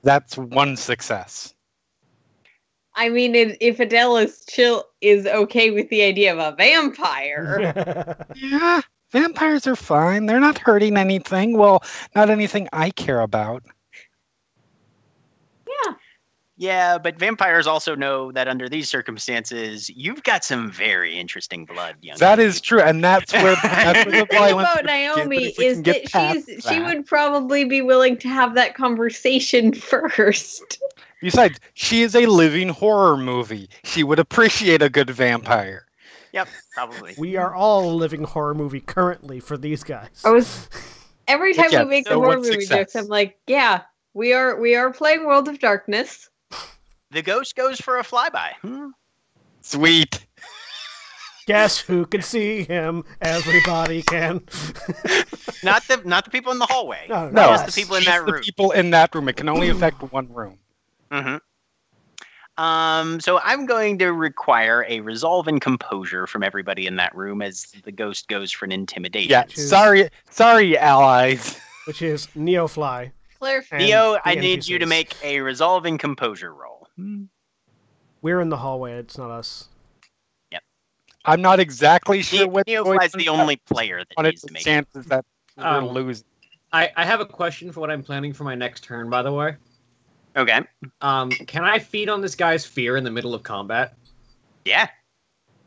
That's 1 success. I mean, if Adele is okay with the idea of a vampire. Yeah, vampires are fine. They're not hurting anything. Well, not anything I care about. Yeah. Yeah, but vampires also know that under these circumstances, you've got some very interesting blood, young That lady. is true, and that's where the The thing violence about Naomi is that she would probably be willing to have that conversation first. Besides, she is a living horror movie. She would appreciate a good vampire. Yep, probably. We are all a living horror movie currently for these guys. Every time Yeah, we make so the horror one movie success. jokes, I'm like, yeah, we are playing World of Darkness. The ghost goes for a flyby. Sweet. Guess who can see him? Everybody can. Not the people in the hallway. No, Just yes. the people in Just that the room. people in that room. It can only affect one room. So I'm going to require a resolve and composure from everybody in that room as the ghost goes for an intimidation. Yeah, sorry, allies. Which is Neofly. Claire, and Neo, the I need you to NPCs. make a resolve and composure roll. We're in the hallway. It's not us. I'm not exactly sure what Neofly's the only player that needs to make it. chances that we're losing. I have a question for what I'm planning for my next turn, by the way. Okay. Can I feed on this guy's fear in the middle of combat? Yeah.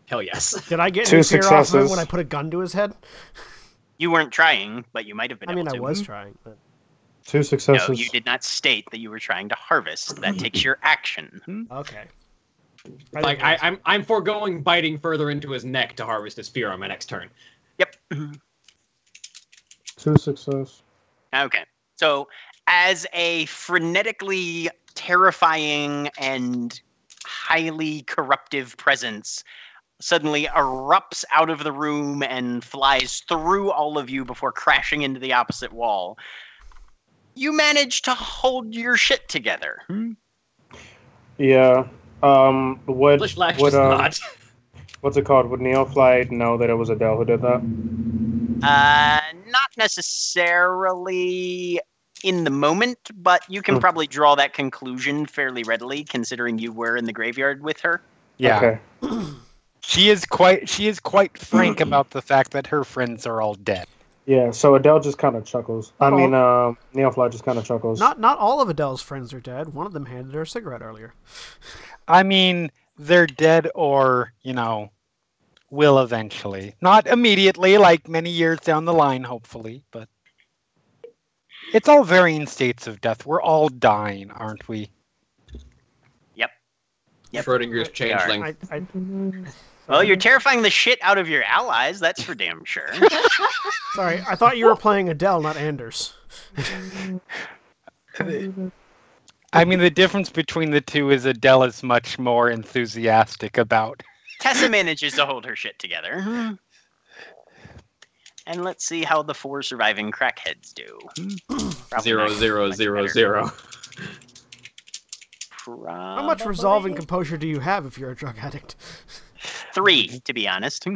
Hell yes. Did I get 2 any fear off of him successes. when I put a gun to his head? You weren't trying, but you might have been I mean, able I to. was trying. But... 2 successes. No, you did not state that you were trying to harvest. That takes your action. Okay. Like I'm foregoing biting further into his neck to harvest his fear on my next turn. Yep. 2 success. Okay. So, as a frenetically terrifying and highly corruptive presence suddenly erupts out of the room and flies through all of you before crashing into the opposite wall, you manage to hold your shit together. Yeah. English Lash does not. What's it called? Would Neofly know that it was Adele who did that? Not necessarily in the moment, but you can probably draw that conclusion fairly readily, considering you were in the graveyard with her. Yeah. Okay. She is quite frank about the fact that her friends are all dead. Yeah, so Adele just kind of chuckles. Neofly just kind of chuckles. Not all of Adele's friends are dead. One of them handed her a cigarette earlier. I mean, they're dead or, will eventually. Not immediately, like many years down the line, hopefully, but it's all varying states of death. We're all dying, aren't we? Yep. Schrodinger's changeling. Well, you're terrifying the shit out of your allies, that's for damn sure. Sorry, I thought you were playing Adele, not Anders. I mean, the difference between the two is Adele is much more enthusiastic about. Tessa manages to hold her shit together. And let's see how the 4 surviving crackheads do. 0, 0, 0, 0. How much resolve and composure do you have if you're a drug addict? 3, to be honest.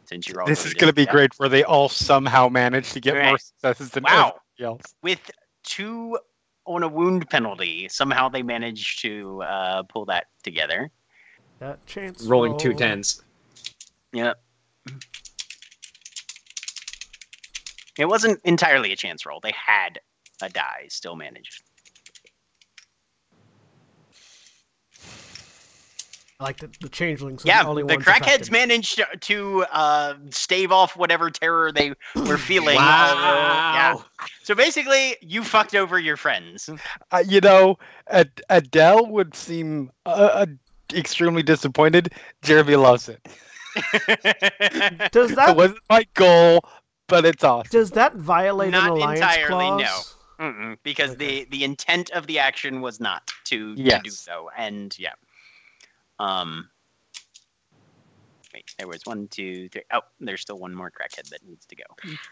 Since you're all This is going to be great, where they all somehow manage to get Right. more successes than Wow. everybody else. With 2 on a wound penalty, somehow they managed to pull that together. That chance. Rolling roll. 2 10s. Yep. It wasn't entirely a chance roll. They had a die, still managed. I like the changelings. are Yeah, the only the ones crackheads affected. managed to stave off whatever terror they were feeling. Wow. Yeah. So basically, you fucked over your friends. Adele would seem extremely disappointed. Jeremy loves it. Does It that wasn't my goal, but it's awesome. does that violate Not an alliance entirely, clause? Because Okay. the intent of the action was not to do Yes. so. And yeah. Wait, there was 1, 2, 3. Oh, there's still one more crackhead that needs to go.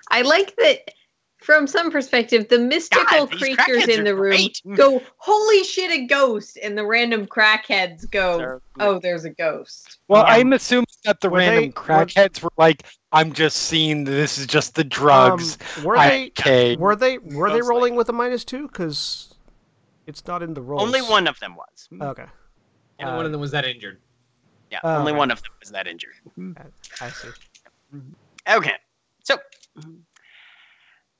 I like that from some perspective, the mystical God, these creatures crackheads in the are room great. go, holy shit, a ghost, and the random crackheads go, They're- oh, there's a ghost. Well, Um, I'm assuming that the were random they- crackheads were like, I'm just seeing this is just the drugs. Were I- they okay. were they Most rolling with a -2? Because it's not in the rolls. Only one of them was. Okay. And one of them was that injured. Yeah, Oh, only okay. one of them was that injured. I see. Okay, so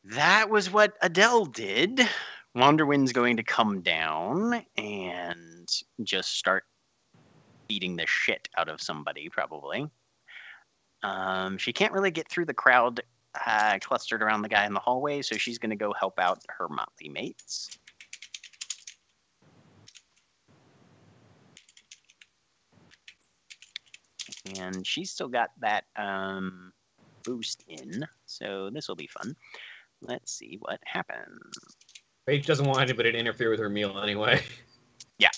that was what Adele did. Wanderwind's going to come down and just start beating the shit out of somebody, probably. She can't really get through the crowd clustered around the guy in the hallway, so she's going to go help out her motley mates. And she's still got that boost in, so this will be fun. Let's see what happens. Paige doesn't want anybody to interfere with her meal anyway. Yeah.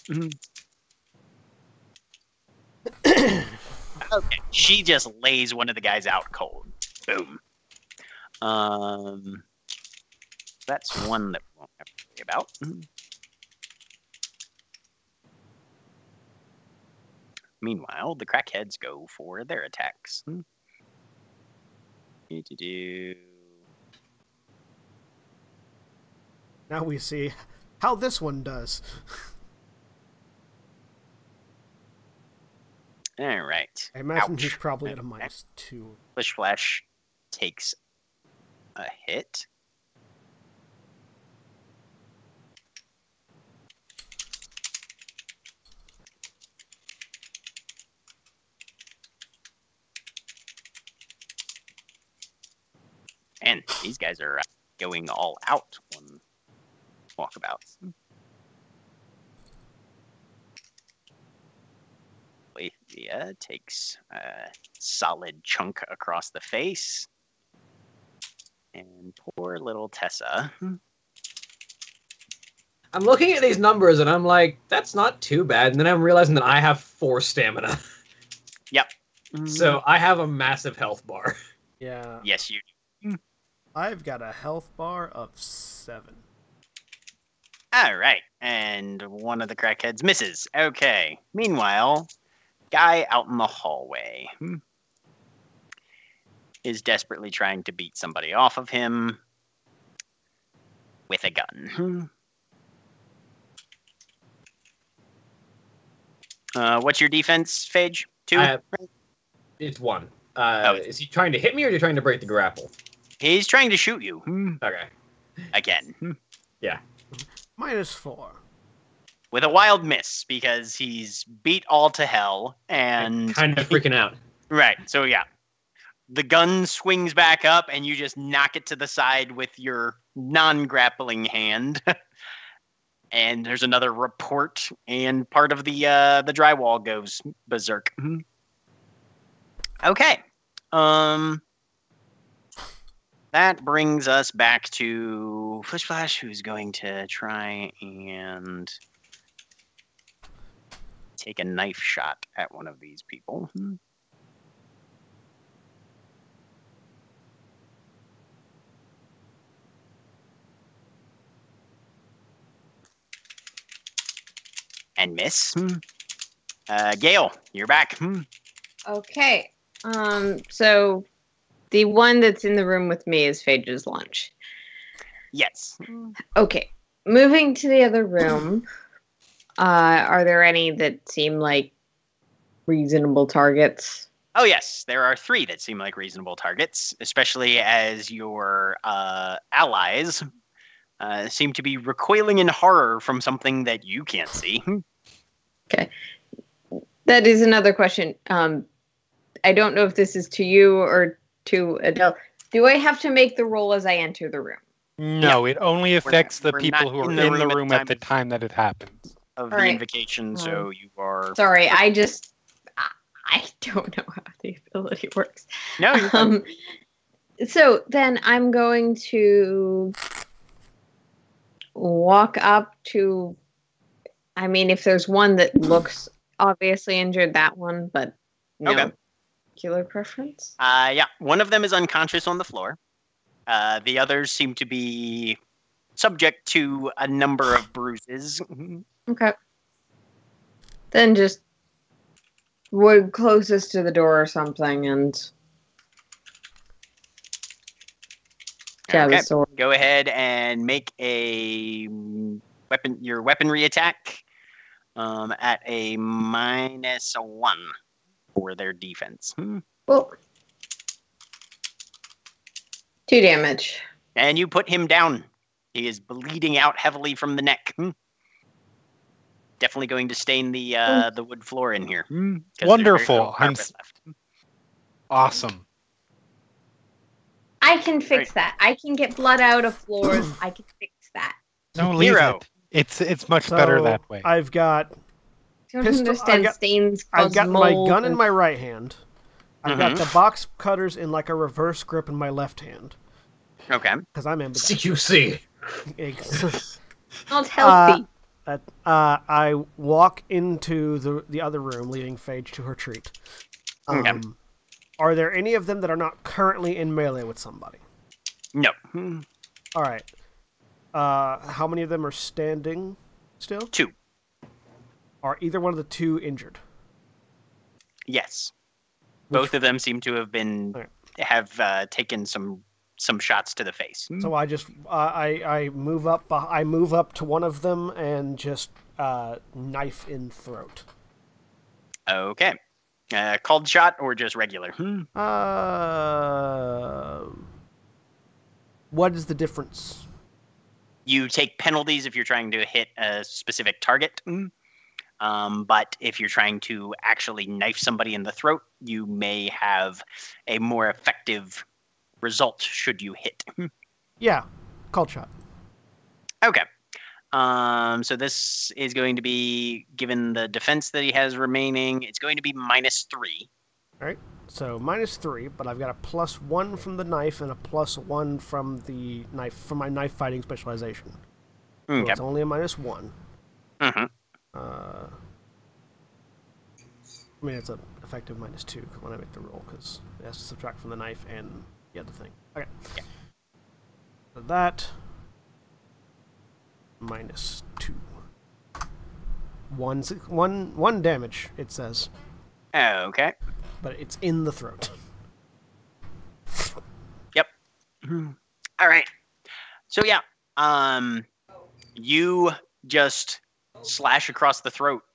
Okay, she just lays one of the guys out cold. Boom. That's one that we won't have to worry about. Meanwhile, the crackheads go for their attacks. Now we see how this one does. All right. I imagine Ouch. he's probably at a -2. Flish Flash takes a hit. And these guys are going all out on walkabouts. Leah takes a solid chunk across the face. And poor little Tessa. I'm looking at these numbers and I'm like, that's not too bad. And then I'm realizing that I have 4 stamina. Yep. So I have a massive health bar. Yeah. Yes, you do. I've got a health bar of 7. All right. And one of the crackheads misses. Okay. Meanwhile, guy out in the hallway is desperately trying to beat somebody off of him with a gun. What's your defense, Phage? 2? It's 1. Oh. Is he trying to hit me or is he trying to break the grapple? He's trying to shoot you. Okay. Again. Yeah. -4. With a wild miss, because he's beat all to hell and... Kind of freaking out. Right, so yeah. The gun swings back up and you just knock it to the side with your non-grappling hand. And there's another report and part of the drywall goes berserk. Okay. That brings us back to Flish Flash, who's going to try and take a knife shot at one of these people. And miss. Gail, you're back. Okay. So the one that's in the room with me is Phage's lunch. Yes. Okay. Moving to the other room, are there any that seem like reasonable targets? Oh, yes. There are 3 that seem like reasonable targets, especially as your allies seem to be recoiling in horror from something that you can't see. Okay. That is another question. I don't know if this is to you or to Adele. Do I have to make the roll as I enter the room? No, it only affects the we're people not who are in the in the room room at at the the time that it happens. Of All the right. invocation, so you are... Sorry, I don't know how the ability works. No, you're fine. So then I'm going to walk up to, I mean, if there's one that looks obviously injured, that one, but no. Okay. particular preference? Yeah, one of them is unconscious on the floor. The others seem to be subject to a number of bruises. Okay. Then just wood closest to the door or something and jab Okay. a sword. Go ahead and make your weaponry attack at a -1 for their defense. Well, 2 damage. And you put him down. He is bleeding out heavily from the neck. Definitely going to stain the wood floor in here. 'Cause there's very Wonderful. little carpet left. Awesome. I can fix that. I can get blood out of floors. I can fix that. No, leave Hero. it. It's much better So, that way. I've got Don't Pistol- understand I got- stains I've cause got my mold gun in and- my right hand. I've got the box cutters in like a reverse grip in my left hand Okay. because I'm ambidextrous. CQC. Not healthy. I walk into the other room, leaving Phage to retreat. Okay. Are there any of them that are not currently in melee with somebody? No. All right. How many of them are standing still? 2. Are either one of the 2 injured? Yes. Both of them seem to have been Okay. have taken some shots to the face. So I just I move up. I move up to one of them and just knife in throat. Okay. Called shot or just regular? What is the difference? You take penalties if you're trying to hit a specific target. But if you're trying to actually knife somebody in the throat, you may have a more effective result should you hit. Yeah, called shot. Okay. So this is going to be, given the defense that he has remaining, it's going to be -3. All right. So -3, but I've got a +1 from the knife and a +1 from the knife from my knife fighting specialization. So Okay. it's only a -1. Mm-hmm. I mean, it's an effective -2 when I make the roll because it has to subtract from the knife and the other thing. Okay. Yeah. So that -2. One damage, it says, Okay. but it's in the throat. Yep. All right. So yeah, you just slash across the throat,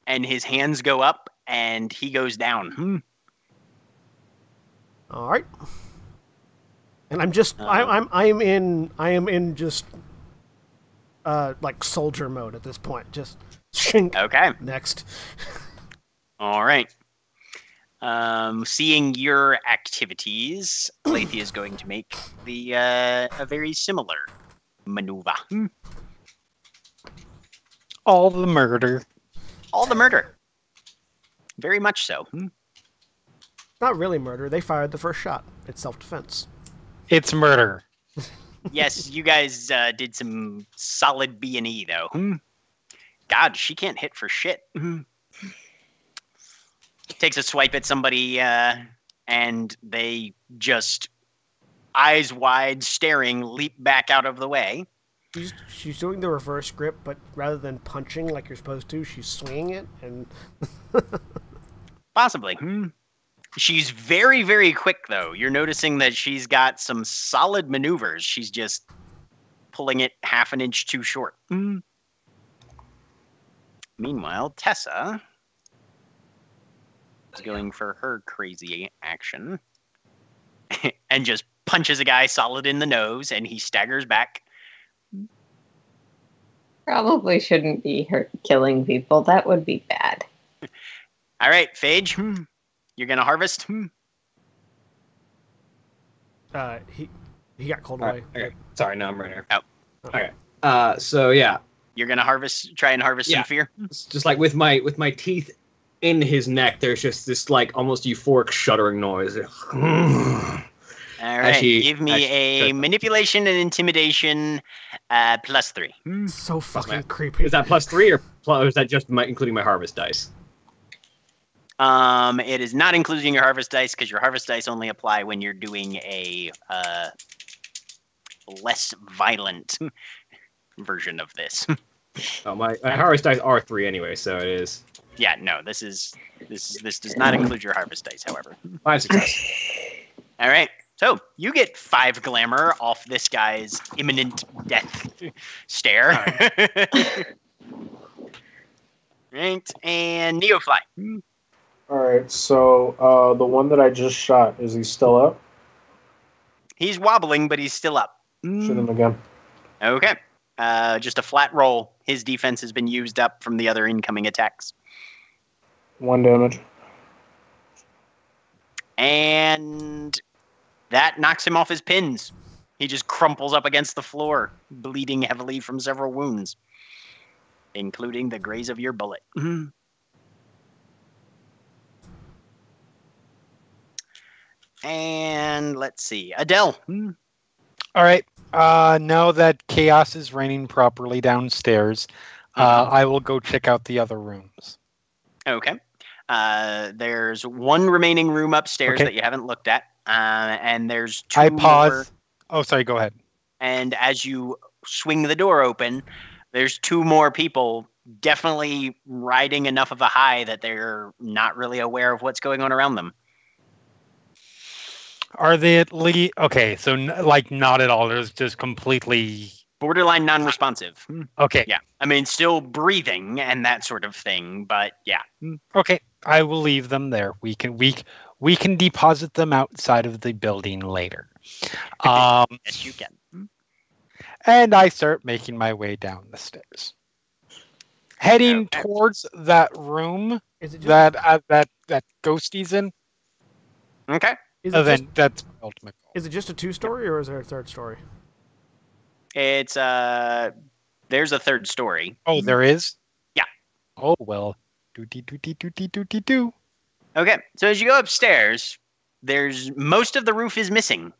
and his hands go up, and he goes down. All right. And I'm just I am in just like soldier mode at this point. Just shink. Okay. Next. All right. Seeing your activities, Lathy is going to make a very similar maneuver. All the murder. All the murder. Very much so. Not really murder. They fired the first shot. It's self-defense. It's murder. Yes, you guys did some solid B&E though. God, she can't hit for shit. Takes a swipe at somebody, and they just, eyes wide, staring, leap back out of the way. She's doing the reverse grip, but rather than punching like you're supposed to, she's swinging it, and Possibly. She's very, very quick, though. You're noticing that she's got some solid maneuvers. She's just pulling it half an inch too short. Meanwhile, Tessa is going for her crazy action and just punches a guy solid in the nose, and he staggers back. Probably shouldn't be killing people. That would be bad. All right, Phage, you're going to harvest? he got called away. Okay. Sorry, no, I'm right here. Oh. Okay. So yeah, You're going to try and harvest some fear? it's just like with my teeth in his neck, there's just this like almost euphoric shuddering noise. All right, give me a manipulation and intimidation +3. So fucking creepy. Is that +3 or is that just including my harvest dice? It is not including your harvest dice because your harvest dice only apply when you're doing a less violent version of this. Oh, my harvest dice are 3 anyway, so it is. Yeah, no, this does not include your harvest dice, however. 5 success. All right. So you get 5 glamour off this guy's imminent death stare. Right. And Neofly. Alright, so the one that I just shot, is he still up? He's wobbling, but he's still up. Shoot him again. Okay. Just a flat roll. His defense has been used up from the other incoming attacks. 1 damage. And that knocks him off his pins. He just crumples up against the floor, bleeding heavily from several wounds, including the graze of your bullet. And let's see. Adele. All right. Now that chaos is reigning properly downstairs, I will go check out the other rooms. Okay. There's one remaining room upstairs Okay. that you haven't looked at. And there's 2 I pause. more. Oh, sorry. Go ahead. And as you swing the door open, there's 2 more people definitely riding enough of a high that they're not really aware of what's going on around them. Are they at least okay? So like not at all. There's just completely Borderline non-responsive. okay. Yeah. I mean, still breathing and that sort of thing, but yeah. Okay. I will leave them there. We can deposit them outside of the building later. Yes, you can. And I start making my way down the stairs, heading Okay. towards that room Is it just, that Ghosty's in. Okay. is it just, Then that's my ultimate goal. is it just a 2-story or is there a 3rd story? It's there's a 3rd story. Oh, there is. Yeah. Oh well. Do. Okay. So as you go upstairs, there's most of the roof is missing.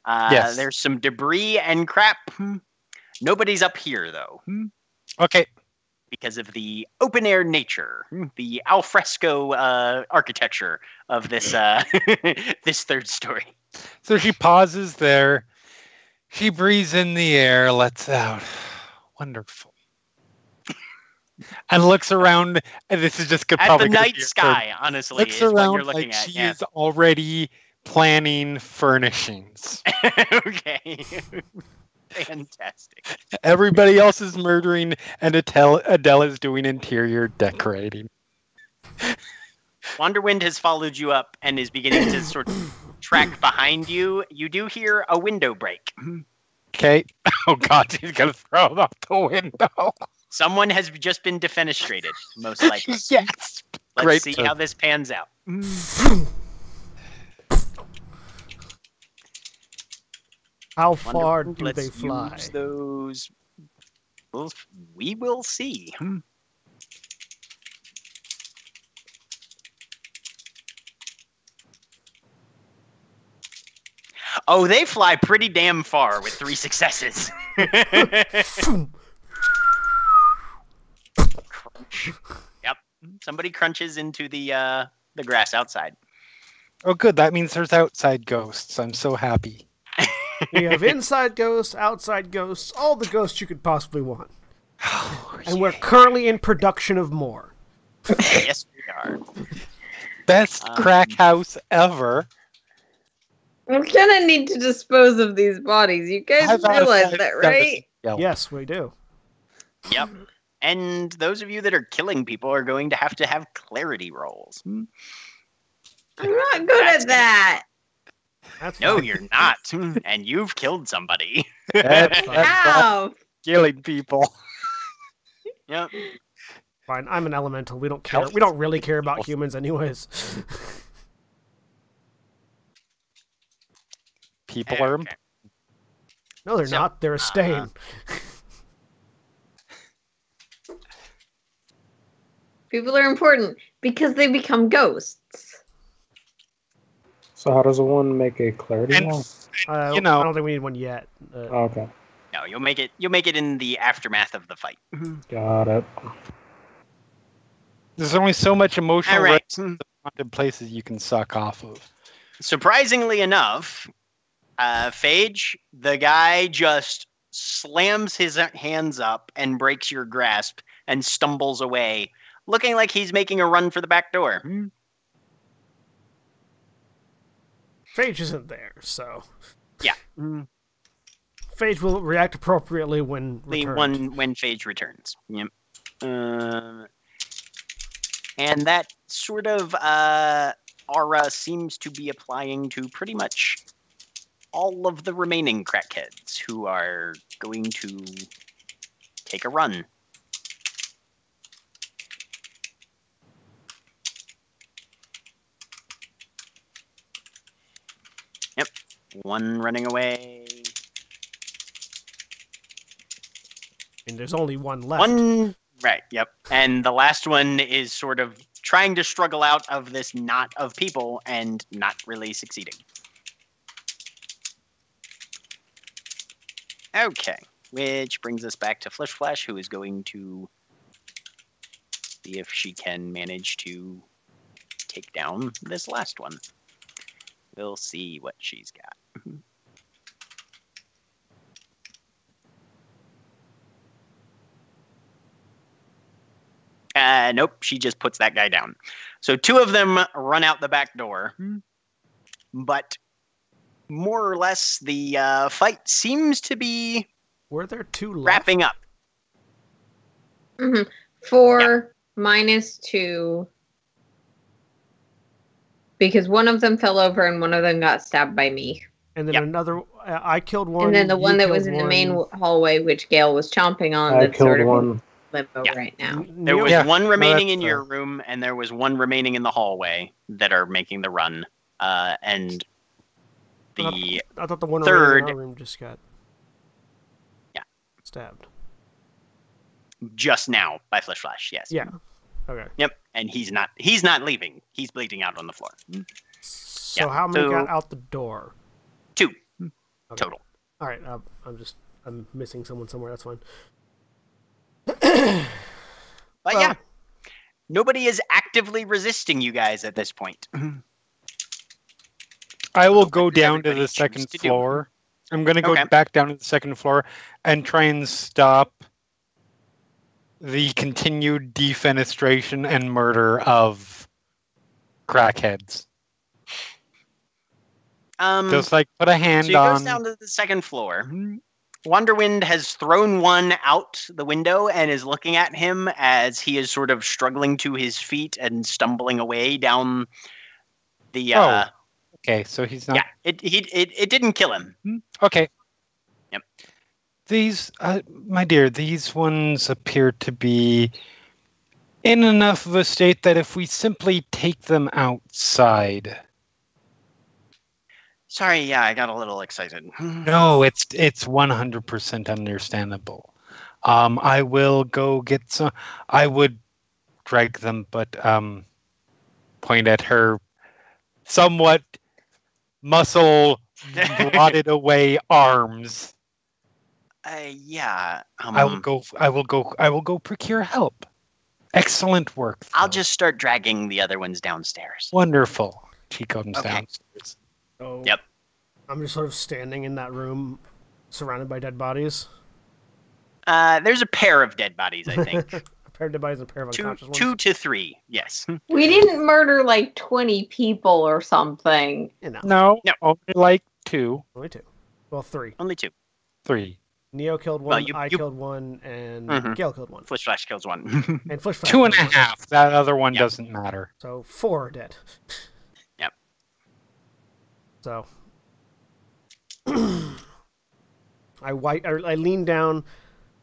Yes. There's some debris and crap. Nobody's up here though, Okay. because of the open air nature, the alfresco architecture of this this 3rd story. So she pauses there. She breathes in the air, lets out. Wonderful. And looks around, and this is just good. At the night sky, honestly, Looks is what around you're looking like at. she Yeah. is already planning furnishings. Okay. Fantastic. Everybody else is murdering, and Adele is doing interior decorating. Wanderwind has followed you up and is beginning to sort of track behind you. You do hear a window break. Okay. Oh God, she's gonna throw it out the window. Someone has just been defenestrated, most likely. Yes. Let's Great see turn. how this pans out. How far Wonderful. do Let's they fly? use those. We will see. Oh, they fly pretty damn far with 3 successes. Crunch. Yep. Somebody crunches into the grass outside. Oh, good. That means there's outside ghosts. I'm so happy. We have inside ghosts, outside ghosts, all the ghosts you could possibly want. And we're currently in production of more. Yes, we are. Best crack house ever. We're gonna need to dispose of these bodies. You guys realize that, right? Yes, we do. Yep. And those of you that are killing people are going to have clarity rolls. I'm not good at that. That's No, fine. you're not. And you've killed somebody. That's Ow! killing people. Yep. Fine. I'm an elemental. We don't care. We don't really care about humans, anyways. People are. Okay. No, they're So, not. They're a stain. People are important because they become ghosts. So how does a one make a clarity And roll? you know- I don't think we need one yet. Oh, okay, No, you'll make it. You'll make it in the aftermath of the fight. got it. there's only so much emotional All right. haunted places you can suck off of. Surprisingly enough, Phage, the guy just slams his hands up and breaks your grasp and stumbles away, looking like he's making a run for the back door. Phage isn't there, so Yeah. Phage will react appropriately when returned. When Phage returns. Yep. And that sort of aura seems to be applying to pretty much all of the remaining crackheads who are going to take a run. Yep. One running away. And there's only one left. One, right, yep. And the last one is sort of trying to struggle out of this knot of people and not really succeeding. Okay, which brings us back to Flish Flash, who is going to see if she can manage to take down this last one. We'll see what she's got. Nope, she just puts that guy down. So two of them run out the back door, but more or less the fight seems to be Were there two left? wrapping up. 4 -2. Because one of them fell over and one of them got stabbed by me. And then Yep. another. I killed one. And then the you one that killed was in the one. main hallway, which Gale was chomping on, I that's killed sort of one. in limbo Yeah. right now. There was Yeah, one no, remaining that's in your fair. room, and there was one remaining in the hallway that are making the run. And the I thought the one third- in our room just got. Yeah. Stabbed. just now by Flish Flash, yes. Yeah. Okay. Yep. And he's not leaving. He's bleeding out on the floor. So Yeah, how many so- got out the door? 2 Okay. total. All right. I'm missing someone somewhere. That's fine. But Well- yeah, nobody is actively resisting you guys at this point. I will What go does down to everybody the choose second to do? floor. I'm going to go Okay. back down to the second floor and try and stop the continued defenestration and murder of crackheads. Just like put a hand So he goes on. down to the second floor. Wanderwind has thrown one out the window and is looking at him as he is sort of struggling to his feet and stumbling away down the. Okay, so he's not. Yeah, it didn't kill him. Okay. Yep. These, my dear, these ones appear to be in enough of a state that if we simply take them outside. Sorry, yeah, I got a little excited. No, it's 100% understandable. I will go get some. I would drag them, but point at her somewhat muscle blotted away arms. Yeah. I will go procure help. Excellent work. I'll though. just start dragging the other ones downstairs. Wonderful. She comes Okay. downstairs. So Yep. I'm just sort of standing in that room, surrounded by dead bodies. There's a pair of dead bodies, I think. A pair of dead bodies and a pair of two, unconscious ones. 2 to 3. Yes. We didn't murder like 20 people or something. You know, No, No. only like 2, only 2. Well, 3. Only 2. 3. Neo killed Well, one. you- I you- killed one, and Mhm. Gale killed one. Flish Flash kills one. And Flish Flash 2 and a killed one. half. That other one Yep. doesn't matter. So 4 are dead. Yep. So I lean down,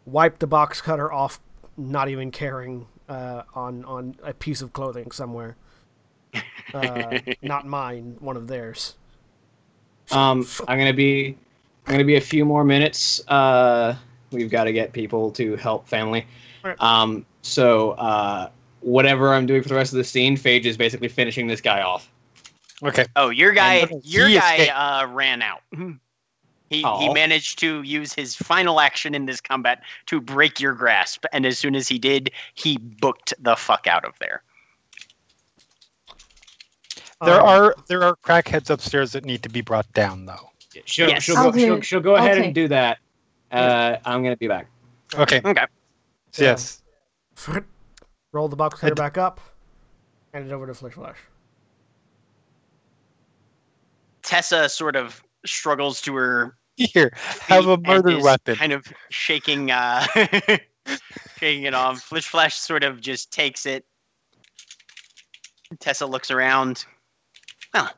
wipe the box cutter off, not even caring, on a piece of clothing somewhere. Not mine, one of theirs. I'm gonna be a few more minutes. We've got to get people to help family. Alright. So whatever I'm doing for the rest of the scene, Phage is basically finishing this guy off. Okay. Oh, your guy He escaped. ran out. He Oh. managed to use his final action in this combat to break your grasp, and as soon as he did, he booked the fuck out of there. There are crackheads upstairs that need to be brought down, though. She'll I'll go ahead take- and do that. I'm gonna be back. Okay. Okay. Yes. Roll the box cutter back up. Hand it over to Flish Flash. Tessa sort of struggles to her Here, have a feet and murder is weapon. kind of shaking shaking it off. Flish Flash sort of just takes it. Tessa looks around. Well,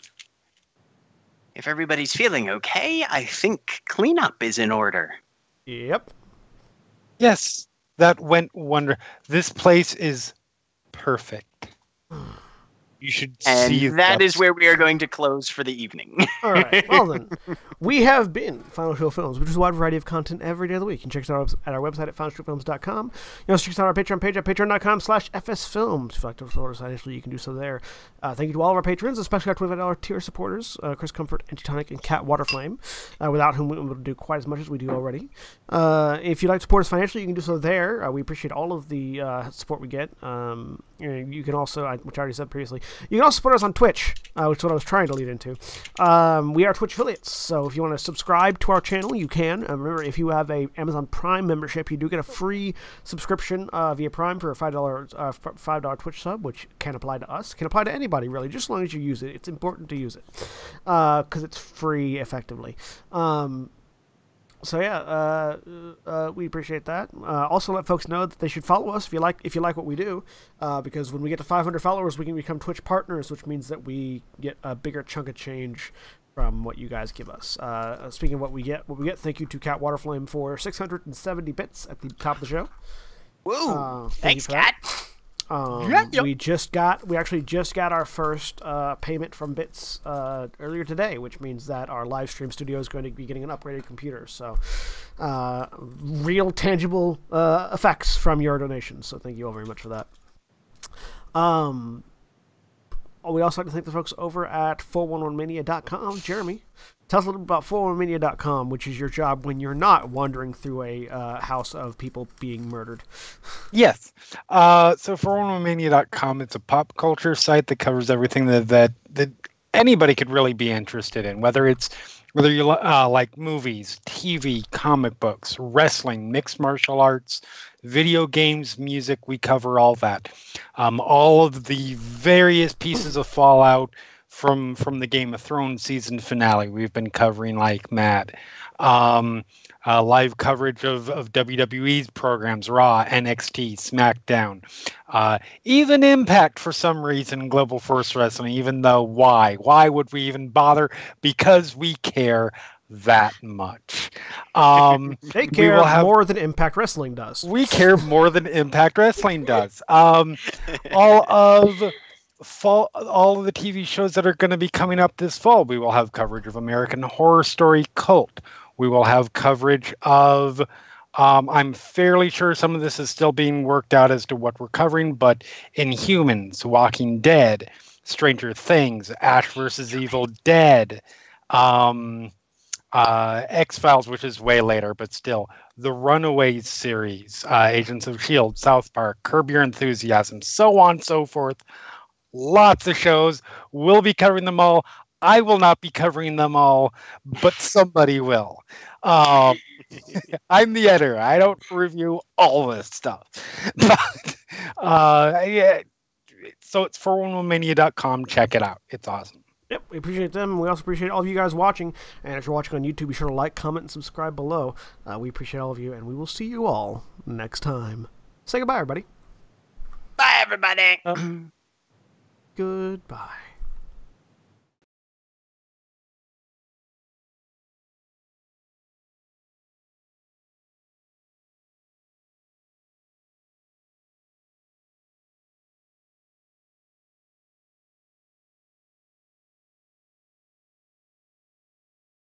if everybody's feeling okay, I think cleanup is in order. Yep. Yes, that went wonder. This place is perfect. You should And see that is where we are going to close for the evening. All right. Well, then, we have been Final Show Films, which is a wide variety of content every day of the week. You can check us out at our website at finalshowfilms.com. You can also check us out on our Patreon page at patreon.com/fsfilms. If you'd like to support us financially, you can do so there. Thank you to all of our patrons, especially our $25 tier supporters, Chris Comfort, Antitonic, and Cat Waterflame, without whom we wouldn't do quite as much as we do already. If you'd like to support us financially, you can do so there. We appreciate all of the support we get. You can also, which I already said previously, you can also support us on Twitch, which is what I was trying to lead into. We are Twitch affiliates, so if you want to subscribe to our channel, you can. Remember, if you have a Amazon Prime membership, you do get a free subscription via Prime for a $5 Twitch sub, which can apply to us. Can apply to anybody, really, just as long as you use it. It's important to use it because it's free, effectively. So yeah, we appreciate that. Also, let folks know that they should follow us if you like what we do, because when we get to 500 followers, we can become Twitch partners, which means that we get a bigger chunk of change from what you guys give us. Speaking of what we get, thank you to Cat Waterflame for 670 bits at the top of the show. Woo! Thank Thanks, you for that. Cat. We actually just got our first payment from Bits earlier today, which means that our live stream studio is going to be getting an upgraded computer. So, real tangible effects from your donations. So, thank you all very much for that. We also like to thank the folks over at 411mania.com. Jeremy, tell us a little bit about 411mania.com, which is your job when you're not wandering through a house of people being murdered. Yes. So 411mania.com, it's a pop culture site that covers everything that anybody could really be interested in, whether you like movies, TV, comic books, wrestling, mixed martial arts, video games, music. We cover all that. All of the various pieces of Fallout from the Game of Thrones season finale we've been covering, like Matt. Live coverage of WWE's programs, Raw, NXT, SmackDown, even Impact for some reason, Global Force Wrestling, even though why would we even bother? Because we care that much. They care more than Impact Wrestling does. We care more than Impact Wrestling does. All of the TV shows that are going to be coming up this fall, we will have coverage of American Horror Story Cult. We will have coverage of, I'm fairly sure some of this is still being worked out as to what we're covering, but Inhumans, Walking Dead, Stranger Things, Ash vs. Evil Dead, X-Files, which is way later, but still, the Runaways series, Agents of S.H.I.E.L.D., South Park, Curb Your Enthusiasm, so on and so forth. Lots of shows. We'll be covering them all. I will not be covering them all, but somebody will. I'm the editor. I don't review all this stuff. But, yeah. So it's 411mania.com. Check it out. It's awesome. Yep, we appreciate them. We also appreciate all of you guys watching. And if you're watching on YouTube, be sure to like, comment, and subscribe below. We appreciate all of you, and we will see you all next time. Say goodbye, everybody. Bye, everybody. Goodbye.